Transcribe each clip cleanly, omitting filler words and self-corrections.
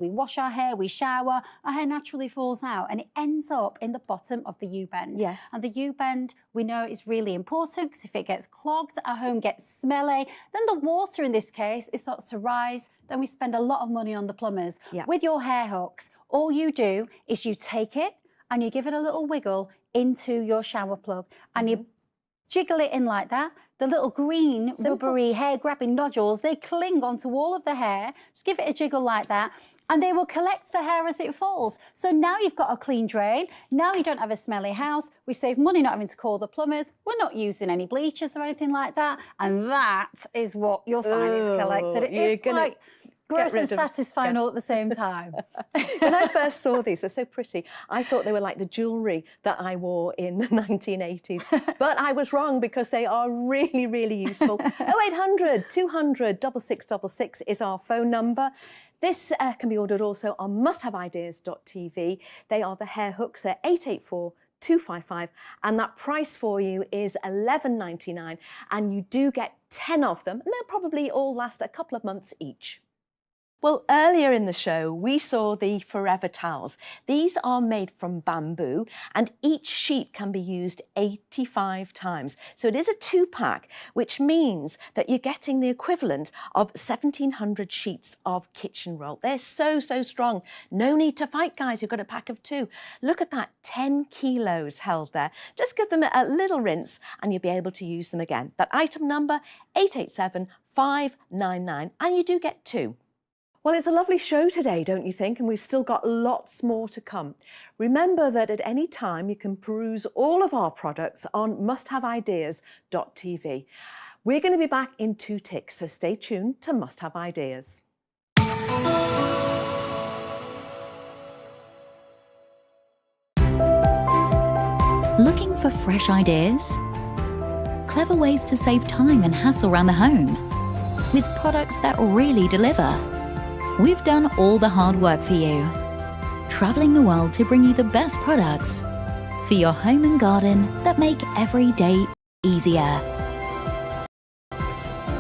We wash our hair, we shower, our hair naturally falls out and it ends up in the bottom of the U-bend. Yes. And the U-bend, we know is really important because if it gets clogged, our home gets smelly. Then the water in this case, it starts to rise. Then we spend a lot of money on the plumbers. Yeah. With your hair hooks, all you do is you take it and you give it a little wiggle into your shower plug and you jiggle it in like that. The little green rubbery hair grabbing nodules, they cling onto all of the hair. Just give it a jiggle like that and they will collect the hair as it falls. So now you've got a clean drain. Now you don't have a smelly house. We save money not having to call the plumbers. We're not using any bleachers or anything like that. And that is what you'll find is collected. It is quite gross and satisfying all at the same time. When I first saw these, they're so pretty. I thought they were like the jewellery that I wore in the 1980s. But I was wrong because they are really, really useful. 0800 200 6666 is our phone number. This can be ordered also on musthaveideas.tv. They are the hair hooks. They're 884 255 and that price for you is $11.99 and you do get 10 of them and they'll probably all last a couple of months each. Well, earlier in the show, we saw the Forever Towels. These are made from bamboo and each sheet can be used 85 times. So it is a 2-pack, which means that you're getting the equivalent of 1,700 sheets of kitchen roll. They're so, so strong. No need to fight, guys. You've got a pack of 2. Look at that, 10 kilos held there. Just give them a little rinse and you'll be able to use them again. That item number, 887599, and you do get 2. Well, it's a lovely show today, don't you think? And we've still got lots more to come. Remember that at any time you can peruse all of our products on musthaveideas.tv. We're going to be back in 2 ticks, so stay tuned to Must Have Ideas. Looking for fresh ideas? Clever ways to save time and hassle around the home? With products that really deliver? We've done all the hard work for you, travelling the world to bring you the best products for your home and garden that make every day easier.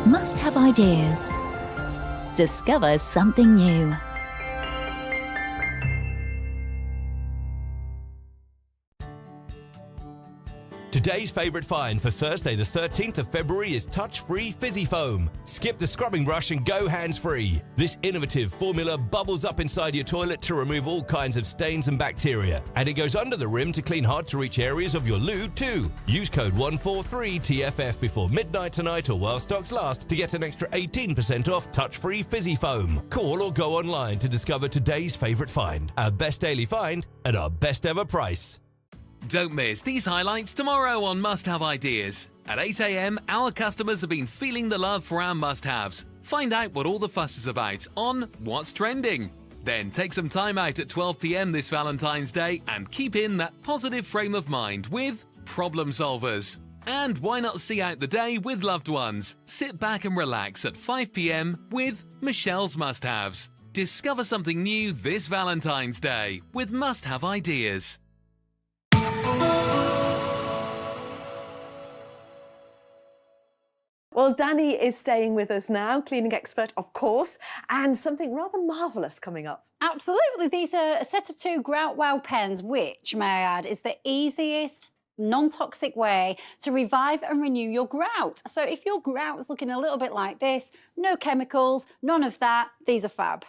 Must Have Ideas. Discover something new. Today's favourite find for Thursday the 13th of February is touch-free fizzy foam. Skip the scrubbing brush and go hands-free. This innovative formula bubbles up inside your toilet to remove all kinds of stains and bacteria. And it goes under the rim to clean hard-to-reach areas of your loo too. Use code 143TFF before midnight tonight or while stocks last to get an extra 18% off touch-free fizzy foam. Call or go online to discover today's favourite find, our best daily find at our best ever price. Don't miss these highlights tomorrow on Must Have Ideas. At 8 a.m, our customers have been feeling the love for our must-haves. Find out what all the fuss is about on What's Trending. Then take some time out at 12 p.m. this Valentine's Day and keep in that positive frame of mind with Problem Solvers. And why not see out the day with loved ones? Sit back and relax at 5 p.m. with Michelle's Must-Haves. Discover something new this Valentine's Day with Must Have Ideas. Well, Danny is staying with us now, cleaning expert, of course, and something rather marvellous coming up. Absolutely. These are a set of 2 Grout Wow pens, which, may I add, is the easiest non-toxic way to revive and renew your grout. So if your grout is looking a little bit like this, no chemicals, none of that, these are fab.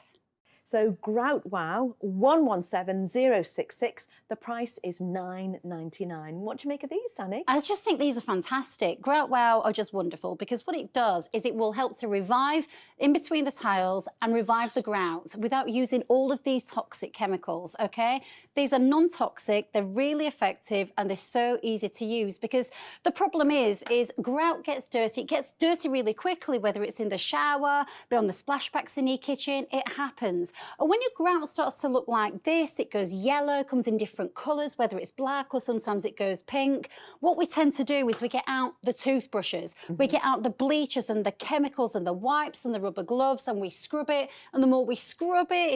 So Grout Wow 117066. The price is $9.99. What do you make of these, Danny? I just think these are fantastic. Grout Wow are just wonderful because what it does is it will help to revive in between the tiles and revive the grout without using all of these toxic chemicals, okay? These are non-toxic, they're really effective and they're so easy to use because the problem is grout gets dirty. It gets dirty really quickly, whether it's in the shower, be on the splashbacks in your kitchen, it happens. And when your grout starts to look like this, it goes yellow, comes in different colours, whether it's black or sometimes it goes pink. What we tend to do is we get out the toothbrushes, we get out the bleachers and the chemicals and the wipes and the rubber gloves and we scrub it. And the more we scrub it,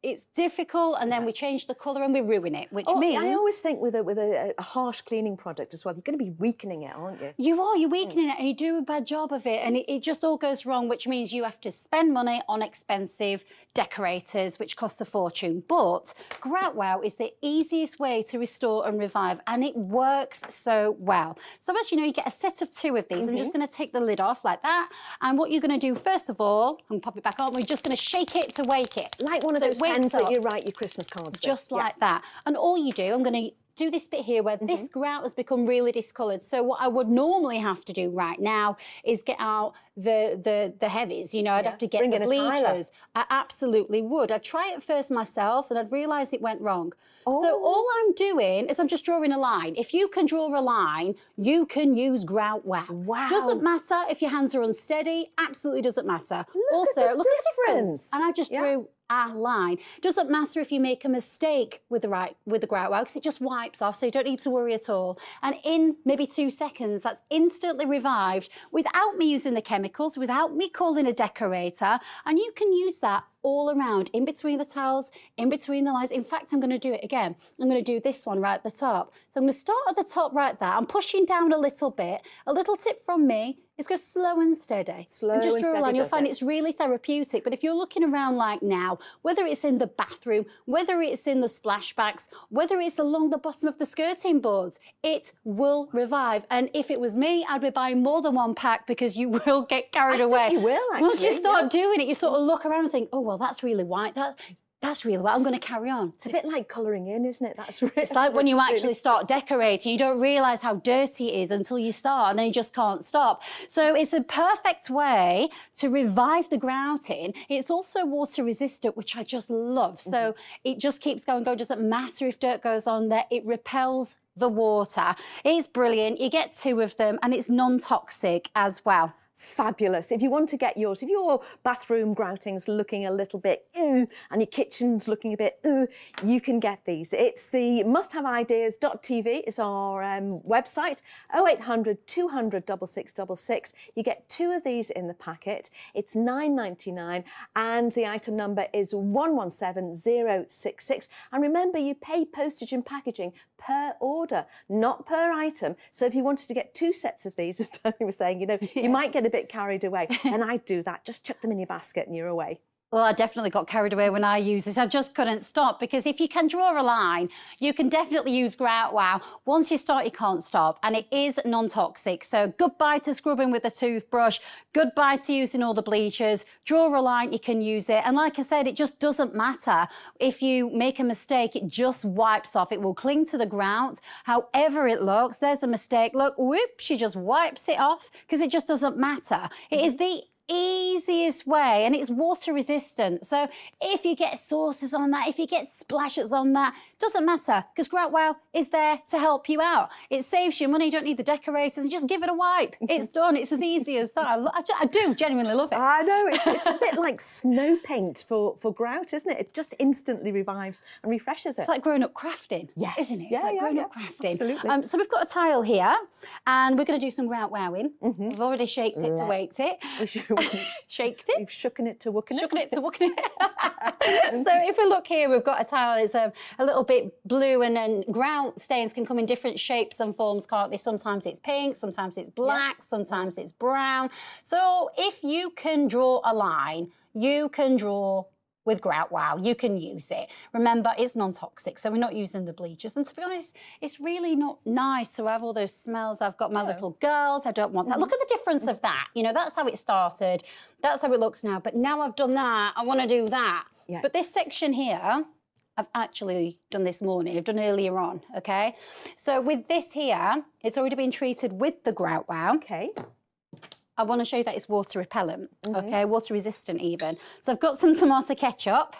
it's difficult, and then we change the colour and we ruin it, which means... I always think with a harsh cleaning product as well, you're going to be weakening it, aren't you? You're weakening it, and you do a bad job of it, and it just all goes wrong, which means you have to spend money on expensive decorators, which costs a fortune. But Grout Wow is the easiest way to restore and revive, and it works so well. So as you know, you get a set of 2 of these. I'm just going to take the lid off like that, and what you're going to do first of all, and pop it back on, we're just going to shake it to wake it. Like one of those pens that you write your Christmas cards with. Just like that. And all you do, I'm going to do this bit here where this grout has become really discoloured. So what I would normally have to do right now is get out the heavies, you know, I'd have to get Bring the in a tiler. bleachers. I absolutely would. I'd try it first myself and I'd realise it went wrong. So all I'm doing is I'm just drawing a line. If you can draw a line, you can use Grout Wow. Wow. Doesn't matter if your hands are unsteady, absolutely doesn't matter. Look at the difference. And I just drew a line. Doesn't matter if you make a mistake with the Grout Wow, because it just wipes off, so you don't need to worry at all. And in maybe 2 seconds, that's instantly revived without me using the chemicals, without me calling a decorator, and you can use that all around, in between the towels, in between the lines. In fact, I'm going to do it again. I'm going to do this one right at the top. So I'm going to start at the top right there. I'm pushing down a little bit. A little tip from me is go slow and steady. Slow and just and draw a steady line. You'll does find it. it's really therapeutic. But if you're looking around like now, whether it's in the bathroom, whether it's in the splashbacks, whether it's along the bottom of the skirting boards, it will revive. And if it was me, I'd be buying more than 1 pack, because you will get carried away. you will, Once you actually, start doing it, you sort of look around and think, oh, well, that's really white. That's really white. I'm going to carry on. It's a bit like colouring in, isn't it? That's really, It's like when you actually start decorating, you don't realise how dirty it is until you start, and then you just can't stop. So it's a perfect way to revive the grouting. It's also water resistant, which I just love. So it just keeps going. Doesn't matter if dirt goes on there. It repels the water. It's brilliant. You get 2 of them, and it's non-toxic as well. Fabulous. If you want to get yours, if your bathroom grouting's looking a little bit and your kitchen's looking a bit you can get these. It's the musthaveideas.tv is our website, 0800 200 6666. You get 2 of these in the packet. It's £9.99 and the item number is 117066. And remember, you pay postage and packaging per order, not per item. So if you wanted to get 2 sets of these, as Tony was saying, you know, you might get a bit carried away. And I do that. Just chuck them in your basket and you're away. Well, I definitely got carried away when I used this. I just couldn't stop, because if you can draw a line, you can definitely use Grout Wow. Once you start, you can't stop, and it is non-toxic. So goodbye to scrubbing with a toothbrush, goodbye to using all the bleachers. Draw a line, you can use it. And like I said, it just doesn't matter. If you make a mistake, it just wipes off. It will cling to the grout. However it looks, there's a mistake. Look, whoop, she just wipes it off, because it just doesn't matter. It is the easiest way, and it's water resistant. So if you get sauces on that, if you get splashes on that, doesn't matter, because Grout Wow is there to help you out. It saves you money. You don't need the decorators, and just give it a wipe. It's done. It's as easy as that. I do genuinely love it. I know, it's a bit like snow paint for grout, isn't it? It just instantly revives and refreshes it. It's like growing up crafting, Yes. isn't it? It's Yeah, like yeah, growing yeah. up crafting. Absolutely. So we've got a tile here, and we're going to do some Grout Wowing. We've already shaked it to waked it. Shaked it. We've shooken it to wooken it. Shooken it to wooken it. So if we look here, we've got a tile. It's a little bit blue, and then grout stains can come in different shapes and forms, can't they? Sometimes it's pink, sometimes it's black, sometimes it's brown. So if you can draw a line, you can draw with Grout Wow. You can use it. Remember, it's non-toxic, so we're not using the bleachers. And to be honest, it's really not nice to have all those smells. I've got my little girls. I don't want that. Look at the difference of that. You know, that's how it started. That's how it looks now. But now I've done that, I want to do that. Yeah. But this section here, I've actually done this morning. I've done earlier on, okay? So with this here, it's already been treated with the Grout Wow. Okay. I want to show you that it's water repellent, okay, water resistant even. So I've got some tomato ketchup,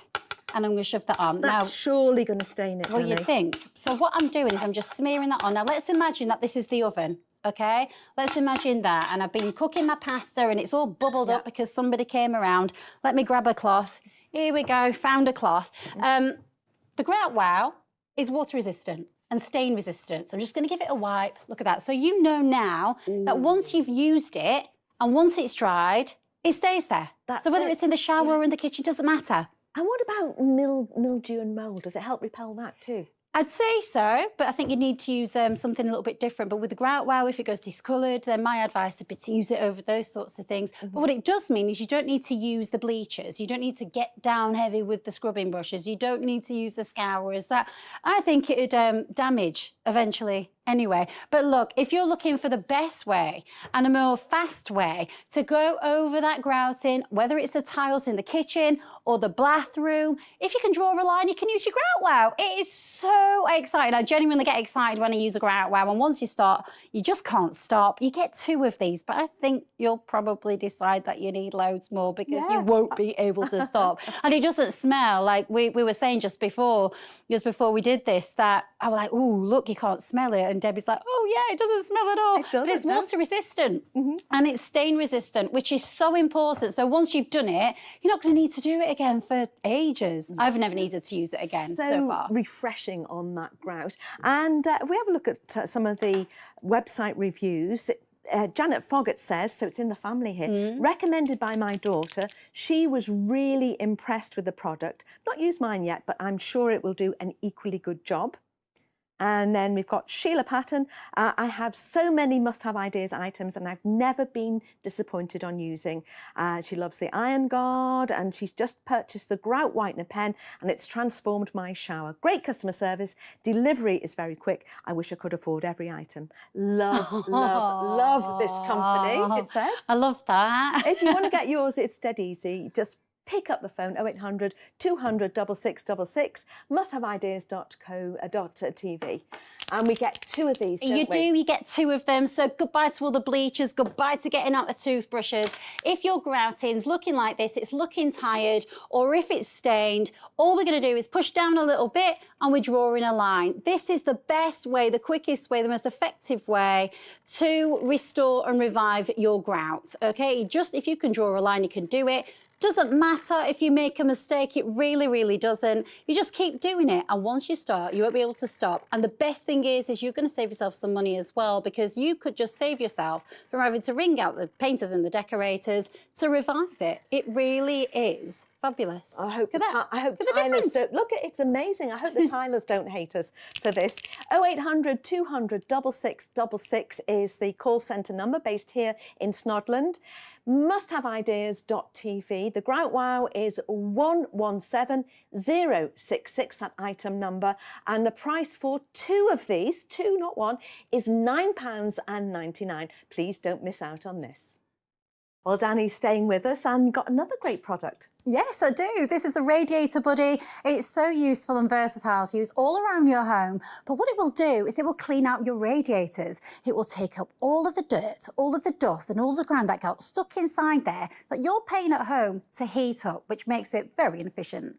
and I'm going to shove that on. That's now, surely going to stain it, well, Danny. you think. So what I'm doing is I'm just smearing that on. Now let's imagine that this is the oven, okay? Let's imagine that, and I've been cooking my pasta, and it's all bubbled up because somebody came around. Let me grab a cloth. Here we go, found a cloth. The Grout Wow is water resistant and stain resistant. So I'm just going to give it a wipe. Look at that. So you know now that once you've used it, and once it's dried, it stays there. That's so whether it. it's in the shower or in the kitchen, doesn't matter. And what about mildew and mould? Does it help repel that too? I'd say so, but I think you need to use something a little bit different. But with the grout wow, if it goes discoloured, then my advice would be to use it over those sorts of things. But what it does mean is you don't need to use the bleachers. You don't need to get down heavy with the scrubbing brushes. You don't need to use the scourers. That, I think it would damage eventually anyway. But look, if you're looking for the best way and a more fast way to go over that grouting, whether it's the tiles in the kitchen or the bathroom, if you can draw a line, you can use your grout wow. It is so exciting. I genuinely get excited when I use a grout wow, and once you start, you just can't stop. You get 2 of these, but I think you'll probably decide that you need loads more because you won't be able to stop. And it doesn't smell like we were saying just before we did this, that I was like, oh, look, you can't smell it. And Debbie's like, oh yeah, it doesn't smell at all. But it's water resistant and it's stain resistant, which is so important. So once you've done it, you're not going to need to do it again for ages. I've never needed to use it again so far. Refreshing on that grout. And if we have a look at some of the website reviews, Janet Foggett says, so it's in the family here, recommended by my daughter. She was really impressed with the product. Not used mine yet, but I'm sure it will do an equally good job. And then we've got Sheila Patton. I have so many must-have ideas items and I've never been disappointed on using. She loves the Iron Guard and she's just purchased the Grout Whitener pen and it's transformed my shower. Great customer service. Delivery is very quick. I wish I could afford every item. Love, love, love this company, it says. I love that. If you want to get yours, it's dead easy. Just pick up the phone, 0800 200 6666, musthaveideas.co.tv. And we get 2 of these, don't we? You get 2 of them. So goodbye to all the bleachers, goodbye to getting out the toothbrushes. If your grouting's looking like this, it's looking tired, or if it's stained, all we're going to do is push down a little bit and we're drawing a line. This is the best way, the quickest way, the most effective way to restore and revive your grout, okay? Just if you can draw a line, you can do it. Doesn't matter if you make a mistake, it really, really doesn't. You just keep doing it, and once you start, you won't be able to stop. And the best thing is you're going to save yourself some money as well, because you could just save yourself from having to ring out the painters and the decorators to revive it. It really is fabulous. I hope the tilers don't look. It's amazing. I hope the tilers don't hate us for this. 0800 200 6666 is the call centre number based here in Snodland. Musthaveideas.tv. The Grout Wow is 117066, that item number, and the price for 2 of these, 2 not 1, is £9.99. Please don't miss out on this. Well, Danny's staying with us and got another great product. Yes, I do. This is the Radiator Buddy. It's so useful and versatile to use all around your home. But what it will do is it will clean out your radiators. It will take up all of the dirt, all of the dust and all the ground that got stuck inside there that you're paying at home to heat up, which makes it very inefficient.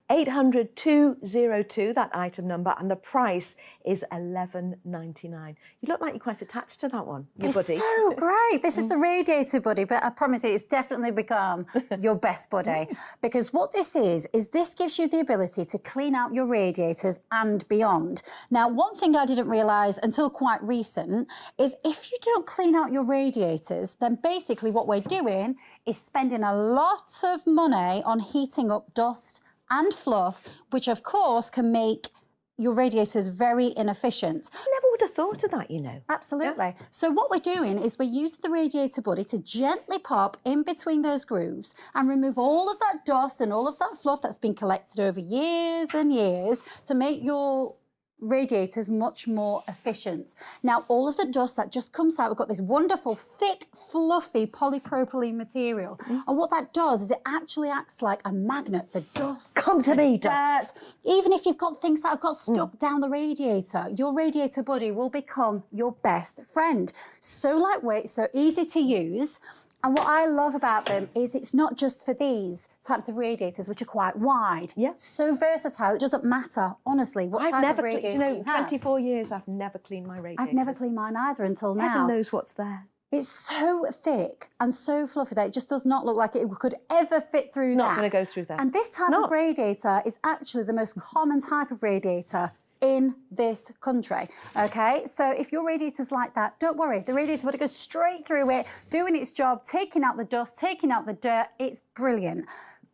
800 202, that item number, and the price is £11.99. You look like you're quite attached to that one, your buddy. It's so great. This is the Radiator Buddy, but I promise you, it's definitely become your best buddy. Because what this is this gives you the ability to clean out your radiators and beyond. Now, one thing I didn't realise until quite recent is if you don't clean out your radiators, then basically what we're doing is spending a lot of money on heating up dust and fluff, which of course can make your radiators very inefficient. I never would have thought of that, you know. Absolutely. Yeah. So what we're doing is we're using the Radiator Buddy to gently pop in between those grooves and remove all of that dust and all of that fluff that's been collected over years and years to make your radiators much more efficient. Now, all of the dust that just comes out, we've got this wonderful, thick, fluffy polypropylene material. And what that does is it actually acts like a magnet for dust. Come to me, dust. Even if you've got things that have got stuck down the radiator, your Radiator Buddy will become your best friend. So lightweight, so easy to use. And what I love about them is it's not just for these types of radiators, which are quite wide. Yeah. So versatile, it doesn't matter, honestly, what type of radiator you have. 24 years, I've never cleaned my radiator. I've never cleaned mine either until now. Heaven knows what's there. It's so thick and so fluffy that it just does not look like it could ever fit through It's that. not going to go through there. And this type of radiator is actually the most common type of radiator in this country, okay? So if your radiator's like that, don't worry. The Radiator Buddy goes straight through it, doing its job, taking out the dust, taking out the dirt. It's brilliant.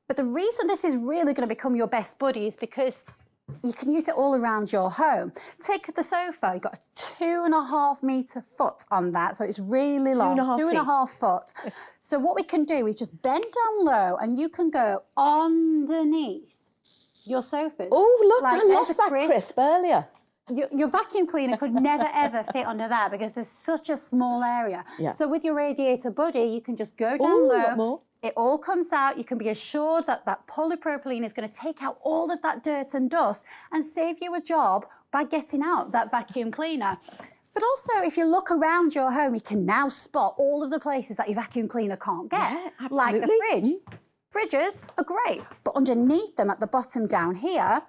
But the reason this is really going to become your best buddy is because you can use it all around your home. Take the sofa, you've got a 2.5 metre foot on that, so it's really long, 2.5 foot. So what we can do is just bend down low and you can go underneath your sofas. Oh, look, like I lost that crisp earlier. Your vacuum cleaner could never ever fit under that because there's such a small area. Yeah. So with your radiator buddy, you can just go down Ooh, a low. lot more. It all comes out. You can be assured that that polypropylene is going to take out all of that dirt and dust and save you a job by getting out that vacuum cleaner. But also, if you look around your home, you can now spot all of the places that your vacuum cleaner can't get. Yeah, like the absolutely. fridge. Fridges are great, but underneath them at the bottom down here,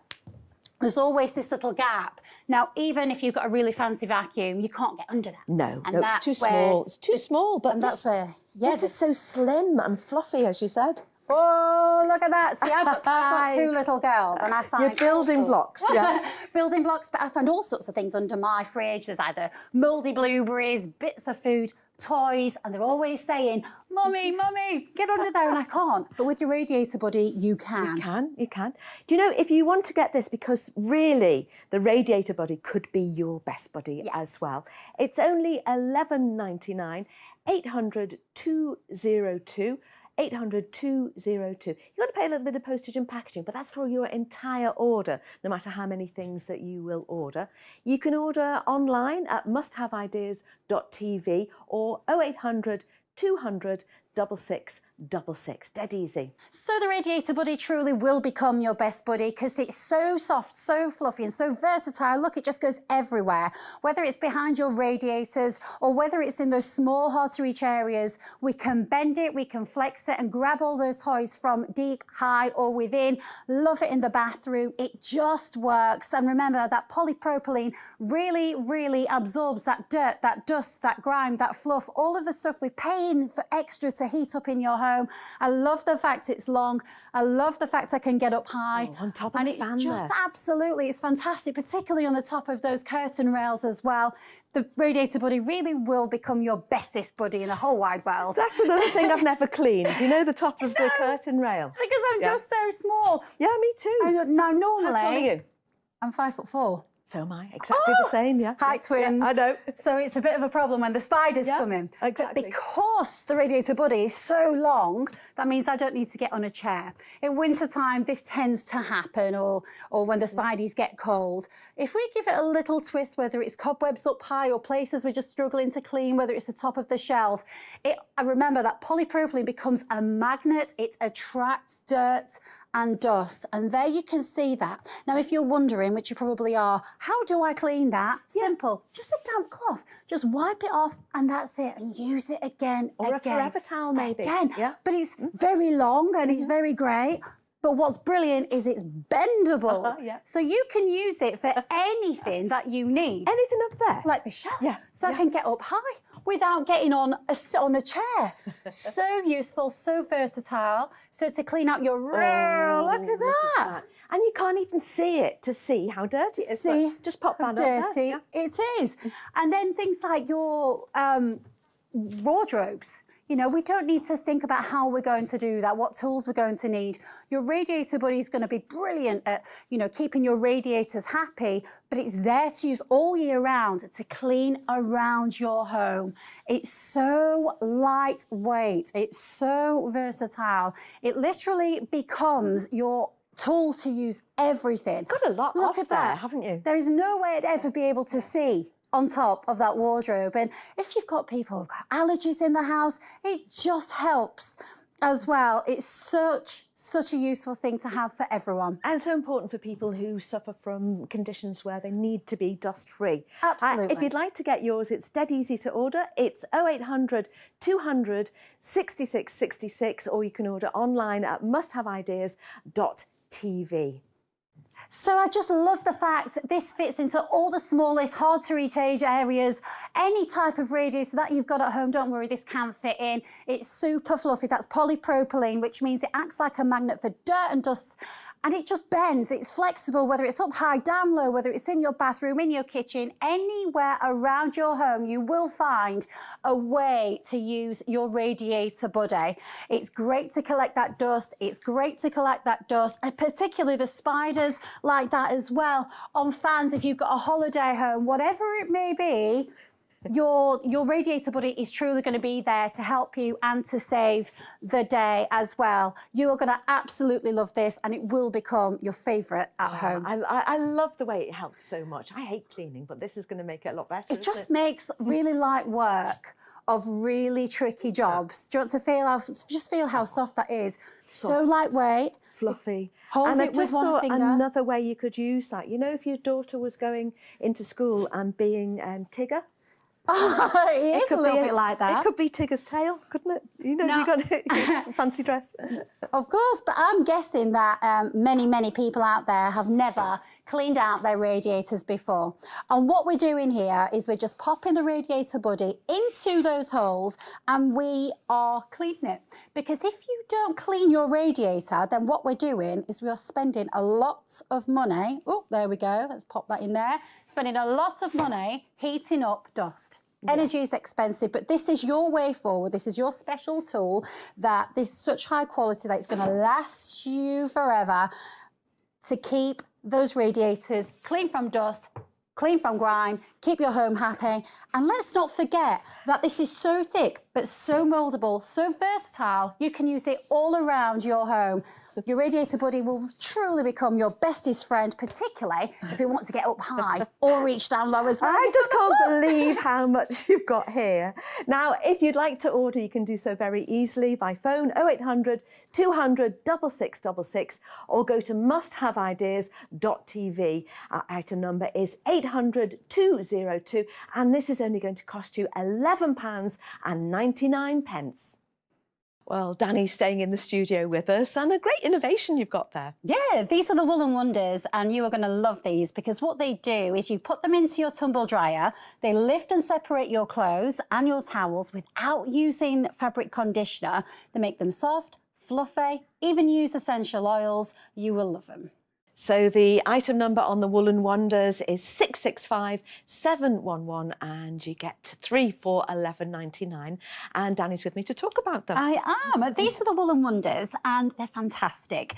there's always this little gap. Now, even if you've got a really fancy vacuum, you can't get under that. No, And no, it's that's too where small. It's too small, but And that's where, yeah. this is so slim and fluffy, as you said. Oh, look at that. See, I've got 2 little girls and I find You're building all sorts- blocks, yeah. Building blocks, but I find all sorts of things under my fridge. There's either mouldy blueberries, bits of food, toys, and they're always saying, Mummy, Mummy, get under there, and I can't. But with your radiator buddy, you can. You can. Do you know, if you want to get this, because really the radiator buddy could be your best buddy as well. It's only $11.99, 800 202. 800 202. You've got to pay a little bit of postage and packaging, but that's for your entire order, no matter how many things that you will order. You can order online at musthaveideas.tv or 0800 200 6666. Dead easy. So the Radiator Buddy truly will become your best buddy because it's so soft, so fluffy and so versatile. Look, it just goes everywhere. Whether it's behind your radiators or whether it's in those small, hard to reach areas, we can bend it, we can flex it and grab all those toys from deep, high or within. Love it in the bathroom. It just works. And remember that polypropylene really, really absorbs that dirt, that dust, that grime, that fluff, all of the stuff we're paying for extra to heat up in your home. I love the fact it's long. I love the fact I can get up high. Oh, on top of and the it's fan just there. absolutely, it's fantastic, particularly on the top of those curtain rails as well. The Radiator Buddy really will become your bestest buddy in the whole wide world. That's another thing I've never cleaned. You know, the top of the curtain rail. Because I'm just so small. Yeah, me too. Now, normally, How tall are you? I'm 5'4". So am I. Exactly the same, yeah. Height twins. Yeah, I know. So it's a bit of a problem when the spiders come in. exactly. But because the Radiator Buddy is so long, that means I don't need to get on a chair. In winter time, this tends to happen, or when the spideys get cold. If we give it a little twist, whether it's cobwebs up high or places we're just struggling to clean, whether it's the top of the shelf, I remember that polypropylene becomes a magnet. It attracts dirt and dust, and there you can see that. Now, if you're wondering, which you probably are, how do I clean that? Simple, just a damp cloth. Just wipe it off and that's it, and use it again, Or a forever towel, maybe. Again. Yeah. But it's very long and it's very great. But what's brilliant is it's bendable. Yeah. So you can use it for anything that you need. Anything up there? Like the shelf. Yeah, So I can get up high without getting on a chair. So useful, so versatile. So to clean out your room, look at that. And you can't even see it to see how dirty it is. See But just pop that how up there. dirty Yeah. it is. And then things like your wardrobes. You know, we don't need to think about how we're going to do that, what tools we're going to need. Your Radiator Buddy is going to be brilliant at, you know, keeping your radiators happy, but it's there to use all year round to clean around your home. It's so lightweight. It's so versatile. It literally becomes your tool to use everything. Got a lot Look off at there, that. haven't you? There is no way I'd ever be able to see on top of that wardrobe. And if you've got people who've got allergies in the house, it just helps as well. It's such a useful thing to have for everyone. And so important for people who suffer from conditions where they need to be dust-free. Absolutely. If you'd like to get yours, it's dead easy to order. It's 0800 200 6666, or you can order online at musthaveideas.tv. So I just love the fact that this fits into all the smallest, hard to reach age areas. Any type of radiator that you've got at home, don't worry, this can fit in. It's super fluffy. That's polypropylene, which means it acts like a magnet for dirt and dust and it just bends. It's flexible, whether it's up high, down low, whether it's in your bathroom, in your kitchen, anywhere around your home, you will find a way to use your radiator buddy. It's great to collect that dust. It's great to collect that dust, and particularly the spiders like that as well. On fans, if you've got a holiday home, whatever it may be, your radiator buddy is truly going to be there to help you and to save the day as well. You are going to absolutely love this, and it will become your favourite at home. I love the way it helps so much. I hate cleaning, but this is going to make it a lot better. It just makes really light work of really tricky jobs. Do you want to feel how soft that is? So Soft. Lightweight. Fluffy. Hold and it I with just one thought finger. another way you could use that. You know, if your daughter was going into school and being Tigger, It is a little bit like that. It could be Tigger's tail, couldn't it? You know, No. you got a fancy dress. Of course, but I'm guessing that many people out there have never cleaned out their radiators before. And what we're doing here is we're just popping the radiator buddy into those holes, and we are cleaning it. Because if you don't clean your radiator, then what we're doing is we are spending a lot of money. Oh, there we go. Let's pop that in there. Spending a lot of money heating up dust. Energy is expensive, but this is your way forward. This is your special tool that is such high quality that it's going to last you forever to keep those radiators clean from dust, clean from grime, keep your home happy. And let's not forget that this is so thick, but so mouldable, so versatile, you can use it all around your home. Your radiator buddy will truly become your bestest friend, particularly if you want to get up high or reach down low as well. I just can't believe how much you've got here. Now, if you'd like to order, you can do so very easily by phone 0800 200 6666 or go to musthaveideas.tv. Our item number is 800 202, and this is only going to cost you £11.99. Well, Danny's staying in the studio with us, and a great innovation you've got there. Yeah, these are the Woolen Wonders, and you are going to love these because what they do is you put them into your tumble dryer, they lift and separate your clothes and your towels without using fabric conditioner. They make them soft, fluffy, even use essential oils. You will love them. So the item number on the Woolen Wonders is 665711, and you get 3 for £11.99. And Danny's with me to talk about them. I am. These are the Woolen Wonders, and they're fantastic.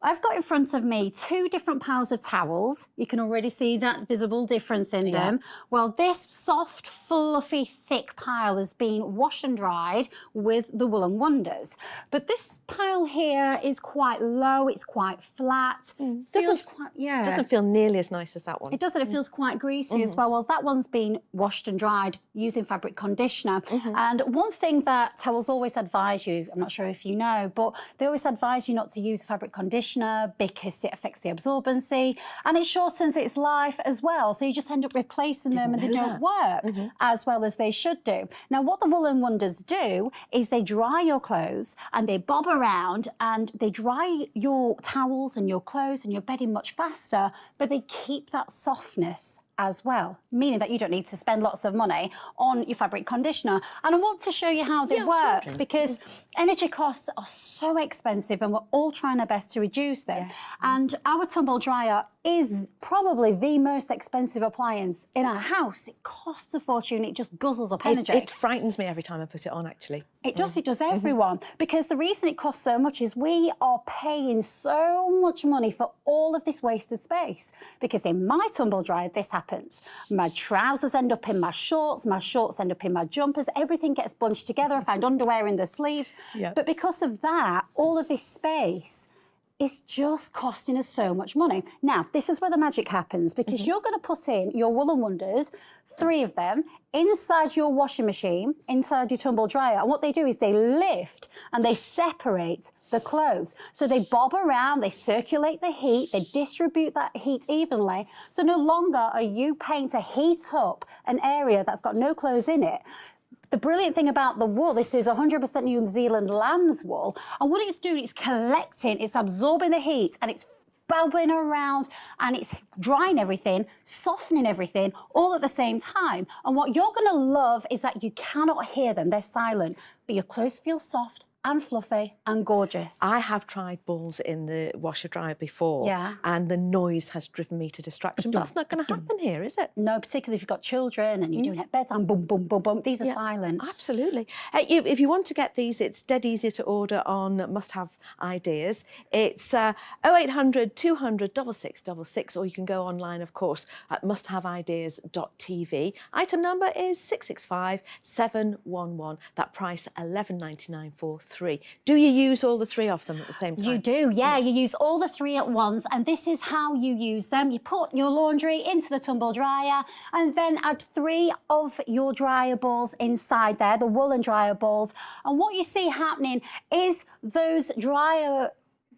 I've got in front of me 2 different piles of towels. You can already see that visible difference in them. Well, this soft, fluffy, thick pile has been washed and dried with the Woolen Wonders. But this pile here is quite low, it's quite flat. Doesn't feel nearly as nice as that one. It doesn't. It feels quite greasy as well. Well, that one's been washed and dried using fabric conditioner. And one thing that towels always advise you, I'm not sure if you know, but they always advise you not to use fabric conditioner because it affects the absorbency and it shortens its life as well. So you just end up replacing them and they don't work as well as they should do. Now, what the Woolen Wonders do is they dry your clothes and they bob around and they dry your towels and your clothes and your bedding much faster, but they keep that softness as well, meaning that you don't need to spend lots of money on your fabric conditioner. And I want to show you how they work because energy costs are so expensive and we're all trying our best to reduce them. And our tumble dryer is probably the most expensive appliance in our house. It costs a fortune, it just guzzles up energy. It frightens me every time I put it on, actually. It does everyone. Because the reason it costs so much is we are paying so much money for all of this wasted space. Because in my tumble dryer, this happens. My trousers end up in my shorts end up in my jumpers, everything gets bunched together. I find underwear in the sleeves. But because of that, all of this space is just costing us so much money. Now, this is where the magic happens because you're going to put in your Woolen Wonders, 3 of them, inside your washing machine, inside your tumble dryer. And what they do is they lift and they separate the clothes. So they bob around, they circulate the heat, they distribute that heat evenly. So no longer are you paying to heat up an area that's got no clothes in it. The brilliant thing about the wool, this is 100% New Zealand lamb's wool, and what it's doing, it's collecting, it's absorbing the heat, and it's bubbling around, and it's drying everything, softening everything, all at the same time. And what you're gonna love is that you cannot hear them, they're silent, but your clothes feel soft and fluffy and gorgeous. I have tried balls in the washer dryer before, Yeah. and the noise has driven me to distraction. But that's not going to happen here, is it? No, particularly if you've got children and you're doing it at bedtime, boom, boom, boom, boom. These are silent. Absolutely. If you want to get these, it's dead easy to order on Must Have Ideas. It's 0800 200 6666, or you can go online, of course, at musthaveideas.tv. Item number is 665711. That price £11.99 for 3. Do you use all the 3 of them at the same time? You do, yeah. You use all the 3 at once, and this is how you use them. You put your laundry into the tumble dryer and then add 3 of your dryer balls inside there, the woolen dryer balls. And what you see happening is those dryer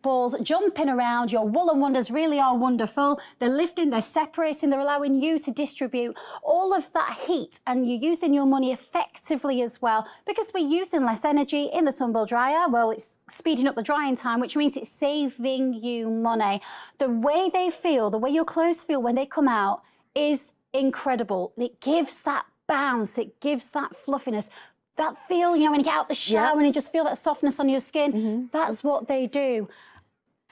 balls jumping around. Your woolen wonders really are wonderful. They're lifting, they're separating, they're allowing you to distribute all of that heat, and you're using your money effectively as well, because we're using less energy in the tumble dryer. Well, it's speeding up the drying time, which means it's saving you money. The way they feel, the way your clothes feel when they come out is incredible. It gives that bounce, it gives that fluffiness. That feel, you know, when you get out the shower and you just feel that softness on your skin, that's what they do.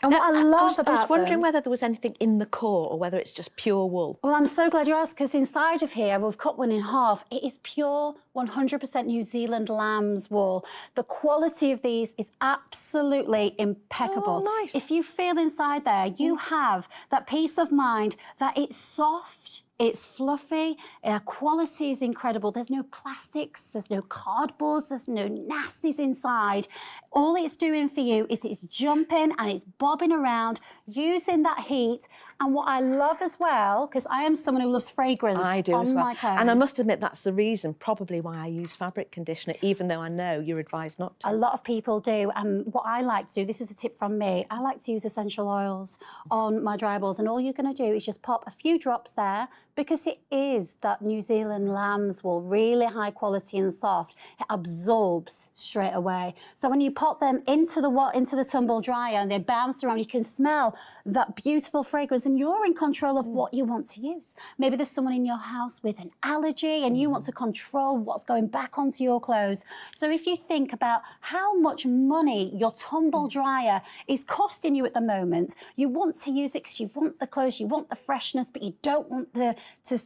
And what I love about I was wondering them, whether there was anything in the core or whether it's just pure wool. well, I'm so glad you asked, because inside of here, we've cut one in half. It is pure 100% New Zealand lamb's wool. The quality of these is absolutely impeccable. Oh, nice. If you feel inside there, you have that peace of mind that it's soft, it's fluffy, quality is incredible. There's no plastics, there's no cardboards, there's no nasties inside. All it's doing for you is it's jumping and it's bobbing around, using that heat. And what I love as well, because I am someone who loves fragrance I do on as well. my clothes. And I must admit that's the reason probably why I use fabric conditioner, even though I know you're advised not to. A lot of people do, and what I like to do, this is a tip from me, I like to use essential oils on my dry balls, and all you're going to do is just pop a few drops there, because it is that New Zealand lamb's wool, really high quality and soft. It absorbs straight away. So when you pop them into the tumble dryer and they bounce around, you can smell that beautiful fragrance, and you're in control of what you want to use. Maybe there's someone in your house with an allergy and you want to control what's going back onto your clothes. So if you think about how much money your tumble dryer is costing you at the moment, you want to use it because you want the clothes, you want the freshness, but you don't want to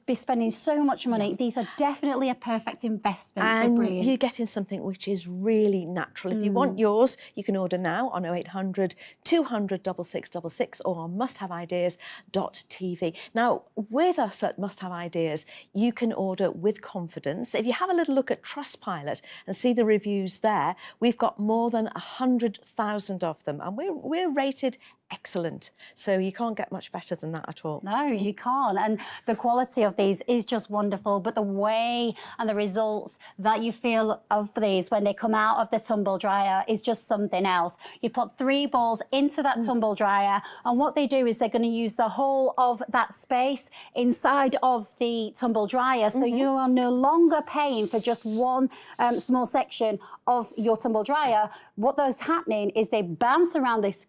be spending so much money. These are definitely a perfect investment. They're And brilliant. you're getting something which is really natural. If you want yours, you can order now on 0800 200 6666 or on musthaveideas.tv. Now, with us at Must Have Ideas, you can order with confidence. If you have a little look at Trustpilot and see the reviews there, we've got more than 100,000 of them, and we're rated excellent. So you can't get much better than that at all. No, you can't. And the quality of these is just wonderful. But the way and the results that you feel of these when they come out of the tumble dryer is just something else. You put 3 balls into that tumble dryer, and what they do is they're going to use the whole of that space inside of the tumble dryer. So you are no longer paying for just one small section of your tumble dryer. What those happening is they bounce around, this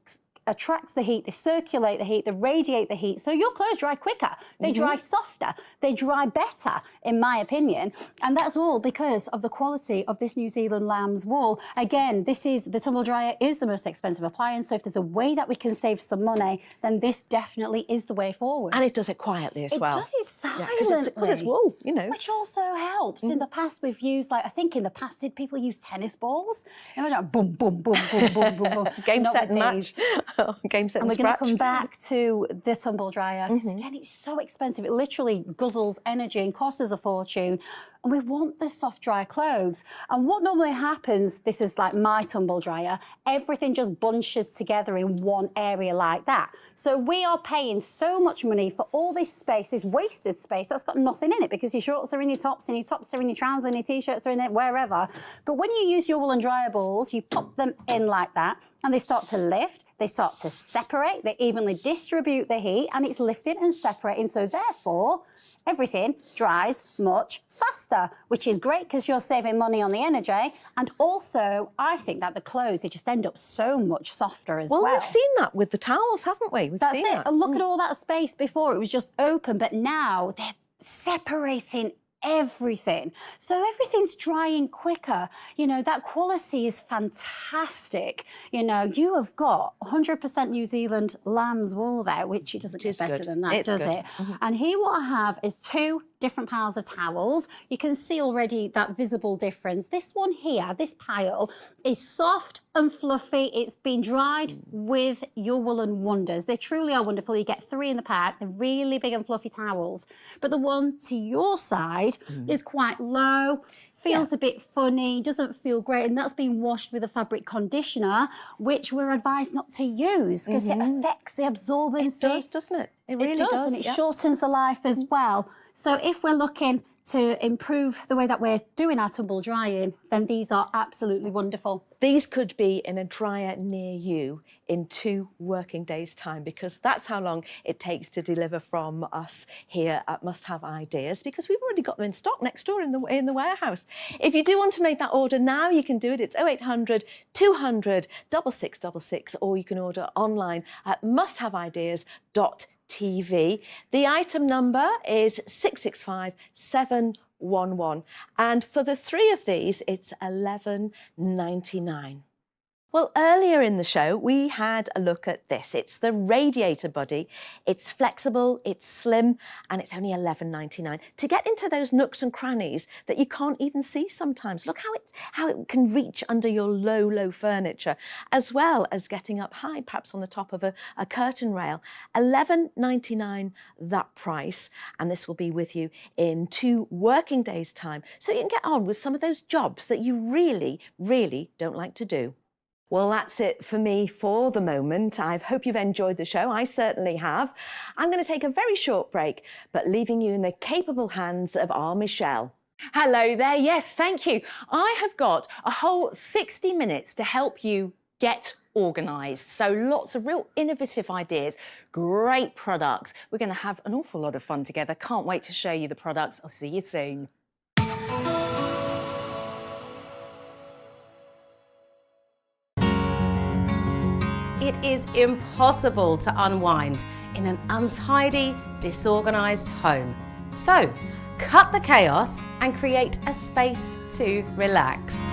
attracts the heat, they circulate the heat, they radiate the heat. So your clothes dry quicker, they dry softer, they dry better, in my opinion. And that's all because of the quality of this New Zealand lamb's wool. Again, the tumble dryer is the most expensive appliance. So if there's a way that we can save some money, then this definitely is the way forward. And it does it quietly as well. It does it silently. Because it's wool, you know. Which also helps. In the past, we've used, I think in the past, did people use tennis balls? You know, like boom, boom, boom, boom, boom, boom, boom. Game, Not set, with and these. match. Game, set, And and we're going to scratch. come back to the tumble dryer, because again, it's so expensive. It literally guzzles energy and costs us a fortune. And we want the soft, dry clothes. And what normally happens, this is like my tumble dryer, everything just bunches together in one area like that. So we are paying so much money for all this space, this wasted space that's got nothing in it, because your shorts are in your tops and your tops are in your trousers and your t-shirts are in it, wherever. But when you use your woolen dryer balls, you pop them in like that and they start to lift, they start to separate, they evenly distribute the heat, and it's lifting and separating. So therefore, everything dries much faster, which is great because you're saving money on the energy. And also, I think that the clothes, they just end up so much softer as well. Well, we've seen that with the towels, haven't we? We've That's seen it. that. And look at all that space before. It was just open, but now they're separating everything. So everything's drying quicker. You know, that quality is fantastic. You know, you have got 100% New Zealand lamb's wool there, which it doesn't get better than that, does it? And here what I have is 2 different piles of towels. You can see already that visible difference. This one here, this pile, is soft and fluffy. It's been dried with your Woolen Wonders. They truly are wonderful. You get 3 in the pack. They're really big and fluffy towels. But the one to your side is quite low, feels a bit funny, doesn't feel great, and that's been washed with a fabric conditioner, which we're advised not to use because it affects the absorbency. It does, doesn't it? It really does. And it shortens the life as well. So if we're looking to improve the way that we're doing our tumble drying, then these are absolutely wonderful. These could be in a dryer near you in 2 working days' time, because that's how long it takes to deliver from us here at Must Have Ideas, because we've already got them in stock next door in the warehouse. If you do want to make that order now, you can do it. It's 0800 200 6666, or you can order online at musthaveideas.tv. The item number is 665711, and for the 3 of these it's $11.99. Well, earlier in the show, we had a look at this. It's the Radiator Buddy. It's flexible, it's slim, and it's only $11.99. To get into those nooks and crannies that you can't even see sometimes. Look how it can reach under your low furniture, as well as getting up high, perhaps on the top of a curtain rail. $11.99, that price, and this will be with you in 2 working days' time, so you can get on with some of those jobs that you really, really don't like to do. Well, that's it for me for the moment. I hope you've enjoyed the show. I certainly have. I'm going to take a very short break, but leaving you in the capable hands of our Michelle. Hello there. Yes, thank you. I have got a whole 60 minutes to help you get organised. So lots of real innovative ideas, great products. We're going to have an awful lot of fun together. Can't wait to show you the products. I'll see you soon. It is impossible to unwind in an untidy, disorganised home. So, cut the chaos and create a space to relax.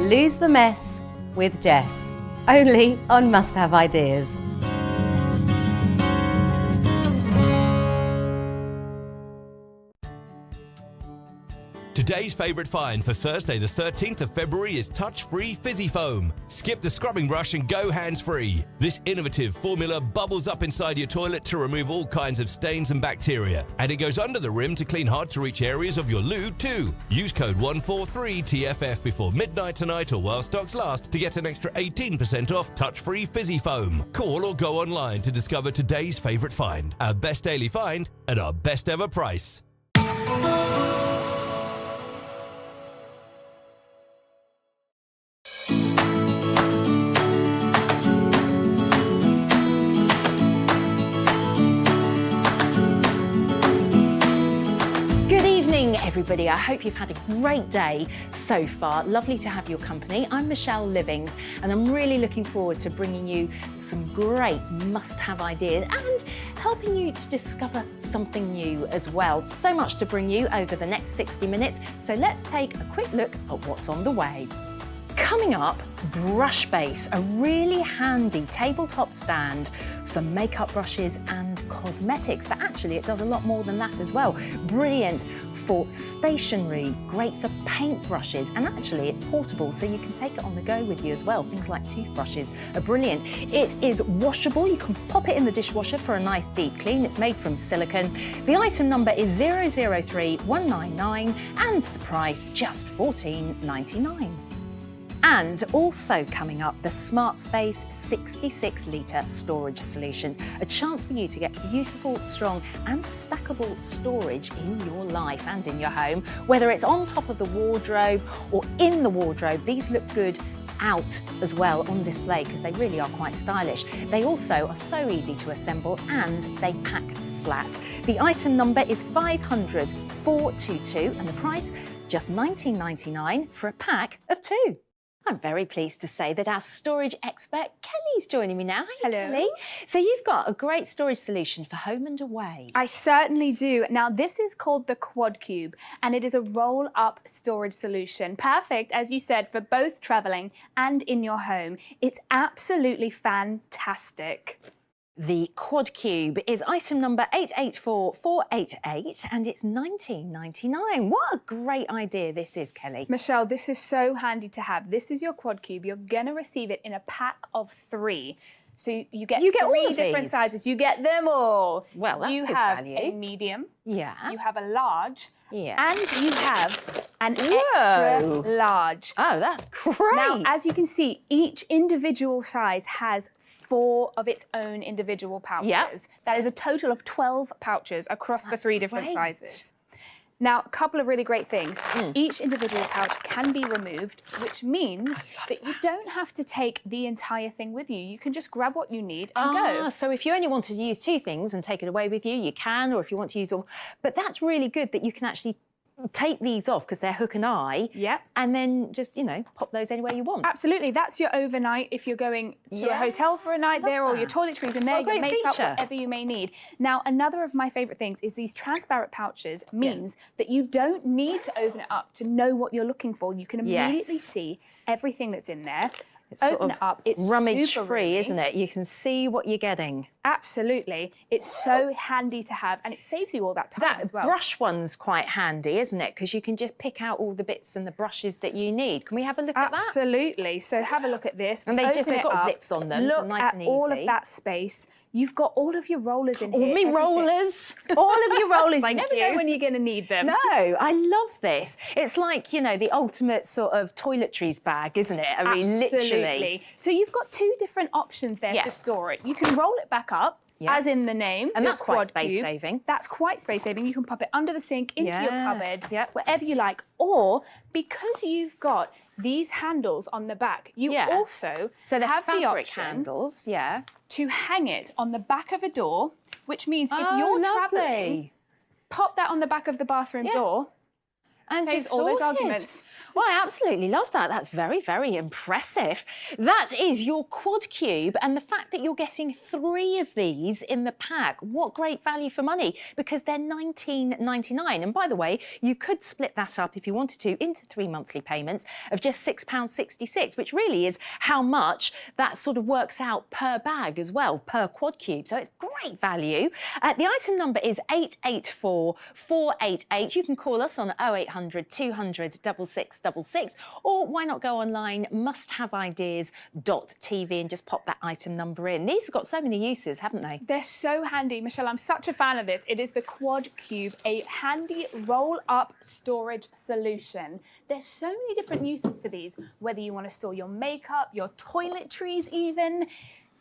Lose the Mess with Jess, only on Must Have Ideas. Today's favourite find for Thursday the 13th of February is touch-free fizzy foam. Skip the scrubbing brush and go hands-free. This innovative formula bubbles up inside your toilet to remove all kinds of stains and bacteria. And it goes under the rim to clean hard-to-reach areas of your loo too. Use code 143TFF before midnight tonight or while stocks last to get an extra 18% off touch-free fizzy foam. Call or go online to discover today's favourite find, our best daily find at our best ever price. Everybody, I hope you've had a great day so far. Lovely to have your company. I'm Michelle Livings, and I'm really looking forward to bringing you some great must-have ideas and helping you to discover something new as well. So much to bring you over the next 60 minutes, so let's take a quick look at what's on the way. Coming up, Brush Base, a really handy tabletop stand for makeup brushes and cosmetics, but actually it does a lot more than that as well. Brilliant for stationery, great for paintbrushes, and actually it's portable, so you can take it on the go with you as well. Things like toothbrushes are brilliant. It is washable. You can pop it in the dishwasher for a nice deep clean. It's made from silicone. The item number is 003199 and the price just $14.99. And also coming up, the Smart Space 66-litre storage solutions. A chance for you to get beautiful, strong and stackable storage in your life and in your home. Whether it's on top of the wardrobe or in the wardrobe, these look good out as well on display because they really are quite stylish. They also are so easy to assemble and they pack flat. The item number is 500-422 and the price just $19.99 for a pack of 2. I'm very pleased to say that our storage expert Kelly's joining me now. Hi, Hello. Kelly. So you've got a great storage solution for home and away. I certainly do. Now, this is called the Quad Cube, and it is a roll-up storage solution. Perfect, as you said, for both traveling and in your home. It's absolutely fantastic. The Quad Cube is item number 884488 and it's $19.99. What a great idea this is, Kelly. Michelle, this is so handy to have. This is your Quad Cube. You're going to receive it in a pack of 3. So you get all three of different these? sizes. You get them all. Well, that's you good have value. a medium, Yeah. you have a large, Yeah. and you have an Whoa. extra large. Oh, that's great. Now, as you can see, each individual size has 4 of its own individual pouches. Yep. That is a total of 12 pouches across the 3 different great. sizes. Now, a couple of really great things. Each individual pouch can be removed, which means that you don't have to take the entire thing with you. You can just grab what you need and go. So if you only wanted to use 2 things and take it away with you, you can, or if you want to use all. But that's really good that you can actually take these off because they're hook and eye. Yep. And then just, pop those anywhere you want. Absolutely, that's your overnight if you're going to a hotel for a night there, or your that. toiletries in there, What a your great makeup, feature. whatever you may need. Now, another of my favourite things is these transparent pouches means that you don't need to open it up to know what you're looking for. You can immediately Yes. see everything that's in there. It's sort Open of it up, it's rummage super free, roomy. isn't it? You can see what you're getting. Absolutely, it's so handy to have, and it saves you all that time That as well. brush one's quite handy, isn't it? Because you can just pick out all the bits and the brushes that you need. Can we have a look at that? Absolutely. So have a look at this. And Open they've it got up, zips on them, so Look nice at and all of easy. that space. You've got all of your rollers in All here. me everything. rollers. All of your rollers. Thank you never you. know when you're going to need them. No, I love this. It's like, the ultimate sort of toiletries bag, isn't it? I mean, literally. Absolutely. So you've got 2 different options there Yeah. to store it. You can roll it back up, Yeah. as in the name. And the that's quite Quad space Cube. saving. That's quite space saving. You can pop it under the sink, into your Yeah. cupboard, Yep. wherever you like. Or because you've got these handles on the back, you Yeah. also So the have the fabric option handles, yeah. to hang it on the back of a door, which means if you're lovely. traveling, pop that on the back of the bathroom door. And Saves just all those sorted. arguments. Well, I absolutely love that. That's very, very impressive. That is your Quad Cube, and the fact that you're getting 3 of these in the pack, what great value for money, because they're $19.99. And by the way, you could split that up if you wanted to into 3 monthly payments of just £6.66, which really is how much that sort of works out per bag as well, per Quad Cube. So it's great value. The item number is 884488. You can call us on 0800 200 6666, or why not go online, musthaveideas.tv, and just pop that item number in. These have got so many uses, haven't they? They're so handy. Michelle, I'm such a fan of this. It is the Quad Cube, a handy roll-up storage solution. There's so many different uses for these, whether you want to store your makeup, your toiletries even.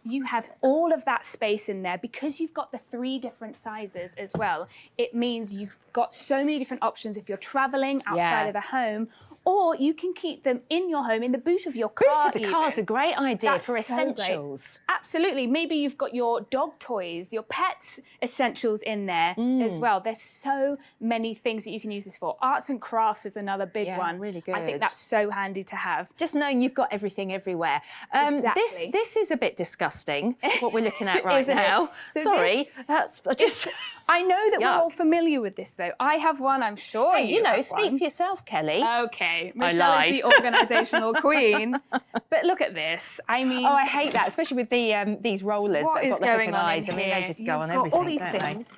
You have all of that space in there because you've got the 3 different sizes as well. It means you've got so many different options if you're traveling outside of the home, or you can keep them in your home, in the boot of your car. Boot of the car's a great idea That's for so great. essentials. Absolutely. Maybe you've got your dog toys, your pets essentials in there as well. There's so many things that you can use this for. Arts and crafts is another big Yeah, one. really I good. think that's so handy to have. Just knowing you've got everything everywhere. Exactly. This is a bit disgusting, what we're looking at right Isn't it? now. So Sorry, that's just... I know that Yuck. we're all familiar with this, though. I have one, I'm sure Hey, have speak one. for yourself, Kelly. Okay, Michelle lied. is the organisational queen. But look at this. I mean, Oh, I hate that, especially with the these rollers what that have is got the hook going and on eyes. in I mean, here? they just You've go on got everything, all these don't things.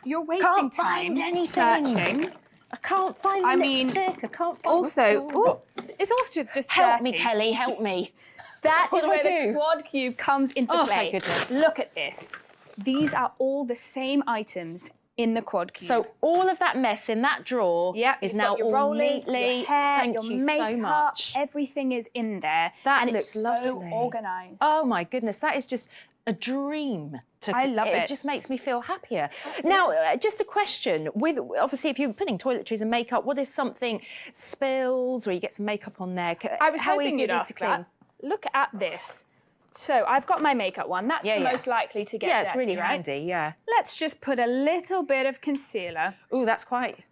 You're wasting Can't time find anything. searching. I can't find the I mean, lipstick. I can't find Also, it's also just help me, dirty. Kelly, help me. That What is do I where the do? Quad Cube comes into Oh, play. thank goodness. Look at this. These are all the same items in the Quad Cube. So all of that mess in that drawer Yep, is you've now got your all rollers, neatly. your hair, Thank your you makeup, so much. everything is in there. That and looks it's lovely. so organised. Oh my goodness, that is just a dream. I love it. It just makes me feel happier. Now, just a question. With obviously, if you're putting toiletries and makeup, what if something spills or you get some makeup on there? I was How hoping easy you'd it is ask to clean? that. Look at this. So I've got my makeup one. That's the most likely to get Yeah, dirty, it's really right? handy. Yeah. Let's just put a little bit of concealer Oh, that's quite.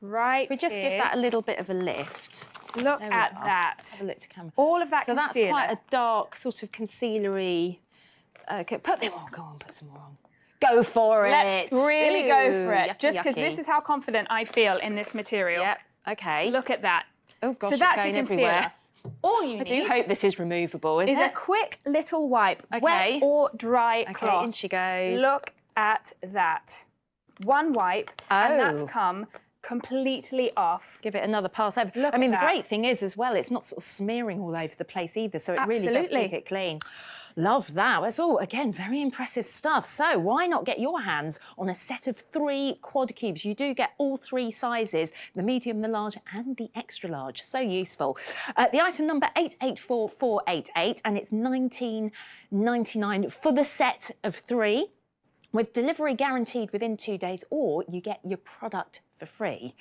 right We just give here. that a little bit of a lift. Look There we at are. that. Have a look to camera. All of that So that's concealer. quite a dark sort of concealery. Okay, put them on. Go on, put some more on. Go for it. Let's really go for it. Yucky, Just because yucky. this is how confident I feel in this material. Yep. Okay. Look at that. Oh gosh, So it's that's going your concealer. everywhere. All you I need do hope this is removable. Is is a it? quick little wipe, Okay. wet or dry Okay, cloth. in she goes. Look at that. One wipe, and that's Oh. come completely off. Give it another pass over. Look I mean, at the that. great thing is as well, it's not sort of smearing all over the place either, so it really does Absolutely. keep it clean. Love that. That's all, again, very impressive stuff. So why not get your hands on a set of 3 quad cubes? You do get all 3 sizes, the medium, the large and the extra large. So useful. The item number 884488 and it's $19.99 for the set of 3. With delivery guaranteed within 2 days, or you get your product for free,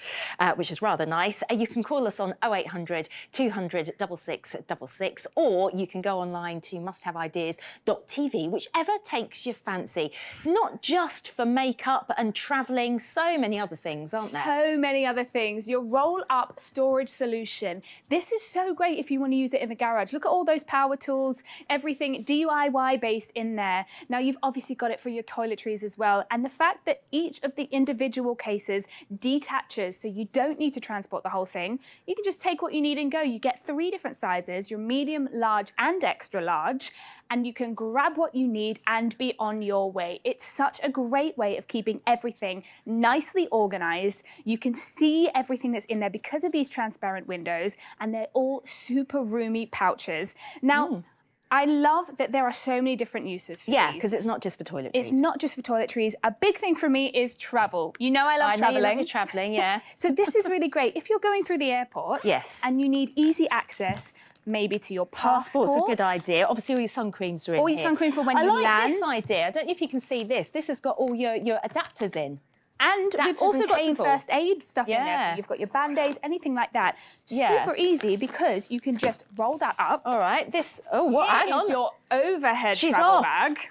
which is rather nice. You can call us on 0800 200 6666, or you can go online to musthaveideas.tv, whichever takes your fancy. Not just for makeup and travelling, so many other things, aren't there? So many other things. Your roll-up storage solution. This is so great if you want to use it in the garage. Look at all those power tools, everything DIY based in there. Now you've obviously got it for your toiletries as well. And the fact that each of the individual cases detaches, so you don't need to transport the whole thing. You can just take what you need and go. You get 3 different sizes, your medium, large and extra large, and you can grab what you need and be on your way. It's such a great way of keeping everything nicely organized. You can see everything that's in there because of these transparent windows, and they're all super roomy pouches. Now, I love that there are so many different uses for Yeah, these. because it's not just for toiletries. It's not just for toiletries. A big thing for me is travel. You know I love I know you love traveling. your travelling, yeah. So this is really great. If you're going through the airport Yes. and you need easy access, maybe to your passport. Passport's a good idea. Obviously, all your sun creams are in All your here. sun cream for when I you like land. this idea. I don't know if you can see this. This has got all your adapters in. And we've Adapters also and got some cable. first aid stuff in there. Yeah. So you've got your Band-Aids, anything like that. Yeah. Super easy because you can just roll that up. All right, this, oh, what, Here hang on. is your overhead She's travel off. bag.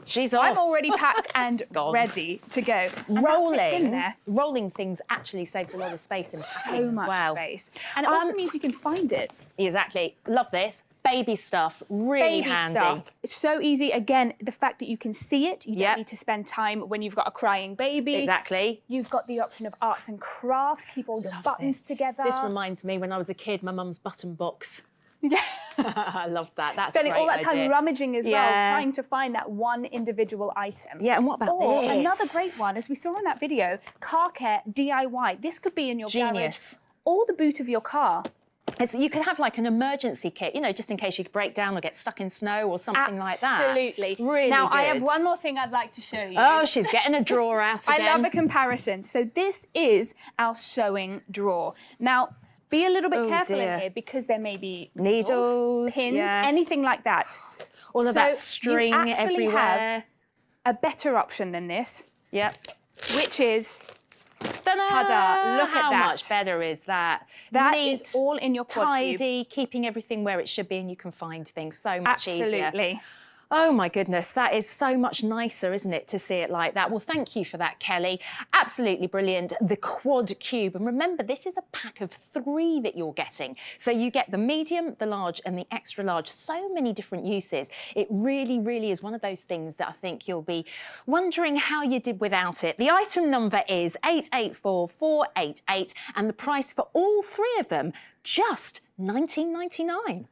She's off. I'm already packed and Gone. ready to go. And that fits in there. Rolling things actually saves a lot of space in packing So as much well. space. And it also means you can find it. Exactly. Love this. Baby stuff, really Baby handy. stuff. It's so easy. Again, the fact that you can see it, you Yep. don't need to spend time when you've got a crying baby. Exactly. You've got the option of arts and crafts, keep all your buttons together. This reminds me when I was a kid, my mum's button box. Yeah. I love that. That's Spending a great all that time idea. rummaging as well, Yeah. trying to find that one individual item. Yeah, and what about Or this? another great one, as we saw in that video, car care DIY. This could be in your Genius. garage or the boot of your car. You could have like an emergency kit, you know, just in case you break down or get stuck in snow or something like that. Absolutely. Really Now, I have good. one more thing I'd like to show you. Oh, she's getting a drawer out I again. love a comparison. So this is our sewing drawer. Now, be a little bit Oh, careful dear. in here because there may be Needles, pins, yeah. anything like that. All of So that you string actually have everywhere. a better option than this, Yep. which is Ta-da! Ta-da, look at How that. much better is that? that Neat, is all in your quad cube. tidy, keeping everything where it should be, and you can find things so much easier. Absolutely. Oh my goodness, that is so much nicer, isn't it, to see it like that? Well, thank you for that, Kelly. Absolutely brilliant. The quad cube. And remember, this is a pack of 3 that you're getting. So you get the medium, the large, and the extra large. So many different uses. It really, really is one of those things that I think you'll be wondering how you did without it. The item number is 884488, and the price for all 3 of them, just $19.99.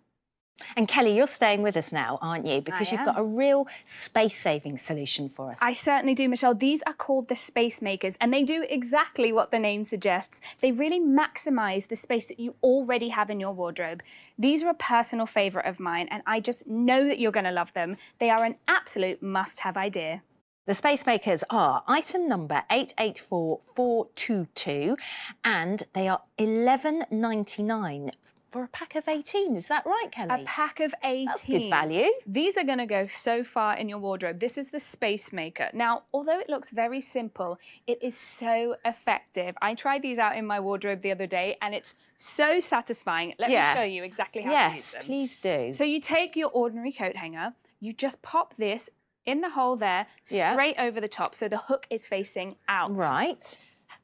And Kelly, you're staying with us now, aren't you? Because you've got a real space-saving solution for us. I certainly do, Michelle. These are called the Space Makers, and they do exactly what the name suggests. They really maximise the space that you already have in your wardrobe. These are a personal favourite of mine, and I just know that you're going to love them. They are an absolute must-have idea. The Space Makers are item number 884422, and they are $11.99 for a pack of 18. Is that right, Kelly? A pack of 18. That's good value. These are going to go so far in your wardrobe. This is the Space Maker. Now, although it looks very simple, it is so effective. I tried these out in my wardrobe the other day, and it's so satisfying. Let me show you exactly how to use Yes, them. please do. So you take your ordinary coat hanger, you just pop this in the hole there, Yeah. straight over the top, so the hook is facing out. Right.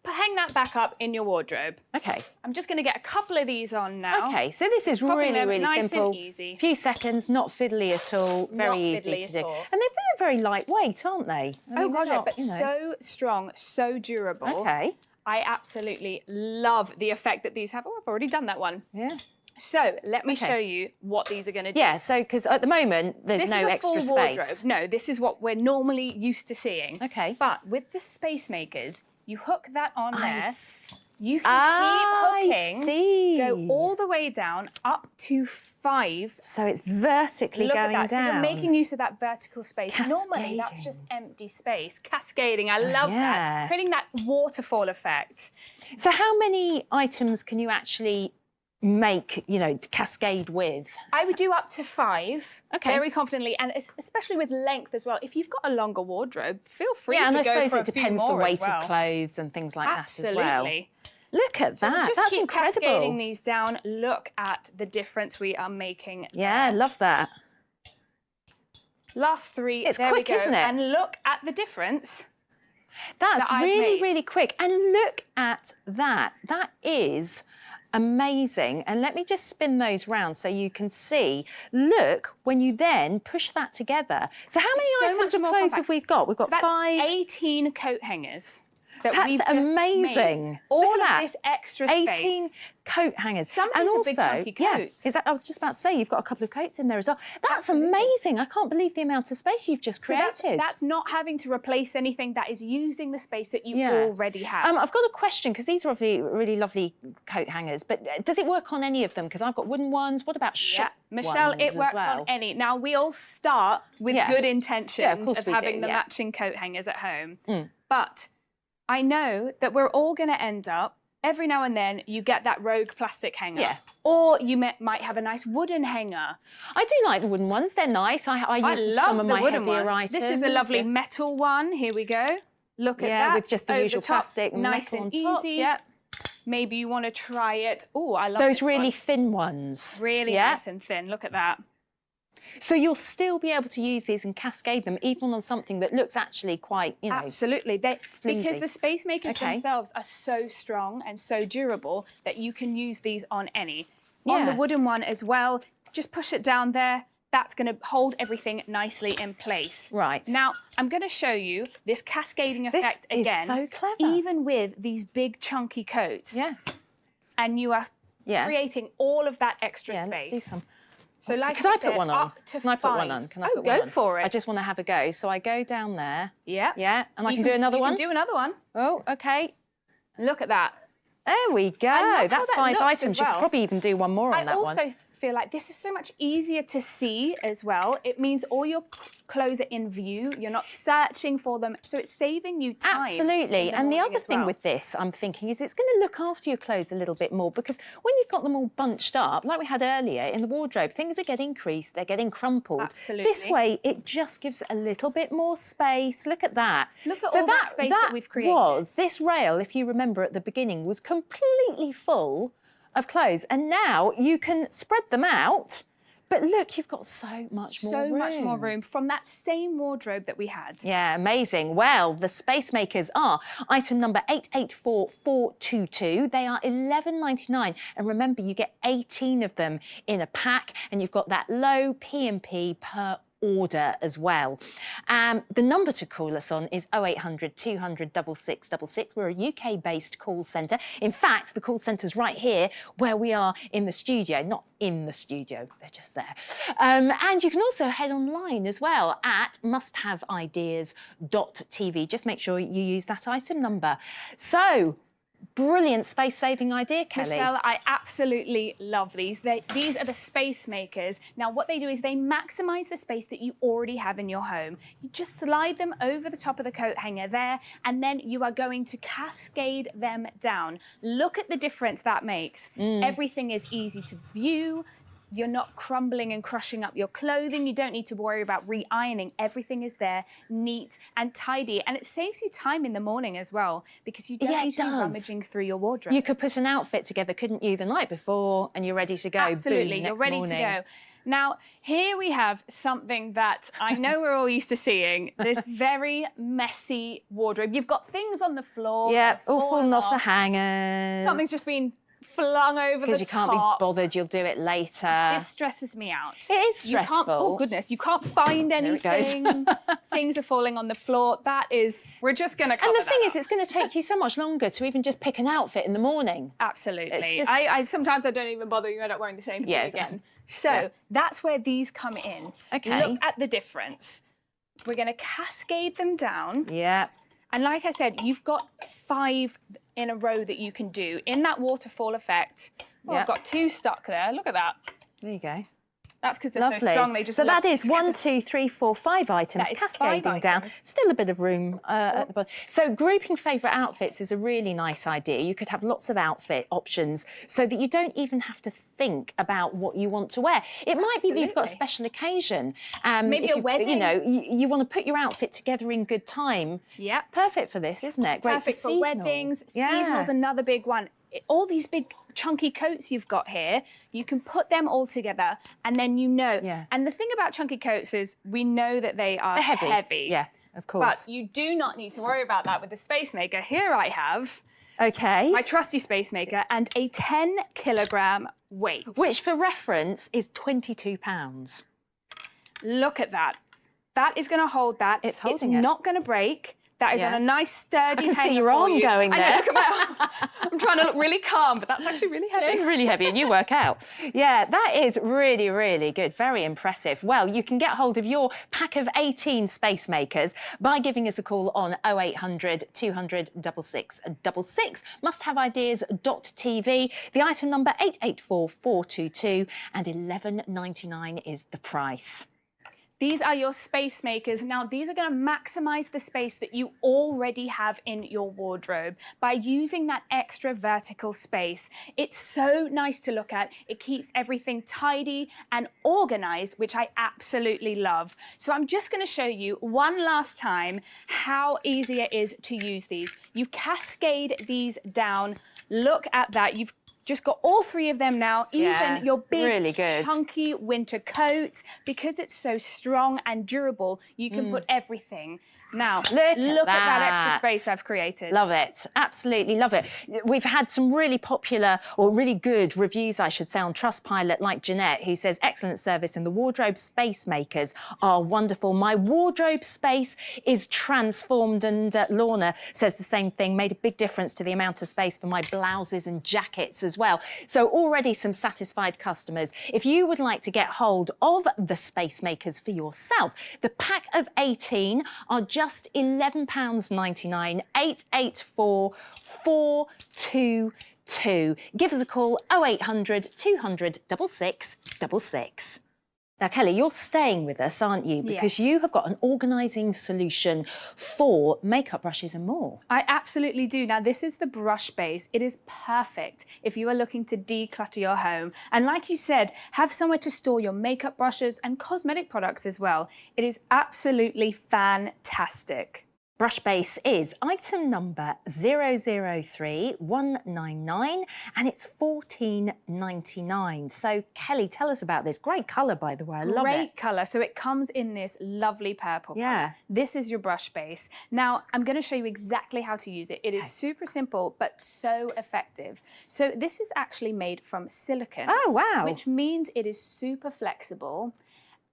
hang that back up in your wardrobe. Okay. I'm just going to get a couple of these on now. Okay, so this is Popping really, them really nice and simple. easy. Few seconds, not fiddly at all. Very Not easy fiddly to at do. all. And they're very lightweight, aren't they? I Oh mean, god, they're yeah, not, but you know. so strong, so durable. Okay. I absolutely love the effect that these have. Oh, I've already done that one. Yeah. So let me Okay. show you what these are going to do. Yeah, so because at the moment there's This no is a extra full wardrobe. space. No, this is what we're normally used to seeing. Okay. But with the space makers, you hook that on there. You can I keep hooking. see. Go all the way down up to 5. So it's vertically Look going at that. down. So you're making use of that vertical space. Normally, that's Cascading. just empty space. Cascading. I love yeah. that. Creating that waterfall effect. So how many items can you actually make, you know, cascade with? I would do up to 5 Okay. very confidently, and especially with length as well. If you've got a longer wardrobe, feel free Yeah, to and I go suppose for it a few depends the more as weight well. of clothes and things like Absolutely. that as well. Look at So that. just That's keep incredible. cascading these down. Look at the difference we are making. Yeah, love that. Last 3. It's there quick, we go. isn't it? And look at the difference. That's that I've really, made. really quick. And look at that. That is amazing. And let me just spin those round so you can see. Look, when you then push that together. So how many It's so items much of more clothes compact. have we got? We've got So that's 5. 18 coat hangers that That's we've just amazing. made. Look All at of that. this extra space. 18 coat hangers. Some of and these are also, big chunky yeah, coats. exactly. I was just about to say, you've got a couple of coats in there as well. That's Absolutely. amazing. I can't believe the amount of space you've just So created. that's not having to replace anything. That is using the space that you Yeah. already have. I've got a question, because these are really, really lovely coat hangers, but does it work on any of them? Because I've got wooden ones. What about Yeah, shop Michelle, ones it as works well? on any. Now, we all start with Yeah. good intentions Yeah, of course of we having do, the yeah. matching coat hangers at home. Mm. But I know that we're all going to end up, every now and then, you get that rogue plastic hanger. Yeah. Or you might have a nice wooden hanger. I do like the wooden ones. They're nice. I use love some of the my wooden heavier ones. items. This is a lovely Yeah. metal one. Here we go. Look at Yeah, that. with just the Over usual top, plastic and nice metal and on top. easy. Yeah. Maybe you want to try it. Oh, I love Those this really one. thin ones. Really yeah. nice and thin. Look at that. So you'll still be able to use these and cascade them, even on something that looks actually quite, you know. Absolutely. Because flimsy. the space makers Okay. themselves are so strong and so durable that you can use these on any. On the Yeah. wooden one as well, just push it down there. That's going to hold everything nicely in place. Right. Now, I'm going to show you this cascading This effect is again. so clever. Even with these big chunky coats. Yeah. And you are Yeah. creating all of that extra Yeah, space. let's do some. So like Could I said, put one on? up to Can I put one 5. on? Can I Oh, put go one on? for it. I just want to have a go. So I go down there. Yeah. Yeah. And I You can do another you one. Can do another one. Oh, okay. Look at that. There we go. love how That's that 5 looks items. as You could well. probably even do one more on I that also one. feel like this is so much easier to see as well. It means all your clothes are in view. You're not searching for them. So it's saving you time. Absolutely. in And the morning other as thing well. with this, I'm thinking, is it's going to look after your clothes a little bit more, because when you've got them all bunched up, like we had earlier in the wardrobe, things are getting creased, they're getting crumpled. Absolutely. This way, it just gives a little bit more space. Look at that. Look at all that space that we've created. This rail, if you remember at the beginning, was completely full of clothes. And now you can spread them out. But look, you've got so much more room. So much more room from that same wardrobe that we had. Yeah, amazing. Well, the space makers are item number 884422. They are $11.99. And remember, you get 18 of them in a pack, and you've got that low P&P per order as well. The number to call us on is 0800 200 6666. We're a UK-based call centre. In fact, the call centre's right here where we are in the studio. Not in the studio, they're just there. And you can also head online as well at musthaveideas.tv. Just make sure you use that item number. So, brilliant space-saving idea, Kelly. Michelle, I absolutely love these. These are the space makers. Now, what they do is they maximise the space that you already have in your home. You just slide them over the top of the coat hanger there, and then you are going to cascade them down. Look at the difference that makes. Everything is easy to view. You're not crumbling and crushing up your clothing. You don't need to worry about re-ironing. Everything is there, neat and tidy. And it saves you time in the morning as well, because you don't Yeah, it need to be does. rummaging through your wardrobe. You could put an outfit together, couldn't you, the night before, and you're ready to go. Absolutely, Boom, you're next ready morning. to go. Now, here we have something that I know we're all used to seeing, this very messy wardrobe. You've got things on the floor. Yeah, that have all falling off the off. hangers. Something's just been flung over the Because you can't be top. bothered, you'll do it later. This stresses me out. It is You can't, stressful. oh goodness, you can't find There it goes. anything. Things are falling on the floor. That is, we're just going to cover And the thing that is, it's going to take you so much longer to even just pick an outfit in the morning. Absolutely. It's just- I sometimes I don't even bother. You end up wearing the same thing Yeah, again. So that's where these come in. Okay. Look at the difference. We're going to cascade them down. Yeah. And like I said, you've got 5 in a row that you can do in that waterfall effect. Oh, Yep. I've got 2 stuck there. Look at that. There you go. That's because they're Lovely. so strong. They just so look that is 1, together. 2, 3, 4, 5 items That is 5 cascading down. items. Still a bit of room at the bottom. So grouping favourite outfits is a really nice idea. You could have lots of outfit options so that you don't even have to think about what you want to wear. It might be that you've got a Absolutely. special occasion. Maybe if a you, wedding. You know, you want to put your outfit together in good time. Yep. Perfect for this, isn't it? Great Perfect for seasonal. weddings. Yeah. Seasonal's another big one. All these big chunky coats you've got here, you can put them all together and then you know. Yeah. And the thing about chunky coats is we know that they are They're heavy. Yeah, of course. But you do not need to worry about that with the Space Maker. Here I have Okay. my trusty Space Maker and a 10 kilogram weight. Which, for reference, is £22. Look at that. That is going to hold that. It's holding it. It's not going to break. That is Yeah. on a nice sturdy I can see hanger your for arm you. going I know, there. look at my arm. I'm trying to look really calm, but that's actually really heavy. It's really heavy and you work out. Yeah, that is really, really good. Very impressive. Well, you can get hold of your pack of 18 Space Makers by giving us a call on 0800 200 6666. Musthaveideas.tv. The item number 884422 and £11.99 is the price. These are your Space Makers. Now, these are going to maximize the space that you already have in your wardrobe by using that extra vertical space. It's so nice to look at. It keeps everything tidy and organized, which I absolutely love. So I'm just going to show you one last time how easy it is to use these. You cascade these down. Look at that. You've just got all 3 of them now, Yeah, even your big, really good. chunky winter coats. Because it's so strong and durable, you can put everything. Now, look at that extra space I've created. Love it. Absolutely love it. We've had some really popular or really good reviews, I should say, on Trustpilot, like Jeanette, who says, excellent service and the wardrobe Space Makers are wonderful. My wardrobe space is transformed. And Lorna says the same thing, made a big difference to the amount of space for my blouses and jackets as well. So already some satisfied customers. If you would like to get hold of the Space Makers for yourself, the pack of 18 are just £11.99, 884422. Give us a call, 0800 200 6666. Now, Kelly, you're staying with us, aren't you? Because Yes. you have got an organising solution for makeup brushes and more. I absolutely do. Now, this is the brush base. It is perfect if you are looking to declutter your home. And like you said, have somewhere to store your makeup brushes and cosmetic products as well. It is absolutely fantastic. Brush base is item number 003199 and it's $14.99. So Kelly, tell us about this. Great colour, by the way. I love Great it. colour. So it comes in this lovely purple Yeah. colour. This is your brush base. Now, I'm going to show you exactly how to use it. It is super simple, but so effective. So this is actually made from silicone. Oh, wow. Which means it is super flexible.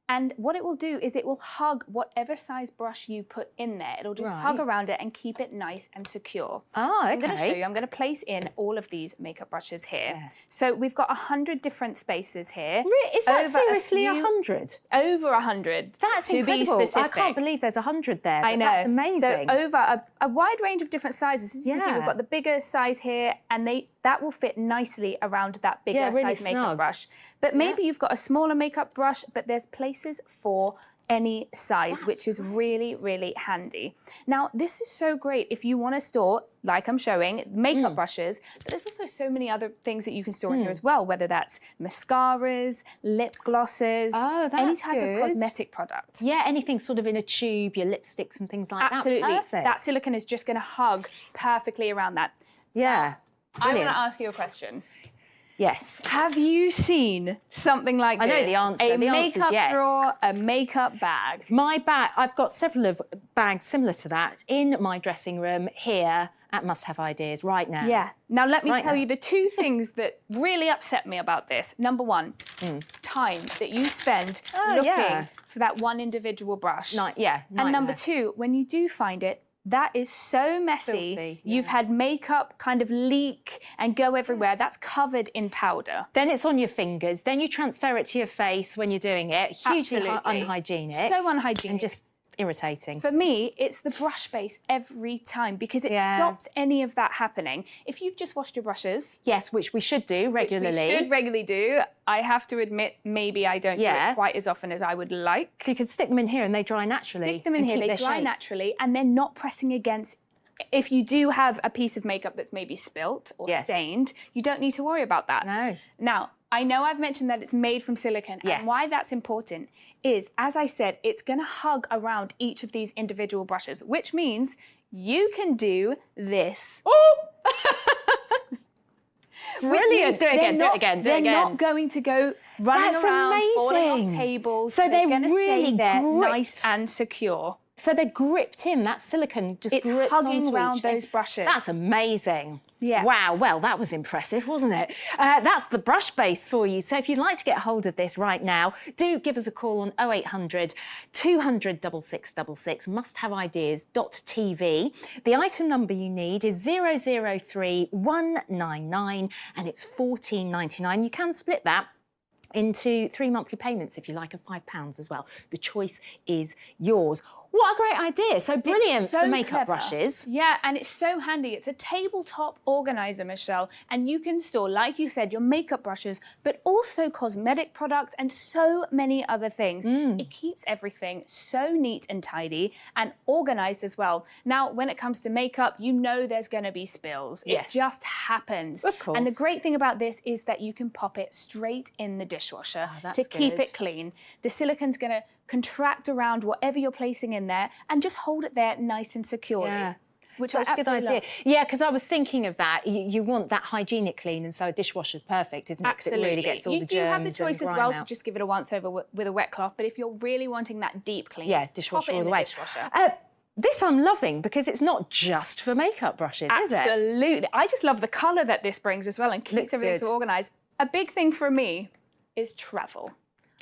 And what it will do is it will hug whatever size brush you put in there. It'll just hug Right. around it and keep it nice and secure. Oh, okay. I'm going to show you. I'm going to place in all of these makeup brushes here. Yeah. So we've got 100 different spaces here. Is that Over a seriously few- 100? Over 100. That's to incredible. Be I specific. can't believe there's 100 there. I but know. That's amazing. So over a wide range of different sizes. As you can see, we've Yeah. got the bigger size here, and that will fit nicely around that bigger Yeah, really size makeup snug. brush. But maybe you've got a smaller makeup brush, but there's places for any size, which is really, really handy. Now, this is so great if you want to store, like I'm showing, makeup brushes, but there's also so many other things that you can store in here as well, whether that's mascaras, lip glosses, Oh, any that's type good. of cosmetic product. Yeah, anything sort of in a tube, your lipsticks and things like Absolutely. that. Perfect. That silicone is just going to hug perfectly around that. Yeah. I want Brilliant. to ask you a question. Yes. Have you seen something like I this? know the answer. A The answer's makeup yes. drawer, a makeup bag. My bag, I've got several of bags similar to that in my dressing room here at Must Have Ideas right now. Yeah. Now let me Right tell now. you the two things that really upset me about this. Number one, time that you spend looking yeah. for that one individual brush. Yeah. And number nightmare. two, when you do find it, that is so messy. Filthy, You've yeah. had makeup kind of leak and go everywhere. That's covered in powder. Then it's on your fingers. Then you transfer it to your face when you're doing it. Hugely Absolutely. unhygienic. So unhygienic. And just irritating. For me, it's the brush base every time because it Yeah. stops any of that happening. If you've just washed your brushes, Yes, which we should do regularly. which we should regularly do, I have to admit, maybe I don't do Yeah. it quite as often as I would like. So you can stick them in here and they dry naturally. Stick them in and here, keep they their dry shape. naturally, and they're not pressing against. If you do have a piece of makeup that's maybe spilt or Yes. stained, you don't need to worry about that. No. Now, I know I've mentioned that it's made from silicone, Yeah. and why that's important is, as I said, it's going to hug around each of these individual brushes, which means you can do this. Oh! Which Brilliant. means Do it they're again, do it not- again, do it They're again. not going to go running That's around, falling off amazing. tables. So they're gonna really stay there gripped. nice and secure. So they're gripped in. That silicone just It's grips hugging onto around each thing. those brushes. That's amazing. Yeah. Wow. Well, that was impressive, wasn't it? That's the brush base for you. So if you'd like to get hold of this right now, do give us a call on 0800 200 6666 musthaveideas.tv. The item number you need is 003199 and it's £14.99. You can split that into 3 monthly payments if you like, of £5 as well. The choice is yours. What a great idea. So brilliant It's so for makeup clever. brushes. Yeah, and it's so handy. It's a tabletop organizer, Michelle, and you can store, like you said, your makeup brushes, but also cosmetic products and so many other things. It keeps everything so neat and tidy and organized as well. Now, when it comes to makeup, you know there's going to be spills. Yes. It just happens. Of course. And the great thing about this is that you can pop it straight in the dishwasher that's to keep good. it clean. The silicone's going to contract around whatever you're placing in there and just hold it there nice and securely. Yeah. Which That's I a good absolutely idea. love. Yeah, because I was thinking of that. You want that hygienic clean, and so a dishwasher's perfect, isn't it? 'Cause Absolutely. it really gets all you the do germs have the and choice as grime well out. to just give it a once over with a wet cloth, but if you're really wanting that deep clean, Yeah, dishwasher pop it all in the the way. dishwasher. This I'm loving because it's not just for makeup brushes, is it? Absolutely. I just love the colour that this brings as well and keeps Looks everything good. so organised. A big thing for me is travel.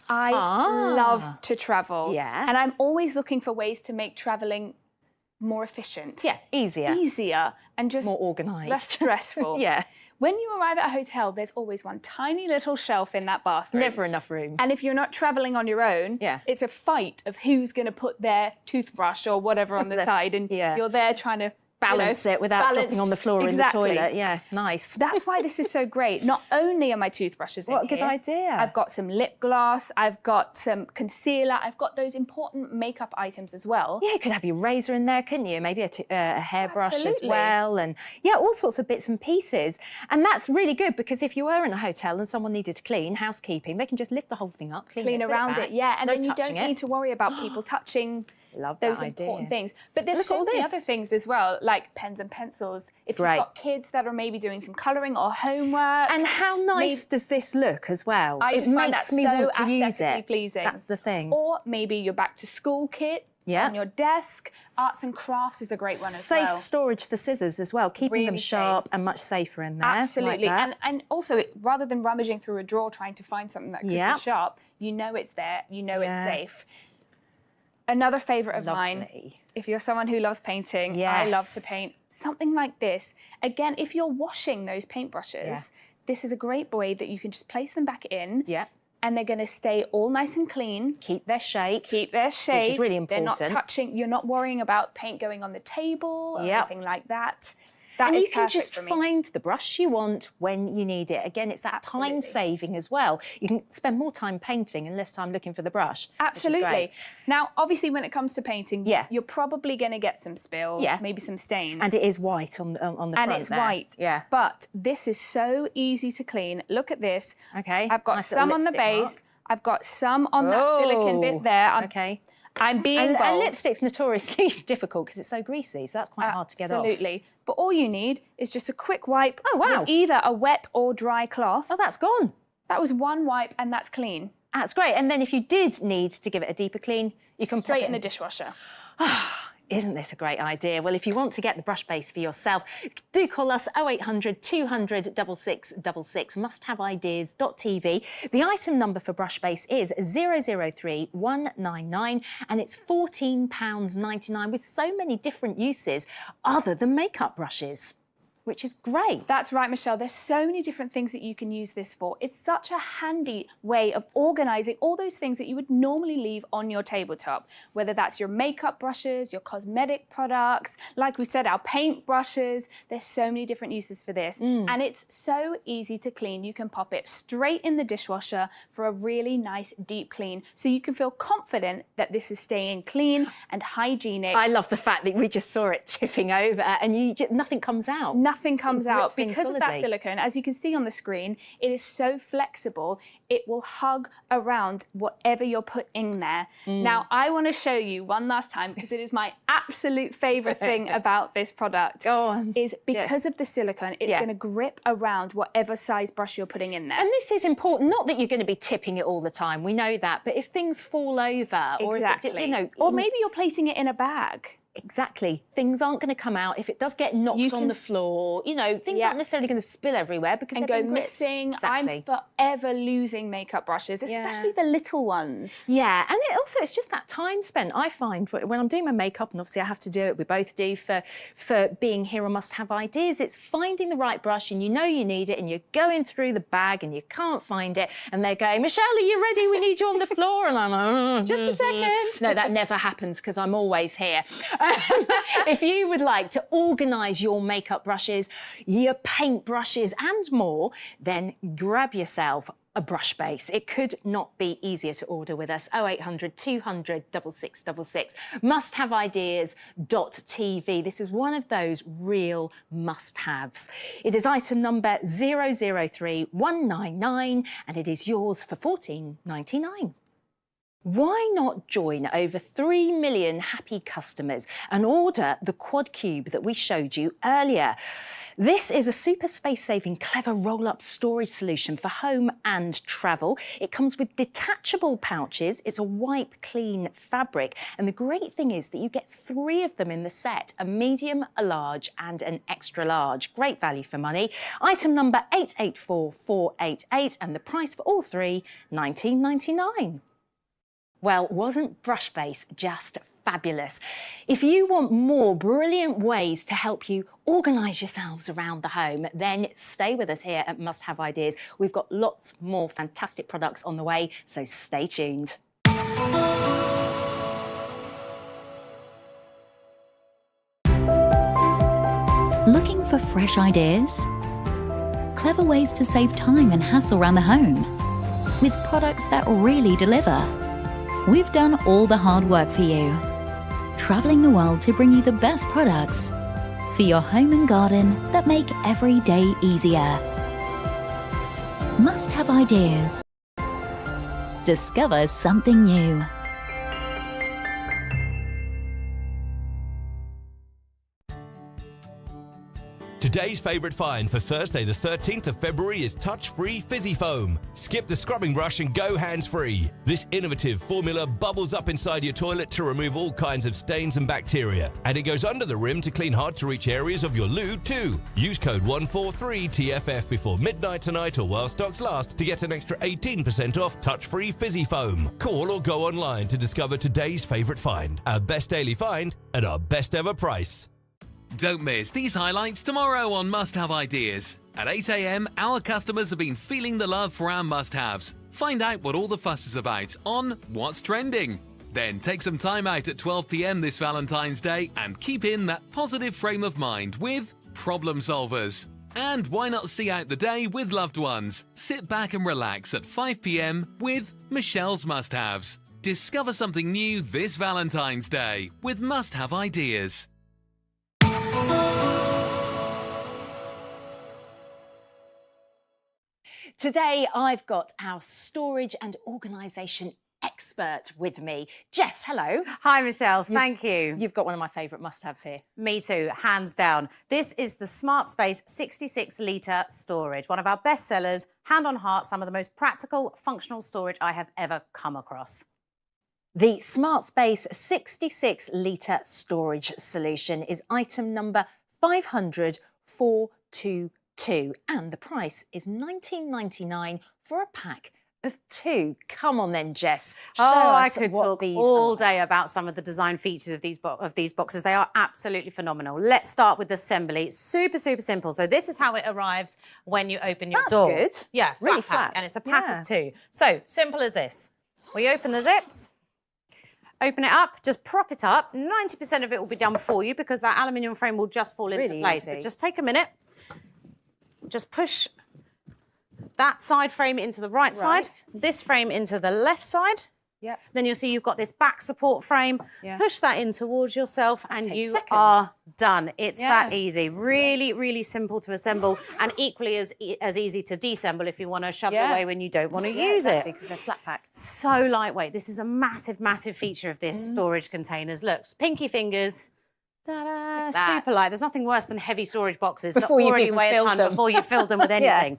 I Ah. love to travel. Yeah. And I'm always looking for ways to make travelling more efficient. Yeah, easier, Easier and just more organised. less stressful. Yeah, When you arrive at a hotel, there's always one tiny little shelf in that bathroom. never enough room. And if you're not travelling on your own, Yeah. it's a fight of who's going to put their toothbrush or whatever on the side, and Yeah. you're there trying to Balance it without dropping on the floor Exactly. in the toilet. Yeah, nice. That's why this is so great. Not only are my toothbrushes in What a good here, idea. I've got some lip gloss, I've got some concealer, I've got those important makeup items as well. Yeah, you could have your razor in there, couldn't you? Maybe a hairbrush as Absolutely. well. And yeah, all sorts of bits and pieces. And that's really good because if you were in a hotel and someone needed to clean, housekeeping, they can just lift the whole thing up, clean Around back. it, yeah. And No then you don't touching it. need to worry about people touching Love those that idea. important things. But there's Look at so all many this. other things as well, like pens and pencils. If Great. you've got kids that are maybe doing some colouring or homework. And how nice does this look as well? I just it find makes that me so want to use aesthetically it. pleasing. That's the thing. Or maybe your back to school kit Yeah. on your desk. Arts and crafts is a great one as Safe well. storage for scissors as well, keeping them Really sharp safe. and much safer in there. Absolutely. Like that. And also, rather than rummaging through a drawer trying to find something that could Yeah. be sharp, you know it's there, you know Yeah. it's safe. Another favourite of mine, Lovely. if you're someone who loves painting, I love to Yes. paint, something like this. Again, if you're washing those paintbrushes, Yeah. this is a great way that you can just place them back in Yeah. and they're going to stay all nice and clean. Keep their shape. Keep their shape. really They're not important. touching, you're not worrying about paint going on the table or Yep. anything like that. That And is you can perfect just for me. find the brush you want when you need it. Again, it's that Absolutely. time saving as well. You can spend more time painting and less time looking for the brush. which is Absolutely. great. Now, obviously, when it comes to painting, Yeah. you're probably going to get some spills, Yeah. maybe some stains. And it is white on the front And it's there. white. Yeah. But this is so easy to clean. Look at this. Okay. I've got Nice little some on the lipstick base. mark. I've got some on that silicone bit there. Okay. I'm being And bold. lipstick's notoriously difficult because it's so greasy, so that's quite hard to get off. Absolutely. But all you need is just a quick wipe Oh, wow. with either a wet or dry cloth. Oh, that's gone. That was one wipe and that's clean. That's great. And then if you did need to give it a deeper clean, you can Straight pop it in the dishwasher. Isn't this a great idea? Well, if you want to get the brush base for yourself, do call us 0800 200 6666, musthaveideas.tv. The item number for brush base is 003 199 and it's £14.99 with so many different uses other than makeup brushes, which is great. That's right, Michelle. There's so many different things that you can use this for. It's such a handy way of organising all those things that you would normally leave on your tabletop, whether that's your makeup brushes, your cosmetic products, like we said, our paint brushes. There's so many different uses for this. And it's so easy to clean. You can pop it straight in the dishwasher for a really nice deep clean. So you can feel confident that this is staying clean and hygienic. I love the fact that we just saw it tipping over and nothing comes out. Nothing comes out grips things because of that solidly. silicone. As you can see on the screen, it is so flexible. It will hug around whatever you're putting there. Now, I want to show you one last time because it is my absolute favourite thing about this product. Go on. Is because of the silicone, it's going to grip around whatever size brush you're putting in there. And this is important, not that you're going to be tipping it all the time, we know that, but if things fall over or if it, you know, or maybe you're placing it in a bag. Exactly. Things aren't going to come out. If it does get knocked on the floor, you know, things aren't necessarily going to spill everywhere because and they've go been gripped. missing. Exactly. I'm forever losing makeup brushes, especially the little ones. Yeah, and it's just that time spent. I find when I'm doing my makeup, and obviously I have to do it, we both do for being here on Must Have Ideas, it's finding the right brush and you know you need it and you're going through the bag and you can't find it and they're going, Michelle, are you ready? We need you on the floor. And I'm like, just a second. No, that never happens because I'm always here. If you would like to organise your makeup brushes, your paint brushes and more, then grab yourself a brush base. It could not be easier to order with us. 0800 200 6666. Musthaveideas.tv. This is one of those real must-haves. It is item number 003 199 and it is yours for £14.99. Why not join over 3 million happy customers and order the Quad Cube that we showed you earlier? This is a super space-saving, clever roll-up storage solution for home and travel. It comes with detachable pouches. It's a wipe-clean fabric. And the great thing is that you get 3 of them in the set, a medium, a large and an extra large. Great value for money. Item number 884488 and the price for all 3, £19.99. Well, wasn't Brush Base just fabulous? If you want more brilliant ways to help you organise yourselves around the home, then stay with us here at Must Have Ideas. We've got lots more fantastic products on the way, so stay tuned. Looking for fresh ideas? Clever ways to save time and hassle around the home? With products that really deliver? We've done all the hard work for you. Travelling the world to bring you the best products for your home and garden that make every day easier. Must Have Ideas. Discover something new. Today's favourite find for Thursday the 13th of February is touch-free fizzy foam. Skip the scrubbing brush and go hands-free. This innovative formula bubbles up inside your toilet to remove all kinds of stains and bacteria. And it goes under the rim to clean hard-to-reach areas of your loo too. Use code 143TFF before midnight tonight or while stocks last to get an extra 18% off touch-free fizzy foam. Call or go online to discover today's favourite find, our best daily find at our best ever price. Don't miss these highlights tomorrow on Must Have Ideas. At 8 a.m, our customers have been feeling the love for our must-haves. Find out what all the fuss is about on What's Trending. Then take some time out at 12 p.m. this Valentine's Day and keep in that positive frame of mind with Problem Solvers. And why not see out the day with loved ones? Sit back and relax at 5 p.m. with Michelle's Must-Haves. Discover something new this Valentine's Day with Must Have Ideas. Today, I've got our storage and organisation expert with me. Jess, hello. Hi, Michelle. Thank you. You've got one of my favourite must-haves here. Me too, hands down. This is the Smart Space 66-litre storage, one of our best sellers, hand on heart, some of the most practical, functional storage I have ever come across. The Smart Space 66-litre storage solution is item number 500422, and the price is $19.99 for a pack of 2. Come on then, Jess. Show I us could what talk these all are. day about some of the design features of these boxes. They are absolutely phenomenal. Let's start with the assembly. Super, super simple. So this is how it arrives when you open your That's door. good. Yeah, Really pack. flat. And it's a pack Yeah. of 2. So simple as this. We open the zips. Open it up, just prop it up. 90% of it will be done for you because that aluminium frame will just fall into Really place. easy. But just take a minute. Just push that side frame into the right side, this frame into the left side. Yep. Then you'll see you've got this back support frame. Yeah. Push that in towards yourself and takes you seconds. are done. It's Yeah. that easy. Really, really simple to assemble and equally as easy to deassemble if you want to shove it Yeah. away when you don't want to use it. Because they're flat pack. So lightweight. This is a massive, massive feature of this storage containers. Look, pinky fingers. Ta-da, that. super light. There's nothing worse than heavy storage boxes Before that you've already even weigh a filled ton them. before you've filled them with anything.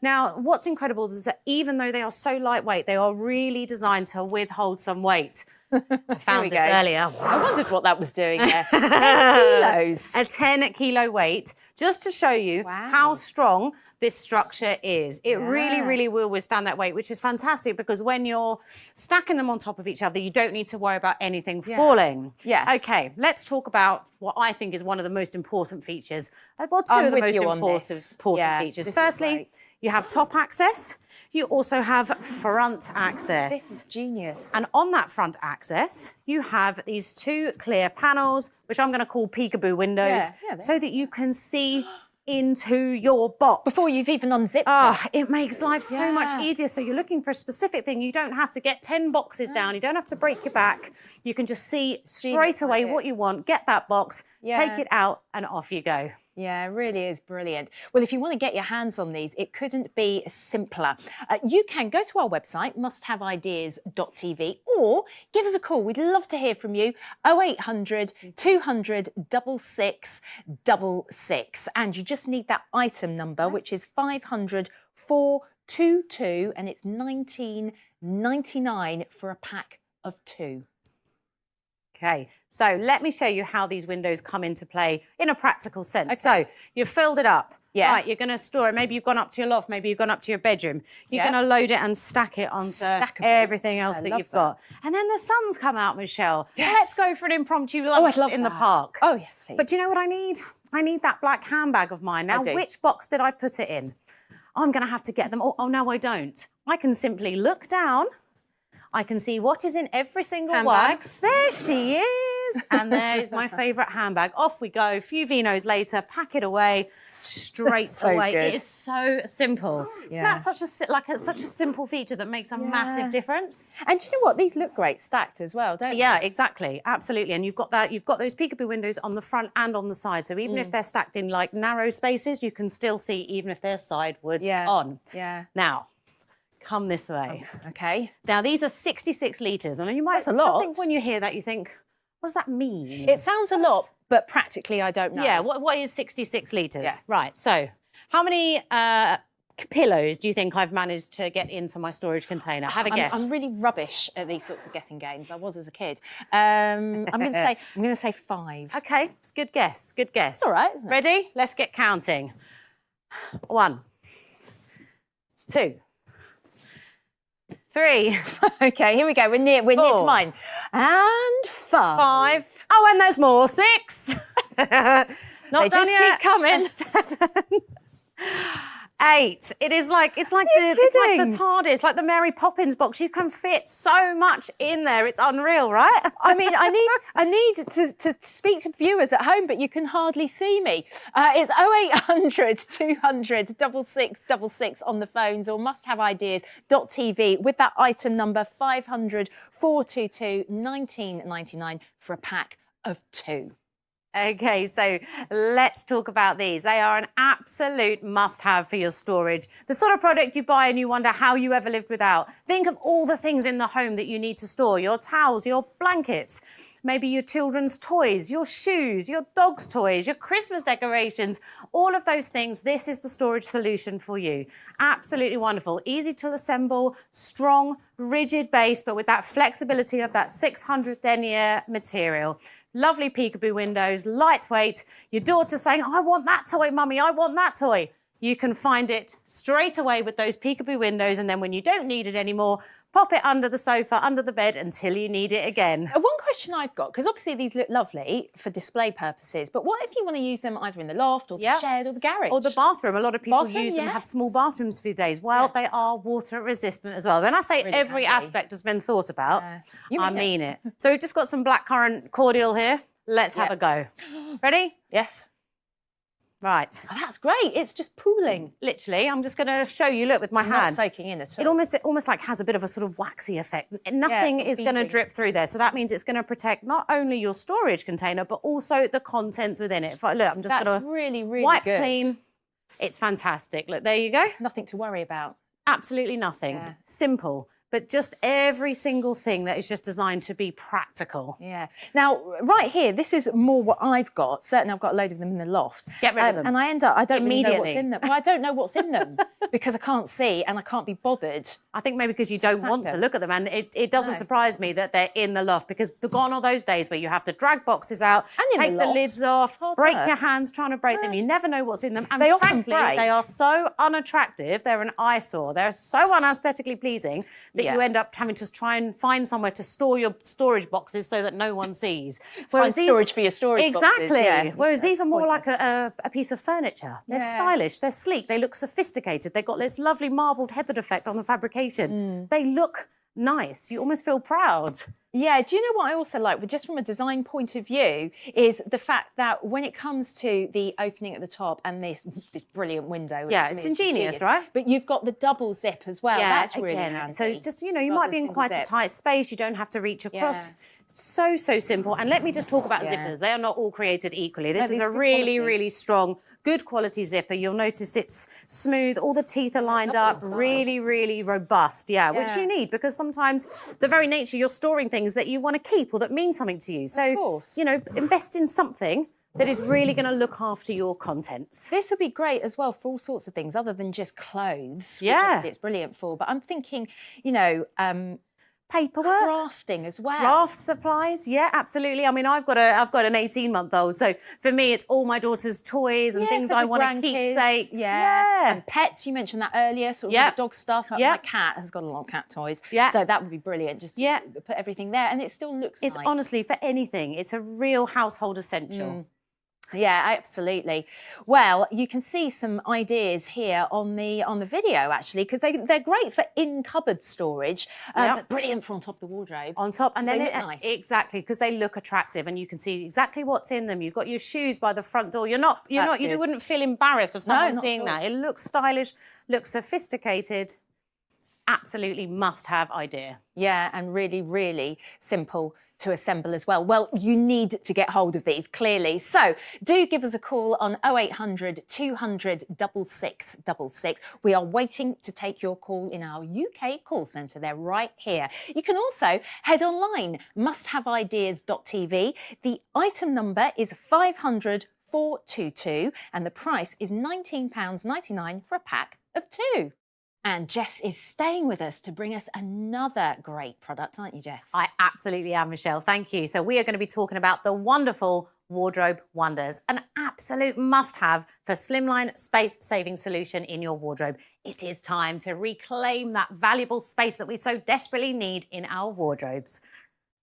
Now, what's incredible is that even though they are so lightweight, they are really designed to withhold some weight. I found this go. earlier. I wondered what that was doing there. 10 kilos. A 10-kilo weight, just to show you how strong this structure is. It really, really will withstand that weight, which is fantastic because when you're stacking them on top of each other, you don't need to worry about anything falling. Yeah. Okay, let's talk about what I think is one of the most important features. Well, 2 I'm of the with most you on important this. features. This is Firstly, great. you have top access. You also have front access. This is genius. And on that front access, you have these 2 clear panels, which I'm going to call peekaboo windows, so that you can see into your box. Before you've even unzipped Oh, it. it makes life so much easier. So you're looking for a specific thing. You don't have to get 10 boxes down. You don't have to break your back. You can just see straight away what you want, get that box, take it out, and off you go. Yeah, it really is brilliant. Well, if you want to get your hands on these, it couldn't be simpler. You can go to our website, musthaveideas.tv, or give us a call. We'd love to hear from you. 0800 200 6666. And you just need that item number, which is 500 422, and it's $19.99 for a pack of 2. Okay, so let me show you how these windows come into play in a practical sense. So you've filled it up. Yeah. Right, you're going to store it. Maybe you've gone up to your loft. Maybe you've gone up to your bedroom. You're Yeah. going to load it and stack it onto Stackable. everything else I that love you've that. got. And then the sun's come out, Michelle. Yes. Let's go for an impromptu lunch love in the that. park. Oh, yes, please. But do you know what I need? I need that black handbag of mine. Now, do. which box did I put it in? I'm going to have to get them. Oh, no, I don't. I can simply look down. I can see what is in every single Handbags. one. There she is. And there's my favourite handbag. Off we go. A few vinos later, pack it away, straight So away. good. It is so simple. Yeah. So that's such a simple feature that makes a massive difference. And do you know what? These look great stacked as well, don't they? Yeah, exactly. Absolutely. And you've got those peekaboo windows on the front and on the side. So even if they're stacked in like narrow spaces, you can still see even if they're sideways on. Yeah. Now, come this way. Okay. Now, these are 66 litres. And you might That's a lot. think when you hear that, you think, what does that mean? It sounds a lot, but practically I don't know. Yeah, what is 66 litres? Yeah. Right, so how many pillows do you think I've managed to get into my storage container? Have a guess. I'm really rubbish at these sorts of guessing games. I was as a kid. I'm going to say 5. Okay, it's a good guess, good guess. It's all right, isn't it? Ready? Let's get counting. 1, 2, 3, Okay, here we go. We're near to 4. mine. And 5. 5. Oh, and there's more. 6. Not They done just yet. keep coming. 7. 8. It's like the kidding? TARDIS, like the Mary Poppins box. You can fit so much in there. It's unreal, right? I mean, I need to speak to viewers at home, but you can hardly see me. It's 0800 200 6666 on the phones, or musthaveideas.tv with that item number 500 422 1999 for a pack of 2. Okay, so let's talk about these. They are an absolute must-have for your storage. The sort of product you buy and you wonder how you ever lived without. Think of all the things in the home that you need to store. Your towels, your blankets, maybe your children's toys, your shoes, your dog's toys, your Christmas decorations, all of those things. This is the storage solution for you. Absolutely wonderful. Easy to assemble, strong, rigid base, but with that flexibility of that 600 denier material. Lovely peekaboo windows, lightweight. Your daughter saying, I want that toy, Mummy, I want that toy. You can find it straight away with those peekaboo windows, and then when you don't need it anymore, pop it under the sofa, under the bed until you need it again. One question I've got, because obviously these look lovely for display purposes, but what if you want to use them either in the loft or the shed or the garage? Or the bathroom. A lot of people Bathroom, use them, yes. have small bathrooms for days. Well, they are water resistant as well. When I say Really every handy. aspect has been thought about, You I mean it. So we've just got some blackcurrant cordial here. Let's have a go. Ready? Yes. Right. Oh, that's great. It's just pooling. Literally, I'm just going to show you, look, with my Not hand. soaking in at all. It almost like has a bit of a sort of waxy effect. Nothing it's is going to beading. drip through there. So that means it's going to protect not only your storage container, but also the contents within it. If I, look, I'm just That's going to really, really wipe good. clean. It's fantastic. Look, there you go. Nothing to worry about. Absolutely nothing. Yeah. Simple. But just every single thing that is just designed to be practical. Yeah. Now, right here, this is more what I've got. Certainly, I've got a load of them in the loft. Get rid of them. And I end up, I don't really know what's Immediately. in them. Well, I don't know what's in them because I can't see and I can't be bothered. I think maybe because you don't want to them. look at them. And it doesn't No. surprise me that they're in the loft, because gone are those days where you have to drag boxes out, And in take the the loft. lids off, Hard break work. your hands trying to break them. You never know what's in them. And They often frankly, break. they are so unattractive. They're an eyesore. They're so unaesthetically pleasing that you end up having to try and find somewhere to store your storage boxes so that no one sees. Find storage for your storage boxes, Exactly. yeah. Whereas these are more Pointless. like a piece of furniture. They're stylish, they're sleek, they look sophisticated. They've got this lovely marbled heathered effect on the fabrication. They look nice. You almost feel proud. Yeah, do you know what I also like, just from a design point of view, is the fact that when it comes to the opening at the top and this brilliant window. which Yeah, to it's me is ingenious, genius, right? But you've got the double zip as well. That's really again, handy. So just, you know, you rather might be than in single quite a zip. tight space. You don't have to reach across. Yeah. So simple. And let me just talk about Yeah. zippers. They are not all created equally. This No, is these a are good really, quality. really strong, good quality zipper. You'll notice it's smooth. All the teeth are lined lovely up. inside. Really, really robust. Yeah, which Yeah. you need, because sometimes the very nature you're storing things that you want to keep or that mean something to you. So, course. you know, invest in something that is really going to look after your contents. This would be great as well for all sorts of things other than just clothes. Yeah. Which obviously it's brilliant for. But I'm thinking, you know, Paperwork. crafting as well. Craft supplies, yeah, absolutely. I mean, I've got an 18-month-old, so for me, it's all my daughter's toys and Yeah, things so I the want to grandkids, keepsake. Yeah. And pets, you mentioned that earlier, sort of Yeah. like dog stuff. Yeah. My cat has got a lot of cat toys. Yeah. So that would be brilliant, just to Yeah. put everything there. And it still looks It's nice. honestly for anything. It's a real household essential. Yeah, absolutely. Well, you can see some ideas here on the video, actually, because they're great for in-cupboard storage, Yeah. but brilliant for on top of the wardrobe. On top, and 'Cause then they look nice. exactly, because they look attractive, and you can see exactly what's in them. You've got your shoes by the front door. You That's good. wouldn't feel embarrassed of someone not seeing at that. It looks stylish, looks sophisticated. Absolutely must-have idea. Yeah, and really, really simple to assemble as well. Well, you need to get hold of these, clearly. So do give us a call on 0800 200 6666. We are waiting to take your call in our UK call centre. They're right here. You can also head online, musthaveideas.tv. The item number is 500 422 and the price is £19.99 for a pack of 2. And Jess is staying with us to bring us another great product, aren't you, Jess? I absolutely am, Michelle. Thank you. So we are going to be talking about the wonderful Wardrobe Wonders, an absolute must-have for slimline space-saving solution in your wardrobe. It is time to reclaim that valuable space that we so desperately need in our wardrobes.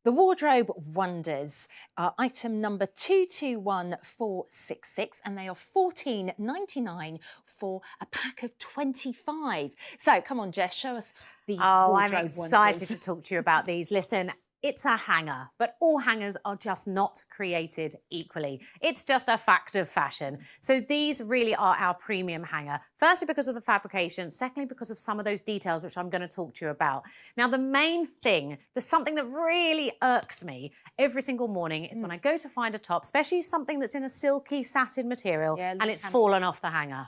The Wardrobe Wonders are item number 221466 and they are $14.99 for a pack of 25. So come on, Jess, show us these Oh, Wardrobe I'm excited Wonders. to talk to you about these. Listen, It's a hanger, but all hangers are just not created equally. It's just a fact of fashion. So these really are our premium hanger. Firstly, because of the fabrication. Secondly, because of some of those details, which I'm going to talk to you about. Now, the main thing, there's something that really irks me every single morning is when I go to find a top, especially something that's in a silky satin material, and it's fallen off the hanger.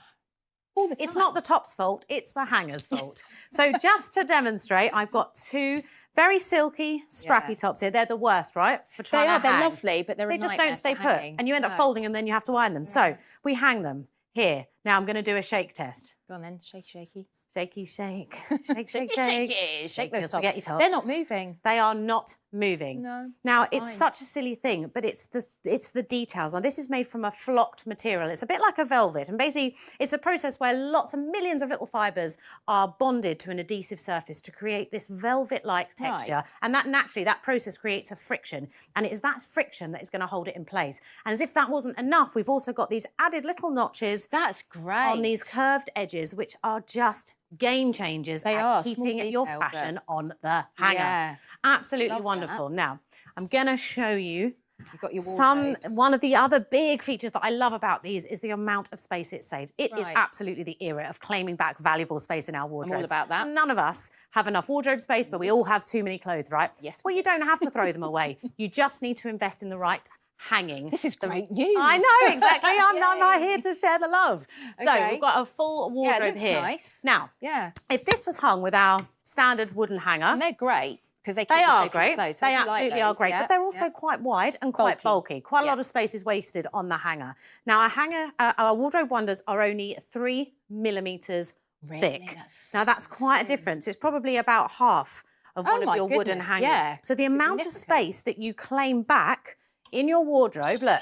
All the time. It's not the top's fault, it's the hanger's fault. So just to demonstrate, I've got two very silky, strappy tops here. They're the worst, right? For trying to hang. They're lovely, but They just don't stay put. And you end up folding and then you have to iron them. So we hang them here. Now I'm going to do a shake test. Go on then, shaky. Shaky, shake. Shake, shake, shake. Shake your those spaghetti tops. They're not moving. They are not moving. No. Now, it's such a silly thing, but it's the details. Now, this is made from a flocked material. It's a bit like a velvet. And basically, it's a process where lots of millions of little fibres are bonded to an adhesive surface to create this velvet-like texture. Right. And that naturally, that process creates a friction. And it is that friction that is going to hold it in place. And as if that wasn't enough, we've also got these added little notches That's great. on these curved edges, which are just game changers They at are, keeping small your detail, but- fashion on the hanger. Yeah. Absolutely Love wonderful. Now, I'm going to show you You've got your wardrobes. one of the other big features that I love about these is the amount of space it saves. It is Right. absolutely the era of claiming back valuable space in our wardrobes. about that. None of us have enough wardrobe space, but we all have too many clothes, right? Yes, Well, you don't have to throw them away. You just need to invest in the right hanging. This is great news. I know, exactly. I'm Yay. here to share the love. So Okay. we've got a full wardrobe looks here. nice. Now, Yeah. if this was hung with our standard wooden hanger, And they're great because they keep they the are shape of the great. clothes. So They I do like absolutely are those, great, yeah, but they're also yeah. quite wide and quite bulky. Quite a Yeah. lot of space is wasted on the hanger. Now, our wardrobe wonders are only 3 millimeters Really? thick. That's Now, that's quite a difference. It's probably about half of Oh one of my your wooden goodness, hangers. yeah. So the amount of Significant. space that you claim back in your wardrobe, look,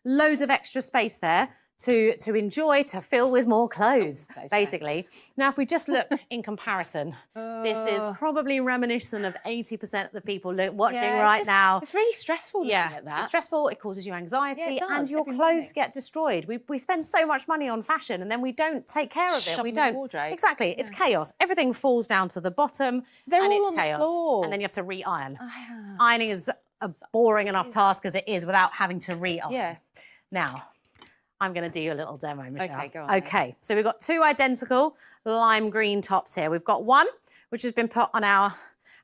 loads of extra space there to enjoy, to fill with more clothes, clothes, basically. Now, if we just look in comparison, this is probably reminiscent of 80% of the people watching Yeah, it's right just- now. It's really stressful looking at It's that. stressful, it causes you anxiety, Yeah, it and does, your every clothes morning. get destroyed. We spend so much money on fashion and then we don't take care of it. Shove We them in the don't. wardrobe. Exactly, it's chaos. Everything falls down to the bottom They're and all it's on the chaos. floor. And then you have to re-iron. Ironing is a boring enough task as it is without having to re-iron. Yeah. Now, I'm going to do you a little demo, Michelle. Okay, go on then. Okay, so we've got two identical lime green tops here. We've got one which has been put on our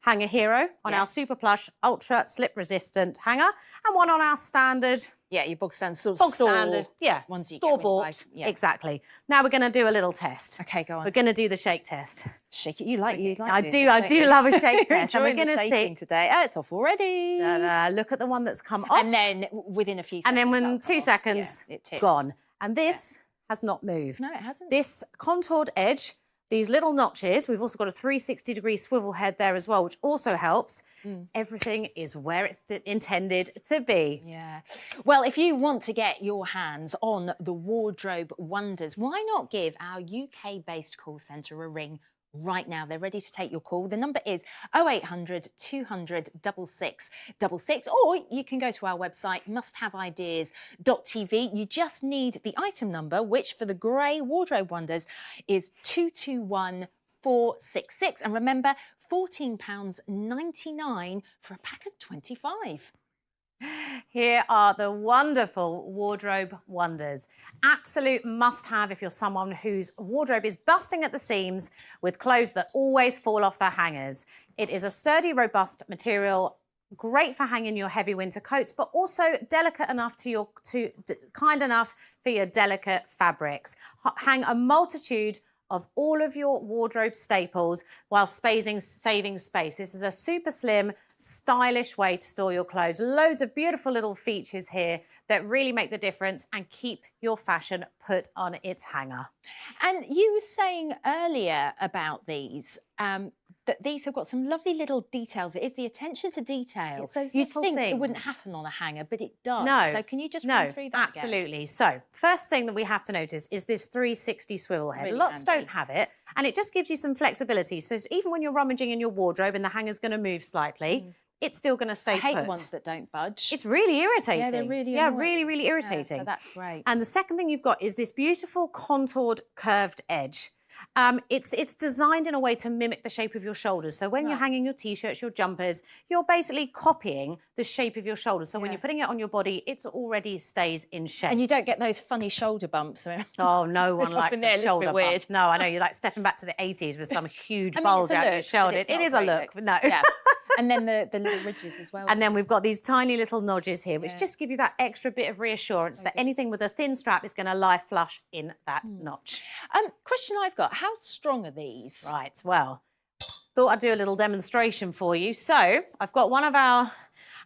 Hanger Hero, on our Yes. Super Plush Ultra Slip Resistant hanger, and one on our standard Yeah, your bog standard sort of bog store standard, ones you store get when you bought. buy- Yeah. Exactly. Now we're going to do a little test. Okay, go on. We're going to do the shake test. Shake it. You like I doing do. the I shake, do don't love a you? shake test. And we're Enjoying the going to shaking see. today. Oh, it's off already. Ta-da, look at the one that's come off. And then within a few seconds. And then when that'll 2 come off. seconds, Yeah, it tips. gone. And this has not moved. No, it hasn't. This contoured edge, these little notches, we've also got a 360-degree swivel head there as well, which also helps. Everything is where it's intended to be. Yeah. Well, if you want to get your hands on the wardrobe wonders, why not give our UK-based call centre a ring right now? They're ready to take your call. The number is 0800 200 6666, or you can go to our website, musthaveideas.tv. You just need the item number, which for the grey wardrobe wonders is 221466. And remember, £14.99 for a pack of 25. Here are the wonderful wardrobe wonders. Absolute must-have if you're someone whose wardrobe is busting at the seams with clothes that always fall off their hangers. It is a sturdy, robust material, great for hanging your heavy winter coats, but also delicate enough kind enough for your delicate fabrics. Hang a multitude of all of your wardrobe staples while saving space. This is a super slim, stylish way to store your clothes. Loads of beautiful little features here that really make the difference and keep your fashion put on its hanger. And you were saying earlier about these, that these have got some lovely little details. It is the attention to detail. It's those You'd little think it wouldn't things. happen on a hanger, but it does. No. So can you just run through that again? absolutely. So first thing that we have to notice is this 360 swivel head. Really Lots handy. don't have it, and it just gives you some flexibility. So even when you're rummaging in your wardrobe and the hanger's going to move slightly, it's still going to stay I hate put. ones that don't budge. It's really irritating. Yeah, they're really Yeah, annoying. really, really Yeah, irritating. so that's great. And the second thing you've got is this beautiful contoured curved edge. It's designed in a way to mimic the shape of your shoulders. So when you're hanging your t-shirts, your jumpers, you're basically copying the shape of your shoulders. So when you're putting it on your body, it already stays in shape. And you don't get those funny shoulder bumps. Oh, no one It's likes often there, a it's a shoulder bit weird. bump. No, I know, you're like stepping back to the 80s with some huge I mean, bulge it's a out your look, shoulder. but it's It not is a a great look, but no. Yeah. And then the little ridges as well. And then we've got these tiny little nodges here, which just give you that extra bit of reassurance that anything with a thin strap is going to lie flush in that notch. Question I've got, how strong are these? Right, well, thought I'd do a little demonstration for you. So I've got one of our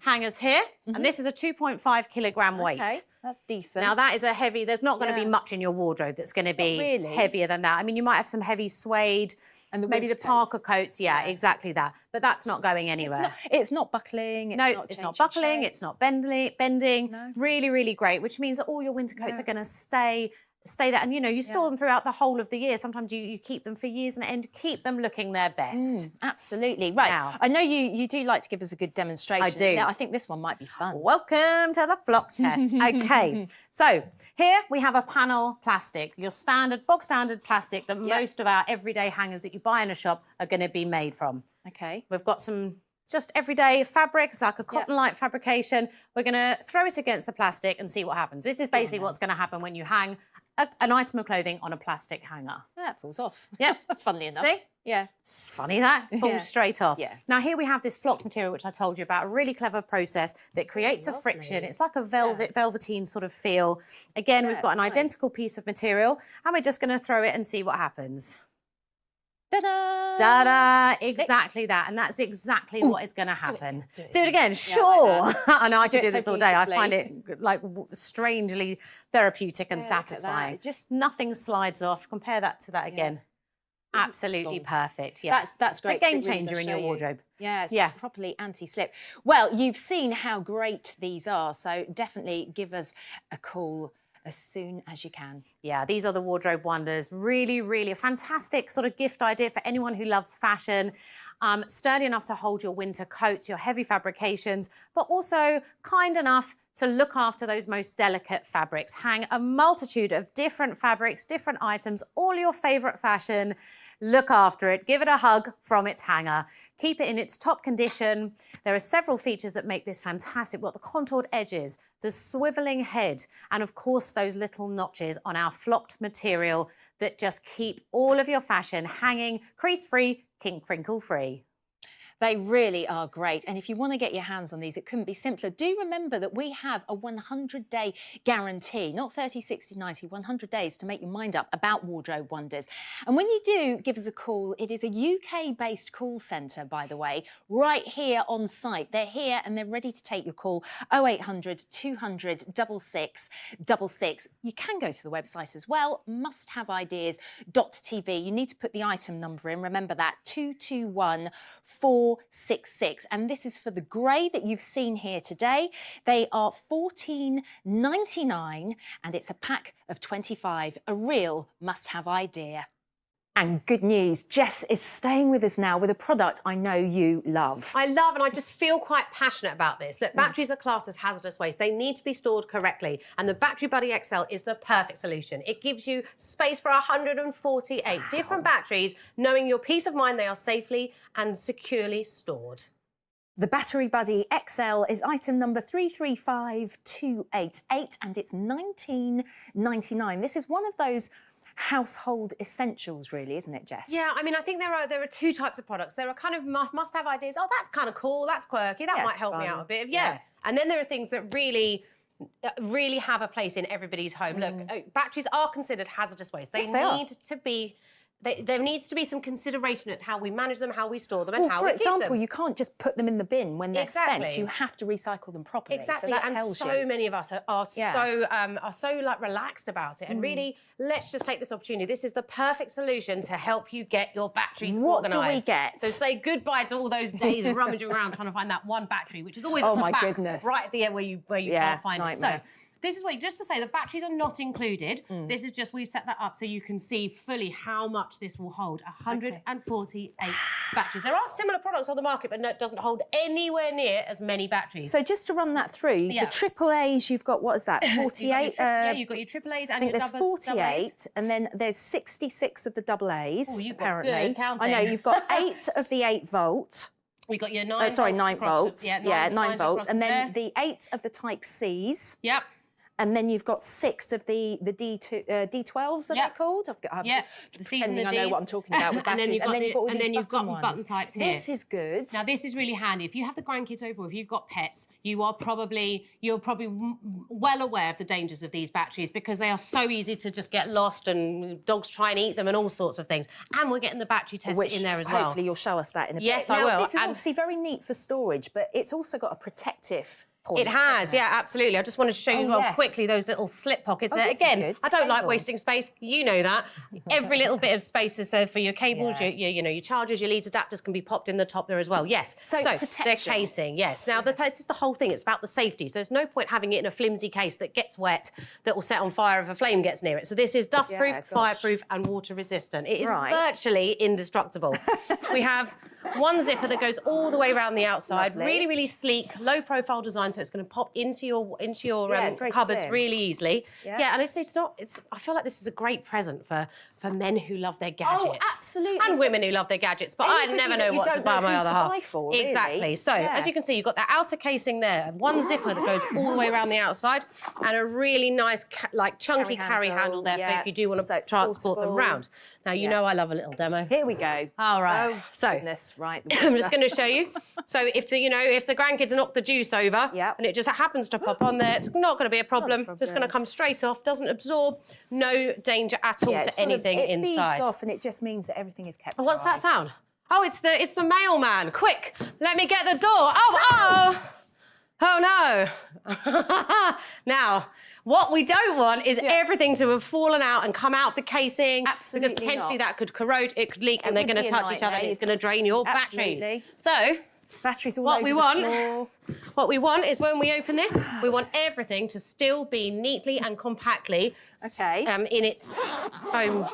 hangers here, and this is a 2.5 kilogram weight. Okay, that's decent. Now that is a heavy, there's not going to be much in your wardrobe that's going to be really. heavier than that. I mean, you might have some heavy suede, And the maybe the winter Parker coats. coats, yeah, exactly that. But that's not going anywhere. It's not buckling. It's No, not it's not changing buckling, shape. it's not bending. No. Really, really great, which means that all your winter coats are going to stay there. And, you know, you store them throughout the whole of the year. Sometimes you keep them for years and keep them looking their best. Absolutely. Right. Now- I know you do like to give us a good demonstration. I do. Now, I think this one might be fun. Welcome to the flock test. Okay, so here we have a panel plastic, your bog standard plastic that most of our everyday hangers that you buy in a shop are going to be made from. Okay. We've got some just everyday fabric. It's like a cotton-like fabrication. We're going to throw it against the plastic and see what happens. This is basically what's going to happen when you hang an item of clothing on a plastic hanger. That falls off. Yeah. Funnily enough. See? Yeah. It's funny that falls Yeah. straight off. Yeah. Now here we have this flocked material, which I told you about, a really clever process that creates a friction. It's like a velveteen sort of feel. Again, we've got an identical piece of material, and we're just going to throw it and see what happens. Ta-da! Ta-da! Sticks. Exactly that, and that's exactly what is going to happen. Do it again, sure. I know I could Do do it so this all day. I find beautifully. it like strangely therapeutic and Yeah, look at satisfying. that. Just Nothing slides off. Compare that to that again. Absolutely perfect. Yeah, That's great. It's a 'cause game it really changer does in your show you. wardrobe. Yeah, it's Yeah. properly anti-slip. Well, you've seen how great these are, so definitely give us a call as soon as you can. Yeah, these are the wardrobe wonders. Really, really a fantastic sort of gift idea for anyone who loves fashion. Sturdy enough to hold your winter coats, your heavy fabrications, but also kind enough to look after those most delicate fabrics. Hang a multitude of different fabrics, different items, all your favorite fashion. Look after it, give it a hug from its hanger, keep it in its top condition. There are several features that make this fantastic. We've got the contoured edges, the swiveling head, and of course those little notches on our flocked material that just keep all of your fashion hanging crease-free, crinkle-free. They really are great. And if you want to get your hands on these, it couldn't be simpler. Do remember that we have a 100-day guarantee, not 30, 60, 90, 100 days to make your mind up about Wardrobe Wonders. And when you do, give us a call. It is a UK-based call centre, by the way, right here on site. They're here and they're ready to take your call. 0800 200 6666. You can go to the website as well, musthaveideas.tv. You need to put the item number in. Remember that, 221466. And this is for the grey that you've seen here today. They are $14.99 and it's a pack of 25, a real must-have idea. And good news, Jess is staying with us now with a product I know you love. I love and I just feel quite passionate about this. Look, batteries are classed as hazardous waste. They need to be stored correctly. And the Battery Buddy XL is the perfect solution. It gives you space for 148 different batteries, knowing your peace of mind they are safely and securely stored. The Battery Buddy XL is item number 335288 and it's $19.99. This is one of those household essentials, really, isn't it, Jess? Yeah, I mean, I think there are two types of products. There are kind of must-have ideas. Oh, that's kind of cool. That's quirky. That might help me out a bit. Yeah. And then there are things that really have a place in everybody's home. Look, batteries are considered hazardous waste. They need to be. There needs to be some consideration at how we manage them, how we store them, and how we keep them. For example, you can't just put them in the bin when they're spent. You have to recycle them properly. Exactly, so that and tells so you. many of us are so like relaxed about it. And really, let's just take this opportunity. This is the perfect solution to help you get your batteries What do we organised. get? So say goodbye to all those days rummaging around trying to find that one battery, which is always at the back, right at the end where you can't find it. So This is what, just to say, the batteries are not included. This is just, we've set that up so you can see fully how much this will hold. 148 batteries. There are similar products on the market, but no, it doesn't hold anywhere near as many batteries. So just to run that through, the AAAs, you've got, what is that, 48? You've got your AAAs and I think your there's double 48, and then there's 66 of the AA's, Oh, you've got apparently. good counting. I know, you've got 8 of the 8-volt. We've got your 9 9 volts. Yeah, 9 volts. across And then there. the 8 of the Type Cs. Yep. And then you've got 6 of the D12s, are they called? Yeah, the Cs and the pretending I know Ds. what I'm talking about with And then batteries. you've got all and these then you've got button button ones. types here. This is good. Now this is really handy. If you have the grandkids over, or if you've got pets, you're probably well aware of the dangers of these batteries because they are so easy to just get lost and dogs try and eat them and all sorts of things. And we're getting the battery tested in there as well. Hopefully you'll show us that in a bit. Yes, now, I will. This is And- obviously very neat for storage, but it's also got a protective point. It has, yeah, absolutely. I just wanted to show you quickly those little slip pockets there. this is Again, good for I don't like cables. wasting space. You know that. Every little bit of space is so for your cables, your chargers, your leads, adapters can be popped in the top there as well. Yes. So they're protection. casing. Yes. Now this is the whole thing. It's about the safety. So there's no point having it in a flimsy case that gets wet, that will set on fire if a flame gets near it. So this is dustproof, Yeah, gosh. fireproof, and water resistant. It is Right. virtually indestructible. We have one zipper that goes all the way around the outside. Lovely. Really, really sleek, low profile design, so it's going to pop into your Yeah, it's very cupboards slim. really easily. Yeah. And it's not. I feel like this is a great present for men who love their gadgets. absolutely. And women who love their gadgets, but I Anybody never that know you what to don't buy know my who other to half. buy for, really. Exactly. So Yeah. as you can see, you've got that outer casing there, one zipper that goes all the way around the outside, and a really nice, chunky carry handle there for if you do want to transport them round. Now you know I love a little demo. Here we go. All right. Oh, So goodness, right. I'm just going to show you. So if the grandkids knock the juice over and it just happens to pop on there, it's not going to be a problem. Just going to come straight off, doesn't absorb, no danger at all to anything it inside. beads off and it just means that everything is kept What's dry. that sound? Oh, it's the mailman. Quick, let me get the door. Oh no. Now, what we don't want is everything to have fallen out and come out the casing. Absolutely Because potentially not. that could corrode, it could leak, and they're would going to be a touch each other and nightmare. it's going to drain your Absolutely. batteries. So, Batteries all what over we the want, floor. what we want is when we open this, we want everything to still be neatly and compactly in its foam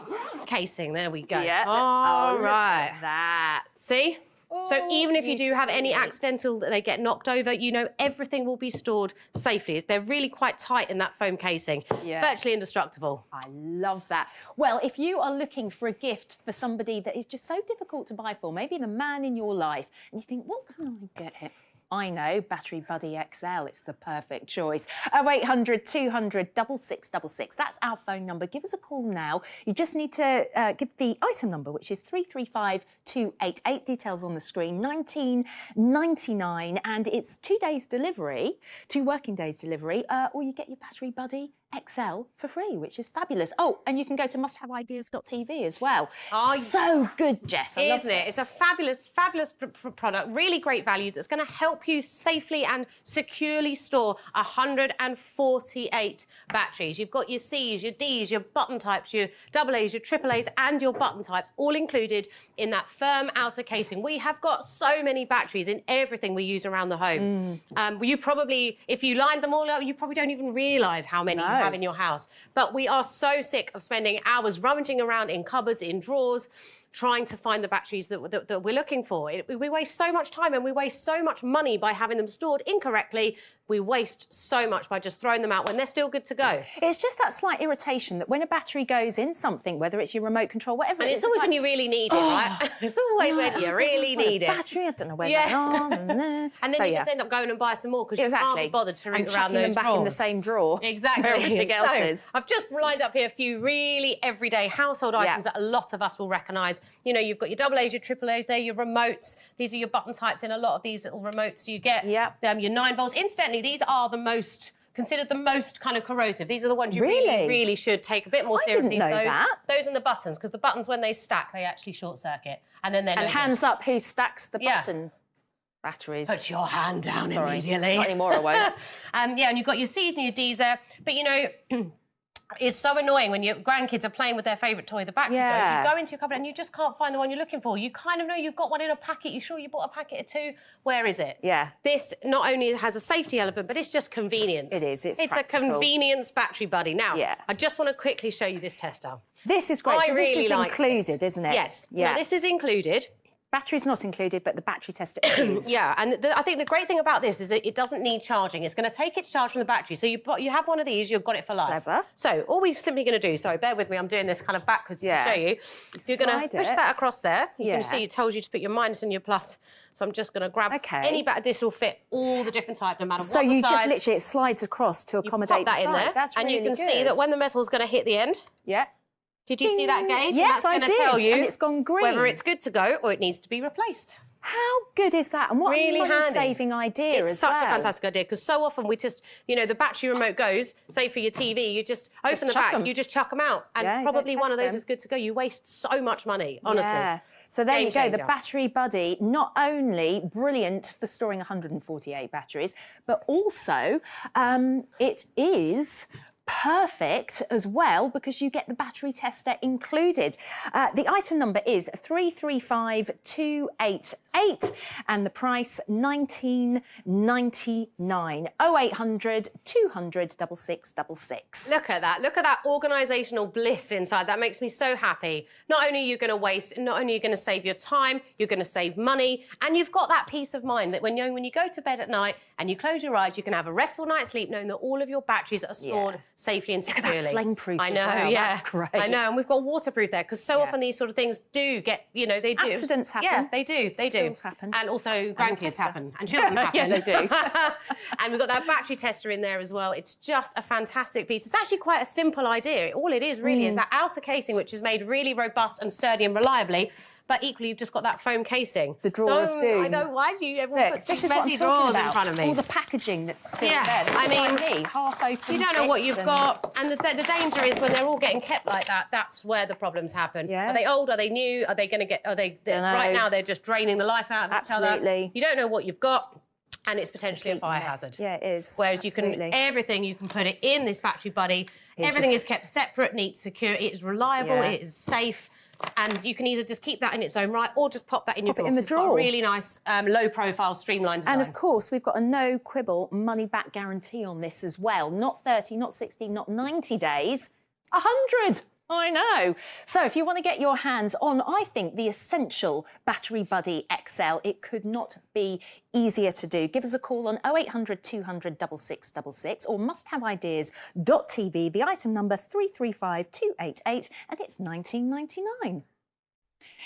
casing. There we go. Yeah. All right. That. See? So even if you do have any beautiful. accidental that they get knocked over, you know everything will be stored safely. They're really quite tight in that foam casing. Yeah. Virtually indestructible. I love that. Well, if you are looking for a gift for somebody that is just so difficult to buy for, maybe the man in your life, and you think, what can I get it? I know, Battery Buddy XL, it's the perfect choice. 0800 200 6666. That's our phone number. Give us a call now. You just need to give the item number, which is 335288. Details on the screen, $19.99, and it's 2 days delivery, 2 working days delivery, or you get your Battery Buddy XL for free, which is fabulous. Oh, and you can go to musthaveideas.tv as well. Oh, so good, Jess. I love Isn't it? this. It's a fabulous, fabulous product, really great value that's going to help you safely and securely store 148 batteries. You've got your Cs, your Ds, your button types, your AA's, your AAA's, and your button types all included in that firm outer casing. We have got so many batteries in everything we use around the home. You probably, if you lined them all up, you probably don't even realise how many you have in your house. But we are so sick of spending hours rummaging around in cupboards, in drawers, trying to find the batteries that we're looking for. We waste so much time and we waste so much money by having them stored incorrectly. We waste so much by just throwing them out when they're still good to go. It's just that slight irritation that when a battery goes in something, whether it's your remote control, whatever And it it's is, always like, when you really need it, right? It's always when you really need it. Battery, I don't know where they Yeah. are. And then So, you just end up going and buy some more because you can't be bothered to root and around chucking those them back drawers. in the same drawer. Exactly. Everything else So, is. I've just lined up here a few really everyday household items that a lot of us will recognise. You know, you've got your AA's, your AAA's there, your remotes. These are your button types in a lot of these little remotes you get. Your 9 volts. Incidentally, these are considered the most kind of corrosive. These are the ones you really should take a bit more seriously. I didn't know that. Those and the buttons, because the buttons, when they stack, they actually short circuit. And then they're And no hands good. up who stacks the button batteries. Put your hand down Sorry, immediately. not anymore, I won't. And you've got your C's and your D's there. But, you know, is so annoying when your grandkids are playing with their favourite toy, the battery goes. You go into your cupboard and you just can't find the one you're looking for. You kind of know you've got one in a packet. You sure you bought a packet of 2? Where is it? Yeah. This not only has a safety element, but it's just convenience. It is. It's a practical. convenience battery buddy. Now, I just want to quickly show you this tester. This is great. So really this is like included, this. isn't it? Yes. Yeah. Now, this is included. Battery's not included, but the battery tester is. Yeah, and I think the great thing about this is that it doesn't need charging. It's going to take its charge from the battery. So you have one of these, you've got it for life. Clever. So all we're simply going to do, sorry, bear with me, I'm doing this kind of backwards to show you. You're going to push that across there. You can see it tells you to put your minus and your plus. So I'm just going to grab any battery. This will fit all the different types, no matter what the size. So you just literally, it slides across to accommodate that the size. in there. That's and really you can good. see that when the metal's going to hit the end. Yeah. Did you see that gauge? Yes, and that's I did. Tell you and it's gone green. whether it's good to go or it needs to be replaced. How good is that? And what really a money-saving idea it's as such well. a fantastic idea because so often we just, you know, the battery remote goes, say for your TV, you just open the back, you just chuck them out. And probably one of those is good to go. You waste so much money, honestly. Yeah. So there Game you go, the changer. Battery Buddy, not only brilliant for storing 148 batteries, but also it is perfect as well because you get the battery tester included. The item number is 335288 and the price $19.99. 0800 200 6666. Look at that organisational bliss inside. That makes me so happy. Not only are you going to waste, not only are you going to save your time, you're going to save money, and you've got that peace of mind that when you go to bed at night and you close your eyes, you can have a restful night's sleep knowing that all of your batteries are stored safely and securely. Look at that flame-proof I know, as well. yeah. That's great. I know, and we've got waterproof there because so often these sort of things do get, you know, they do. Accidents happen. Yeah, they do. They Spills do. happen. And also grandkids happen and children happen. Yeah, they do. And we've got that battery tester in there as well. It's just a fantastic piece. It's actually quite a simple idea. All it is really is that outer casing, which is made really robust and sturdy and reliably. But equally, you've just got that foam casing. The drawer of doom. I know, why do you everyone Look, put this these is what I'm messy talking drawers about. in front of me? All the packaging that's still Yeah, there. This I is mean, like me, half open. You don't know what bits you've and- got. And the danger is when they're all getting kept like that, that's where the problems happen. Yeah. Are they old? Are they new? Are they going to get, right now they're just draining the life out of each other. Absolutely. You don't know what you've got. And it's potentially a fire hazard. Yeah, it is. Whereas Absolutely. everything you can put it in this battery buddy. Everything is kept separate, neat, secure. It is reliable. Yeah. It is safe. And you can either just keep that in its own right or just pop that in your Pop it drawer. in the It's got a drawer. really nice, low-profile, streamlined design. And of course, we've got a no quibble money back guarantee on this as well. Not 30, not 60, not 90 days, 100. I know. So if you want to get your hands on, I think, the essential Battery Buddy XL, it could not be easier to do. Give us a call on 0800 200 6666 or musthaveideas.tv, the item number 335288, and it's $19.99.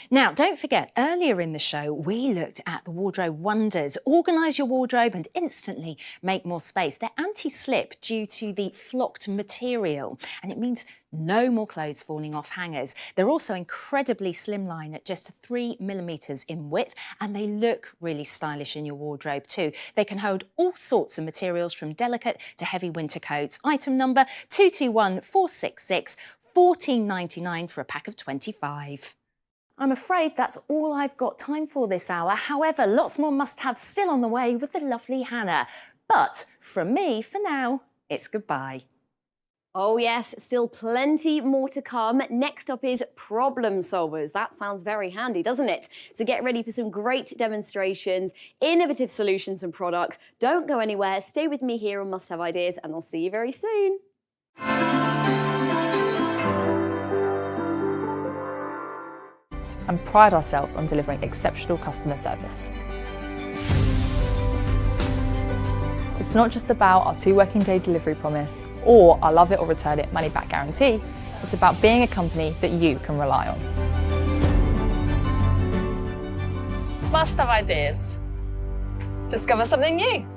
Now, don't forget, earlier in the show, we looked at the wardrobe wonders. Organise your wardrobe and instantly make more space. They're anti-slip due to the flocked material, and it means no more clothes falling off hangers. They're also incredibly slimline at just 3mm in width, and they look really stylish in your wardrobe too. They can hold all sorts of materials from delicate to heavy winter coats. Item number 221466, $14.99 for a pack of 25. I'm afraid that's all I've got time for this hour. However, lots more must-haves still on the way with the lovely Hannah. But from me, for now, it's goodbye. Oh yes, still plenty more to come. Next up is problem solvers. That sounds very handy, doesn't it? So get ready for some great demonstrations, innovative solutions and products. Don't go anywhere. Stay with me here on Must Have Ideas, and I'll see you very soon. And pride ourselves on delivering exceptional customer service. It's not just about our 2 working day delivery promise or our love it or return it money back guarantee. It's about being a company that you can rely on. Must Have Ideas. Discover something new.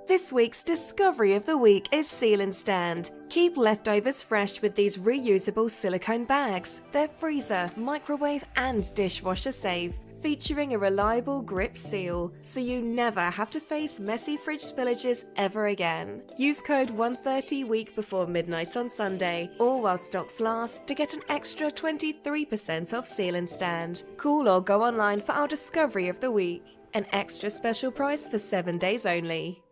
This week's Discovery of the Week is Seal & Stand. Keep leftovers fresh with these reusable silicone bags. They're freezer, microwave and dishwasher safe, featuring a reliable grip seal, so you never have to face messy fridge spillages ever again. Use code 130week before midnight on Sunday, or while stocks last, to get an extra 23% off Seal & Stand. Call or go online for our Discovery of the Week. An extra special price for 7 days only.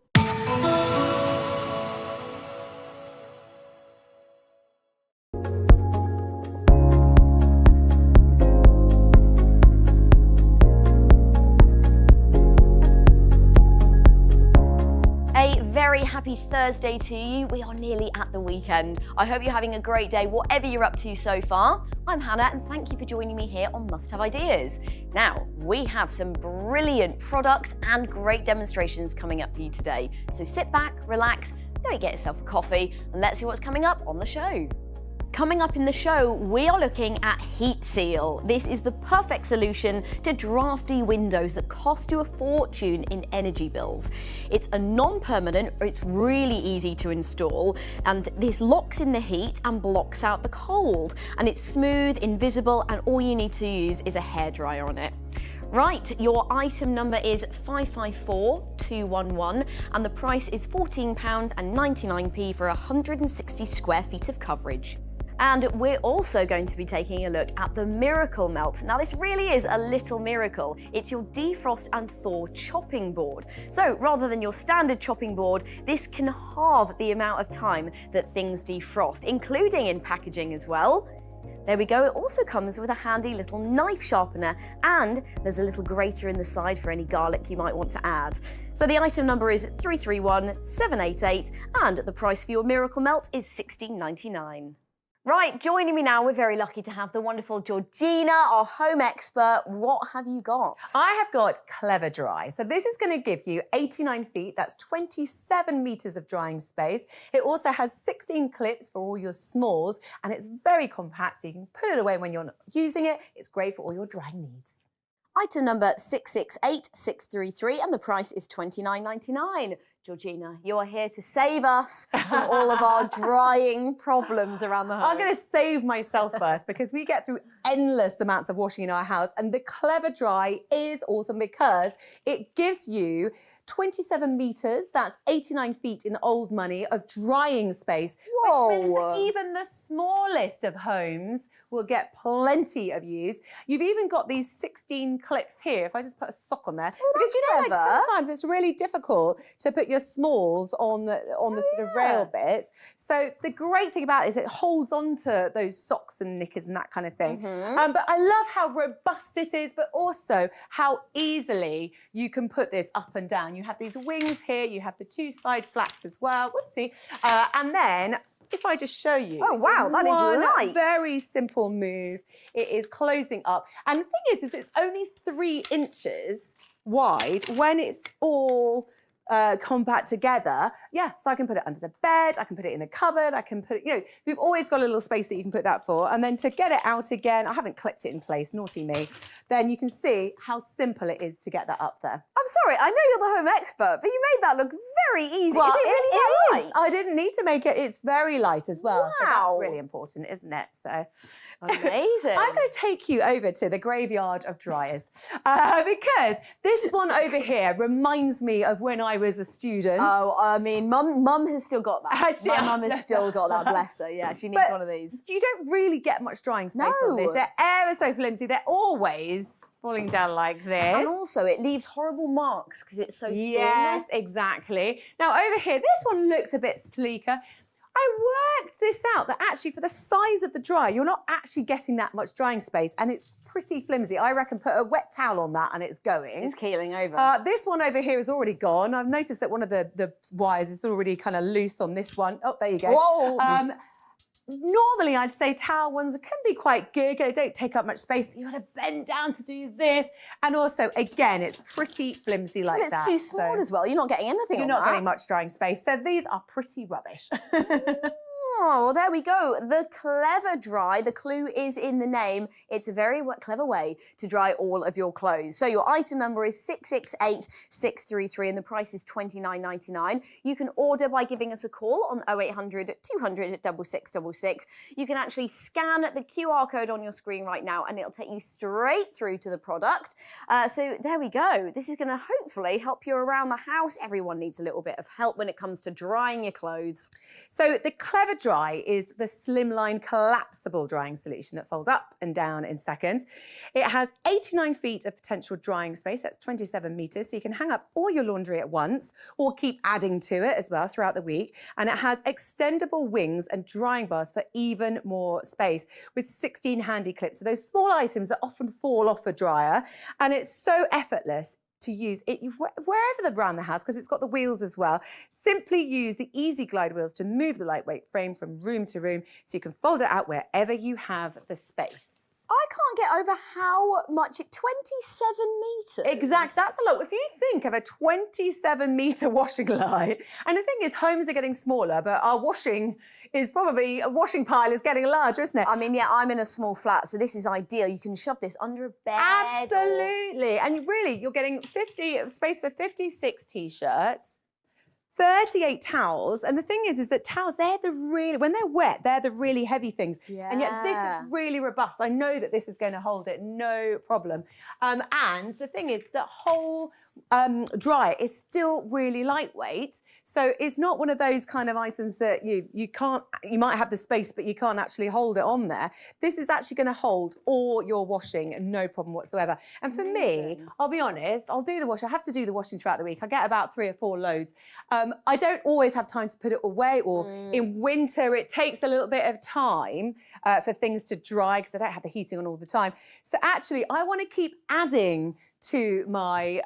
happy Thursday to you. We are nearly at the weekend. I hope you're having a great day, whatever you're up to so far. I'm Hannah, and thank you for joining me here on Must Have Ideas. Now, we have some brilliant products and great demonstrations coming up for you today. So sit back, relax, go get yourself a coffee, and let's see what's coming up on the show. Coming up in the show, we are looking at Heat Seal. This is the perfect solution to drafty windows that cost you a fortune in energy bills. It's a non-permanent, it's really easy to install, and this locks in the heat and blocks out the cold. And it's smooth, invisible, and all you need to use is a hairdryer on it. Right, your item number is 554211 and the price is £14.99 for 160 square feet of coverage. And we're also going to be taking a look at the Miracle Melt. Now this really is a little miracle. It's your defrost and thaw chopping board. So rather than your standard chopping board, this can halve the amount of time that things defrost, including in packaging as well. There we go, it also comes with a handy little knife sharpener and there's a little grater in the side for any garlic you might want to add. So the item number is 331788 and the price for your Miracle Melt is £16.99. Right, joining me now, we're very lucky to have the wonderful Georgina, our home expert. What have you got? I have got Clever Dry. So this is going to give you 89 feet, that's 27 metres of drying space. It also has 16 clips for all your smalls and it's very compact so you can put it away when you're not using it. It's great for all your drying needs. Item number 668633 and the price is £29.99. Georgina, you are here to save us from all of our drying problems around the home. I'm going to save myself first because we get through endless amounts of washing in our house and the Clever Dry is awesome because it gives you 27 metres, that's 89 feet in old money, of drying space. Whoa. Which means that even the smallest of homes will get plenty of use. You've even got these 16 clips here, if I just put a sock on there. Oh, because you know, like, clever. sometimes it's really difficult to put your smalls on the sort of rail bits. So the great thing about it is it holds on to those socks and knickers and that kind of thing. But I love how robust it is, but also how easily you can put this up and down. You have these wings here, you have the two side flaps as well. Whoopsie. And then if I just show you. Oh, wow, that is light. Very simple move. It is closing up. And the thing is it's only 3 inches wide when it's all compact together. Yeah, so I can put it under the bed, I can put it in the cupboard, I can put it, you know, we've always got a little space that you can put that for. And then to get it out again, I haven't clipped it in place, naughty me, then you can see how simple it is to get that up there. I'm sorry, I know you're the home expert, but you made that look very easy. Well, is it really that light? I didn't need to make it, it's very light as well. Wow. So that's really important, isn't it? So amazing. I'm going to take you over to the graveyard of dryers because this one over here reminds me of when I was a student. Oh, I mean, Mum has still got that. My mum has still got that, bless her. Yeah, she needs one of these. You don't really get much drying space on this. They're ever so flimsy. They're always falling down like this. And also, it leaves horrible marks because it's so thin. Yes, exactly. Now, over here, this one looks a bit sleeker. I worked this out that actually for the size of the dryer, you're not actually getting that much drying space and it's pretty flimsy. I reckon put a wet towel on that and it's going. It's keeling over. This one over here is already gone. I've noticed that one of the wires is already kind of loose on this one. Oh, there you go. Whoa. Normally, I'd say towel ones can be quite good. They don't take up much space, but you've got to bend down to do this. And also, again, it's pretty flimsy like that. But it's too small as well. You're not getting anything You're on not that. getting much drying space. So these are pretty rubbish. Oh, well, there we go. The Clever Dry. The clue is in the name. It's a very clever way to dry all of your clothes. So your item number is 668633 and the price is £29.99. You can order by giving us a call on 0800 200 6666. You can actually scan the QR code on your screen right now and it'll take you straight through to the product. So there we go. This is going to hopefully help you around the house. Everyone needs a little bit of help when it comes to drying your clothes. So the Clever Dry is the slimline collapsible drying solution that folds up and down in seconds. It has 89 feet of potential drying space, that's 27 metres, so you can hang up all your laundry at once or keep adding to it as well throughout the week. And it has extendable wings and drying bars for even more space with 16 handy clips. So those small items that often fall off a dryer, and it's so effortless to use it wherever around the house, because it's got the wheels as well. Simply use the Easy Glide wheels to move the lightweight frame from room to room, so you can fold it out wherever you have the space. I can't get over how much 27 metres. Exactly, that's a lot. If you think of a 27-metre washing line, and the thing is, homes are getting smaller, but our washing pile is getting larger, isn't it? I mean, yeah, I'm in a small flat, so this is ideal. You can shove this under a bed. Absolutely. And really, you're getting space for 56 T-shirts, 38 towels. And the thing is that towels, when they're wet, they're the really heavy things. Yeah. And yet this is really robust. I know that this is going to hold it, no problem. And the thing is, the whole dryer is still really lightweight. So it's not one of those kind of items that you might have the space, but you can't actually hold it on there. This is actually going to hold all your washing, no problem whatsoever. And for me, I'll be honest, I'll do the washing. I have to do the washing throughout the week. I get about 3 or 4 loads. I don't always have time to put it away, or in winter, it takes a little bit of time for things to dry, because I don't have the heating on all the time. So actually, I want to keep adding to my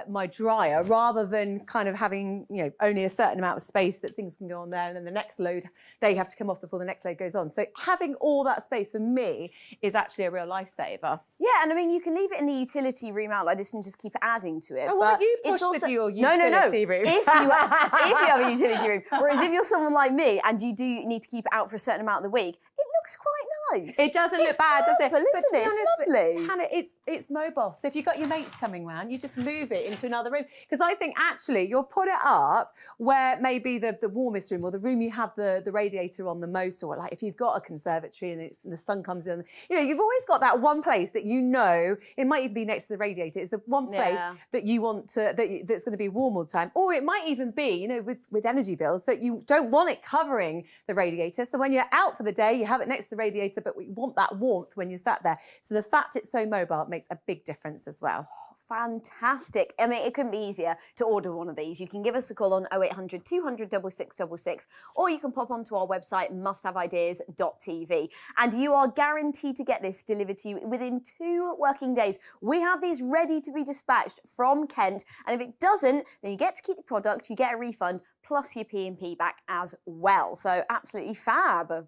my dryer, rather than kind of having only a certain amount of space that things can go on there, and then the next load they have to come off before the next load goes on. So having all that space for me is actually a real lifesaver. Yeah, and I mean, you can leave it in the utility room out like this and just keep adding to it. Oh, but you push it's your utility room. If you have a utility room, whereas if you're someone like me and you do need to keep it out for a certain amount of the week, it looks quite nice. It doesn't look bad, does it? But to be it's honest, lovely. Hannah, it's mobile. So if you've got your mates coming round, you just move it into another room. Because I think actually you'll put it up where maybe the warmest room, or the room you have the radiator on the most, or like if you've got a conservatory and the sun comes in, you've always got that one place that it might even be next to the radiator. It's the one place that you want to, that's going to be warm all the time. Or it might even be, with energy bills, that you don't want it covering the radiator. So when you're out for the day, you have it next to the radiator, but we want that warmth when you're sat there. So the fact it's so mobile makes a big difference as well. Fantastic. I mean, it couldn't be easier to order one of these. You can give us a call on 0800 200 6666, or you can pop onto our website, musthaveideas.tv, and you are guaranteed to get this delivered to you within 2 working days. We have these ready to be dispatched from Kent, and if it doesn't, then you get to keep the product, you get a refund, plus your P&P back as well. So absolutely fab.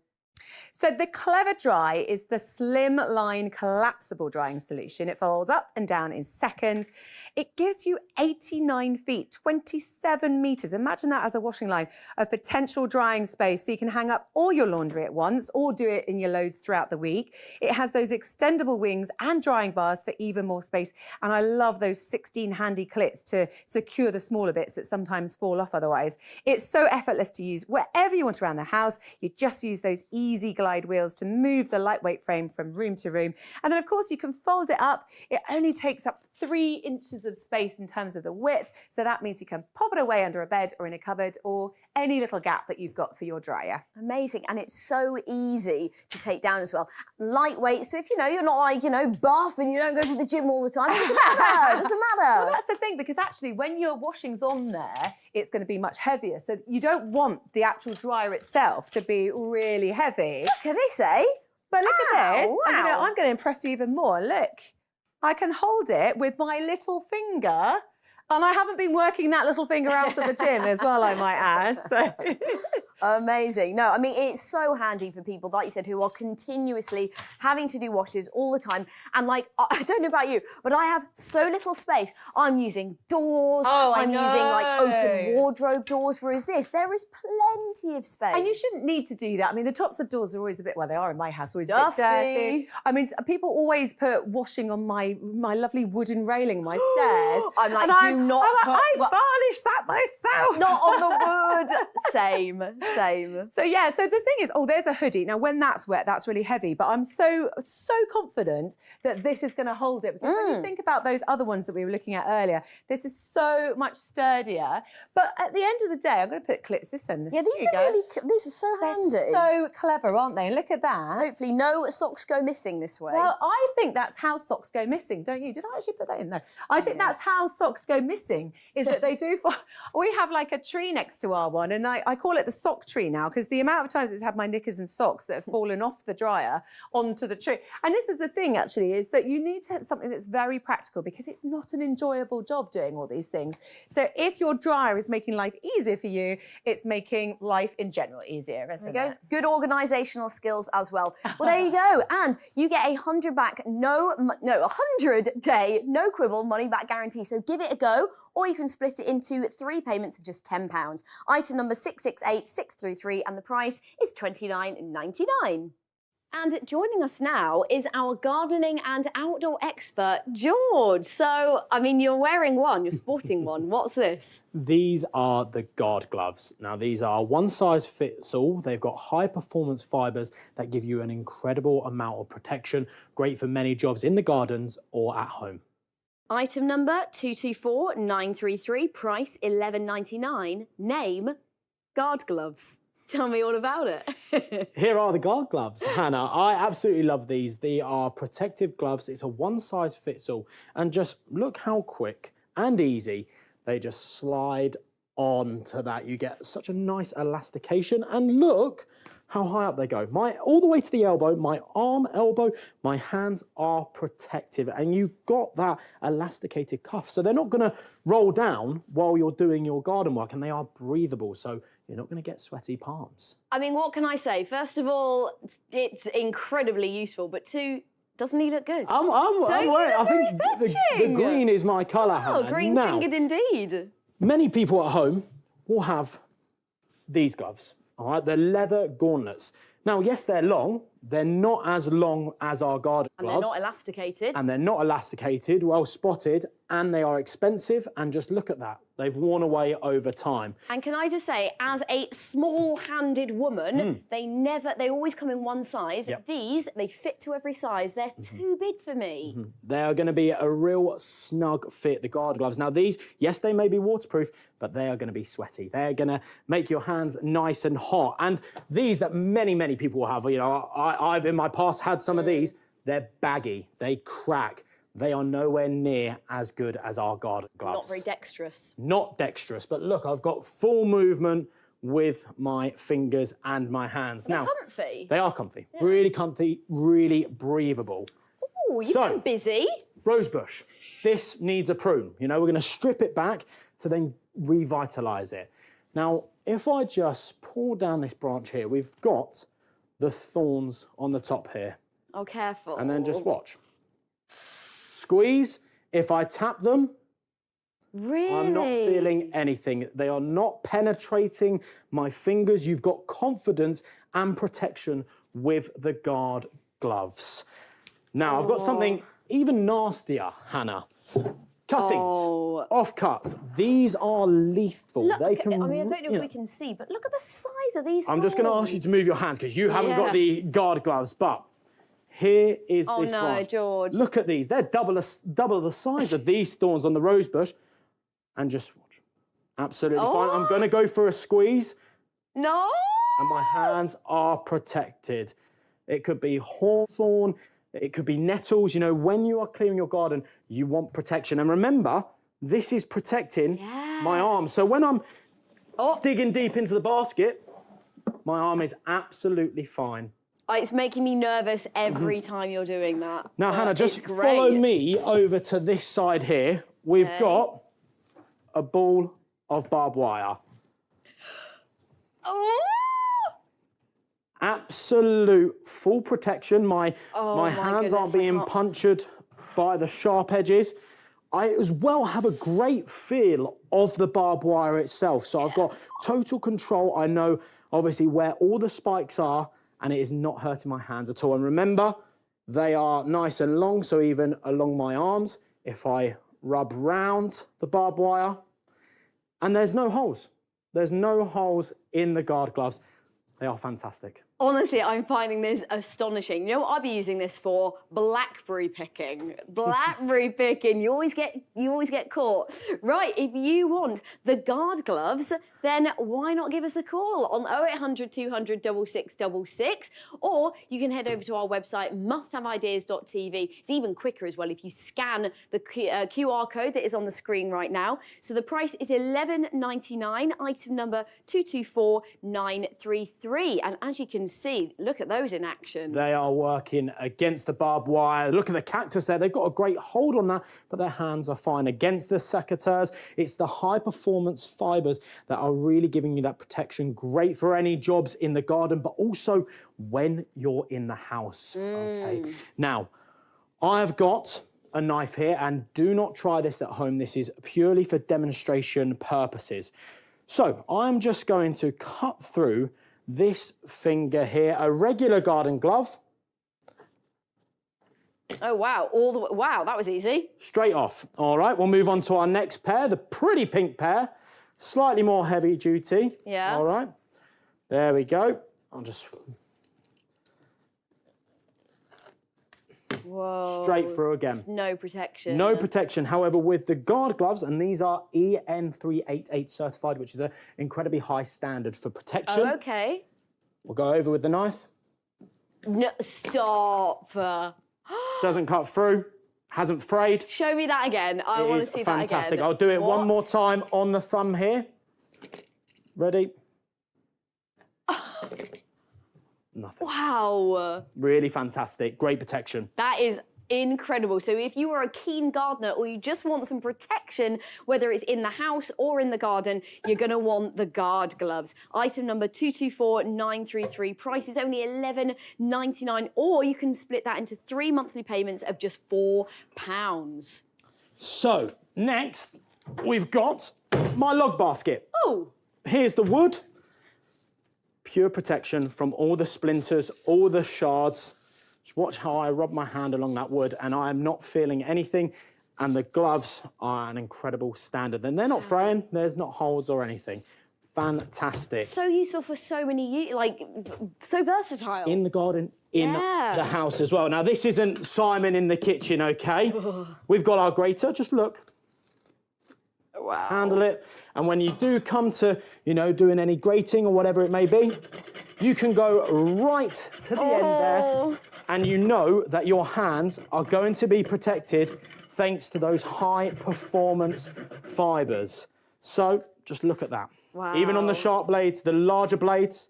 So the Clever Dry is the slim line collapsible drying solution. It folds up and down in seconds. It gives you 89 feet, 27 metres. Imagine that as a washing line of potential drying space, so you can hang up all your laundry at once or do it in your loads throughout the week. It has those extendable wings and drying bars for even more space. And I love those 16 handy clips to secure the smaller bits that sometimes fall off otherwise. It's so effortless to use wherever you want around the house. You just use those Easy Glide wheels to move the lightweight frame from room to room. And then of course you can fold it up. It only takes up 3 inches of space in terms of the width. So that means you can pop it away under a bed or in a cupboard, or any little gap that you've got for your dryer. Amazing. And it's so easy to take down as well. Lightweight. So if you're not like, buff and you don't go to the gym all the time, it doesn't matter. It doesn't matter. Well, that's the thing, because actually when your washing's on there, it's going to be much heavier. So you don't want the actual dryer itself to be really heavy. Look at this, eh? But look at this. Wow. I'm going to impress you even more. Look, I can hold it with my little finger. And I haven't been working that little finger out to the gym as well, I might add. So. Amazing. No, I mean, it's so handy for people, like you said, who are continuously having to do washes all the time. And like, I don't know about you, but I have so little space. I'm using doors. I'm using like open wardrobe doors. Whereas there is plenty of space. And you shouldn't need to do that. I mean, the tops of doors are always a bit, well, they are in my house, always dusty. A bit dirty. I mean, people always put washing on my lovely wooden railing on my stairs. I'm like, I varnished that myself. Not on the wood. Same. So yeah, so the thing is, there's a hoodie. Now, when that's wet, that's really heavy, but I'm so confident that this is going to hold it, because when you think about those other ones that we were looking at earlier, this is so much sturdier. But at the end of the day, I'm going to put clips this end. Yeah, these are so handy. They're so clever, aren't they? And look at that. Hopefully no socks go missing this way. Well, I think that's how socks go missing, don't you? Did I actually put that in there? I think that's how socks go missing, is that they do. We have like a tree next to our one, and I call it the sock tree now, because the amount of times it's had my knickers and socks that have fallen off the dryer onto the tree. And this is the thing, actually, is that you need to have something that's very practical, because it's not an enjoyable job doing all these things. So if your dryer is making life easier for you, it's making life in general easier, isn't There you it? go. Good organisational skills as well. Well, there you go. And you get a 100-day, no quibble money back guarantee. So give it a go, or you can split it into 3 payments of just £10. Item number 668633, and the price is £29.99. And joining us now is our gardening and outdoor expert, George. So, I mean, you're wearing one, you're sporting one. What's this? These are the guard gloves. Now, these are one size fits all. They've got high performance fibres that give you an incredible amount of protection. Great for many jobs in the gardens or at home. Item number 224933, price £11.99. Name, guard gloves. Tell me all about it. Here are the guard gloves, Hannah. I absolutely love these. They are protective gloves. It's a one size fits all. And just look how quick and easy they just slide on to that. You get such a nice elastication. And look how high up they go. All the way to the elbow, my arm, elbow, my hands are protective. And you've got that elasticated cuff. So they're not gonna roll down while you're doing your garden work, and they are breathable. So you're not gonna get sweaty palms. I mean, what can I say? First of all, it's incredibly useful, but 2, doesn't he look good? I'm wearing, I think the green is my colour, Hannah. Oh, green-fingered indeed. Many people at home will have these gloves. All right, they're leather gauntlets. Now, yes, they're long. They're not as long as our garden gloves. And they're not elasticated. And they're not elasticated, well spotted, and they are expensive. And just look at that. They've worn away over time. And can I just say, as a small-handed woman, they always come in one size. Yep. These, they fit to every size. They're too big for me. They are going to be a real snug fit, the guard gloves. Now these, yes, they may be waterproof, but they are going to be sweaty. They're going to make your hands nice and hot. And these that many, many people have, you know, I've in my past had some of these. They're baggy, they crack. They are nowhere near as good as our guard gloves. Not very dexterous. Not dexterous, but look, I've got full movement with my fingers and my hands. They're now, comfy. They are comfy, really comfy, really breathable. Oh, you've been busy. Rosebush, this needs a prune. You know, we're gonna strip it back to then revitalise it. Now, if I just pull down this branch here, we've got the thorns on the top here. Oh, careful. And then just watch. Squeeze. If I tap them, really? I'm not feeling anything. They are not penetrating my fingers. You've got confidence and protection with the guard gloves. Now, I've got something even nastier, Hannah. Cuttings, offcuts. These are lethal. Look, they can. I mean, I don't know if we can see, but look at the size of these I'm just going to ask you to move your hands because you haven't got the guard gloves, but here is this branch. George. Look at these. They're double the size of these thorns on the rosebush. And just watch. Absolutely fine. I'm going to go for a squeeze. No. And my hands are protected. It could be hawthorn. It could be nettles. You know, when you are clearing your garden, you want protection. And remember, this is protecting my arm. So when I'm digging deep into the basket, my arm is absolutely fine. It's making me nervous every time you're doing that. Now, Hannah, just follow me over to this side here. We've got a ball of barbed wire. Absolute full protection. My hands aren't being punctured by the sharp edges. I as well have a great feel of the barbed wire itself. So I've got total control. I know obviously where all the spikes are, and it is not hurting my hands at all. And remember, they are nice and long, so even along my arms, if I rub round the barbed wire, and there's no holes. There's no holes in the guard gloves. They are fantastic. Honestly, I'm finding this astonishing. You know what I'd be using this for? Blackberry picking. Blackberry picking. You always get caught. Right, if you want the guard gloves, then why not give us a call on 0800 200 6666, or you can head over to our website musthaveideas.tv. It's even quicker as well if you scan the QR code that is on the screen right now. So the price is $11.99, item number 224933, and as you can see, look at those in action. They are working against the barbed wire. Look at the cactus there. They've got a great hold on that, but their hands are fine against the secateurs. It's the high-performance fibres that are really giving you that protection. Great for any jobs in the garden, but also when you're in the house. Okay. Now, I've got a knife here, and do not try this at home. This is purely for demonstration purposes. So I'm just going to cut through this finger here, a regular garden glove. Oh, wow. Wow, that was easy. Straight off. All right, we'll move on to our next pair, the pretty pink pair. Slightly more heavy duty. Yeah. All right. There we go. I'll just... Whoa. Straight through again. There's no protection. No protection. However, with the guard gloves, and these are EN388 certified, which is an incredibly high standard for protection. Oh, okay. We'll go over with the knife. No, stop. Doesn't cut through. Hasn't frayed. Show me that again. I want to see that again. Fantastic. I'll do it one more time on the thumb here. Ready? Nothing. Wow. Really fantastic. Great protection. That is incredible. So if you are a keen gardener or you just want some protection, whether it's in the house or in the garden, you're going to want the guard gloves. Item number 224933. Price is only $11.99, or you can split that into 3 monthly payments of just £4. So next, we've got my log basket. Oh. Here's the wood. Pure protection from all the splinters, all the shards. Just watch how I rub my hand along that wood and I am not feeling anything. And the gloves are an incredible standard. And they're not fraying, there's not holes or anything. Fantastic. So useful for so many, so versatile. In the garden, in the house as well. Now, this isn't Simon in the kitchen, okay? We've got our grater, just look. Wow. Handle it. And when you do come to, doing any grating or whatever it may be, you can go right to the end there, and you know that your hands are going to be protected thanks to those high performance fibres. So just look at that. Wow. Even on the sharp blades, the larger blades,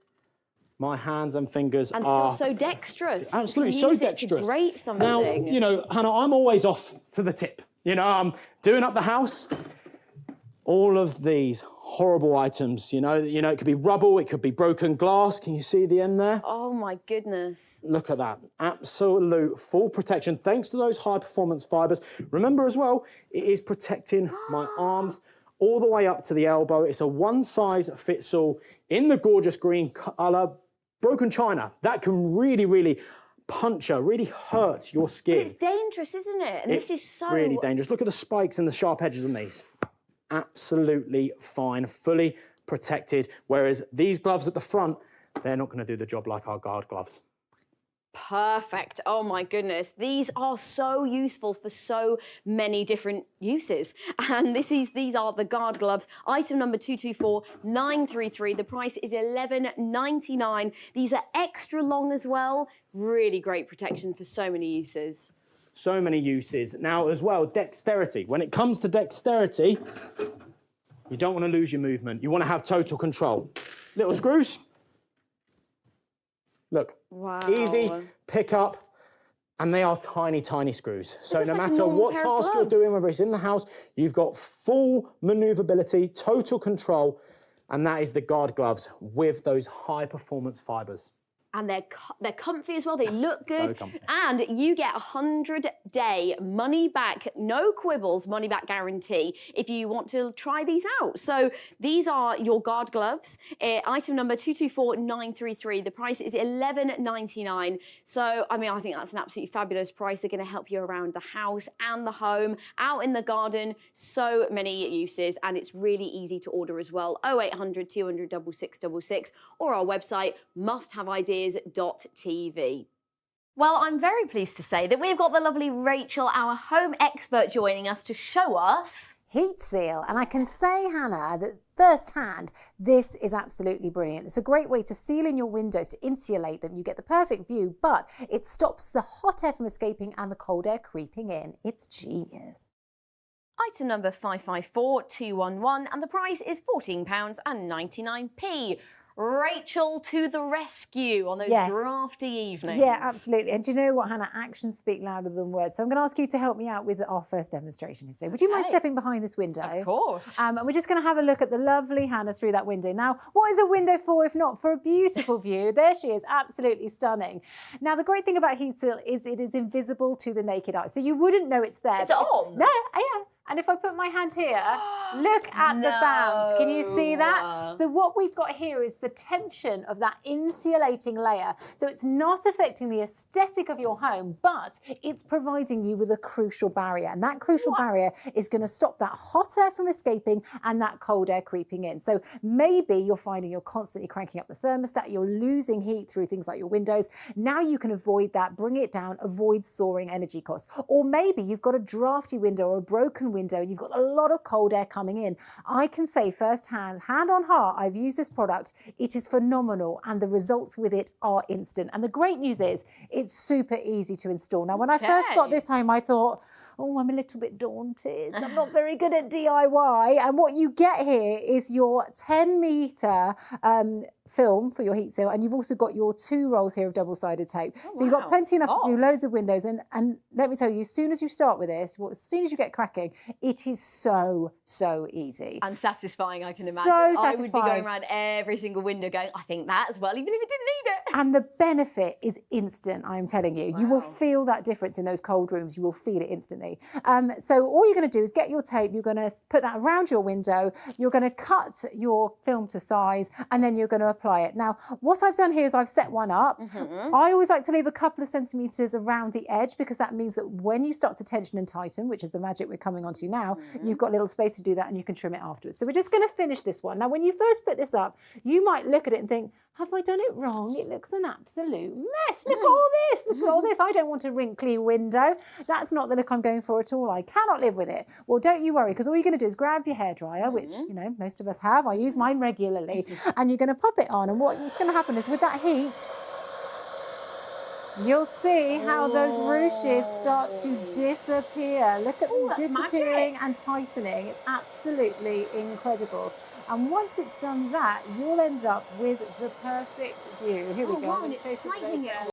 my hands and fingers are... still so dexterous. Absolutely, you so use dexterous. It to grate something. Now, Hannah, I'm always off to the tip. I'm doing up the house. All of these horrible items, it could be rubble, it could be broken glass. Can you see the end there? Oh my goodness. Look at that. Absolute full protection thanks to those high performance fibres. Remember as well, it is protecting my arms all the way up to the elbow. It's a one size fits all in the gorgeous green colour. Broken china, that can really, really puncture, really hurt your skin. But it's dangerous, isn't it? And this is so... really dangerous. Look at the spikes and the sharp edges on these. Absolutely fine, fully protected. Whereas these gloves at the front, they're not going to do the job like our guard gloves. Perfect. Oh my goodness. These are so useful for so many different uses. And these are the guard gloves. Item number 224933. The price is $11.99. These are extra long as well. Really great protection for so many uses. So many uses. Now, as well, dexterity. When it comes to dexterity, you don't want to lose your movement. You want to have total control. Little screws. Look. Wow. Easy, pick up, and they are tiny, tiny screws. So no matter normal what pair of task you're gloves. doing, whether it's in the house, you've got full maneuverability, total control, and that is the guard gloves with those high-performance fibres. And they're comfy as well. They look good. So comfy. And you get a 100-day money-back, no quibbles, money-back guarantee if you want to try these out. So these are your guard gloves. Item number 224933. The price is $11.99. So, I think that's an absolutely fabulous price. They're going to help you around the house and the home, out in the garden. So many uses, and it's really easy to order as well. 0800 200 6666, or our website, musthaveideas.tv. freshideas.tv. Well, I'm very pleased to say that we've got the lovely Rachel, our home expert, joining us to show us Heat Seal. And I can say, Hannah, that firsthand, this is absolutely brilliant. It's a great way to seal in your windows, to insulate them. You get the perfect view, but it stops the hot air from escaping and the cold air creeping in. It's genius. item number 554211, and the price is £14.99. Rachel to the rescue on those drafty evenings. Yeah, absolutely. And do you know what, Hannah? Actions speak louder than words. So I'm going to ask you to help me out with our first demonstration today. Would you mind stepping behind this window? Of course. And we're just going to have a look at the lovely Hannah through that window. Now, what is a window for if not for a beautiful view? There she is, absolutely stunning. Now, the great thing about Heat Seal is it is invisible to the naked eye. So you wouldn't know it's there. It's on? No, yeah. And if I put my hand here, look at the bounce. Can you see that? So what we've got here is the tension of that insulating layer. So it's not affecting the aesthetic of your home, but it's providing you with a crucial barrier. And that crucial barrier is going to stop that hot air from escaping and that cold air creeping in. So maybe you're finding you're constantly cranking up the thermostat, you're losing heat through things like your windows. Now you can avoid that, bring it down, avoid soaring energy costs. Or maybe you've got a drafty window or a broken window and you've got a lot of cold air coming in. I can say firsthand, hand on heart, I've used this product. It is phenomenal and the results with it are instant. And the great news is it's super easy to install. Now, when I first got this home, I thought, oh, I'm a little bit daunted. I'm not very good at DIY. And what you get here is your 10-metre film for your heat seal, and you've also got your 2 rolls here of double-sided tape. So you've got plenty enough to do loads of windows. And let me tell you, as soon as you start with this, as soon as you get cracking, it is so easy. And satisfying, I can imagine. So I would be satisfying. going around every single window going, I think that as well, even if it didn't need it. And the benefit is instant, I'm telling you. You will feel that difference in those cold rooms. You will feel it instantly. So all you're going to do is get your tape. You're going to put that around your window. You're going to cut your film to size, and then you're going to apply it. Now, what I've done here is I've set one up. I always like to leave a couple of centimetres around the edge because that means that when you start to tension and tighten, which is the magic we're coming on to now, you've got a little space to do that and you can trim it afterwards. So we're just going to finish this one. Now, when you first put this up, you might look at it and think, have I done it wrong? It looks an absolute mess. Look at all this. Look at all this. I don't want a wrinkly window. That's not the look I'm going for at all. I cannot live with it. Well, don't you worry, because all you're going to do is grab your hairdryer, which, you know, most of us have. I use mine regularly. And you're going to pop it on. And what's going to happen is with that heat, you'll see how those ruches start to disappear. Look at them disappearing and tightening. It's absolutely incredible. And once it's done that, you'll end up with the perfect view. Here we go. And it's tightening it.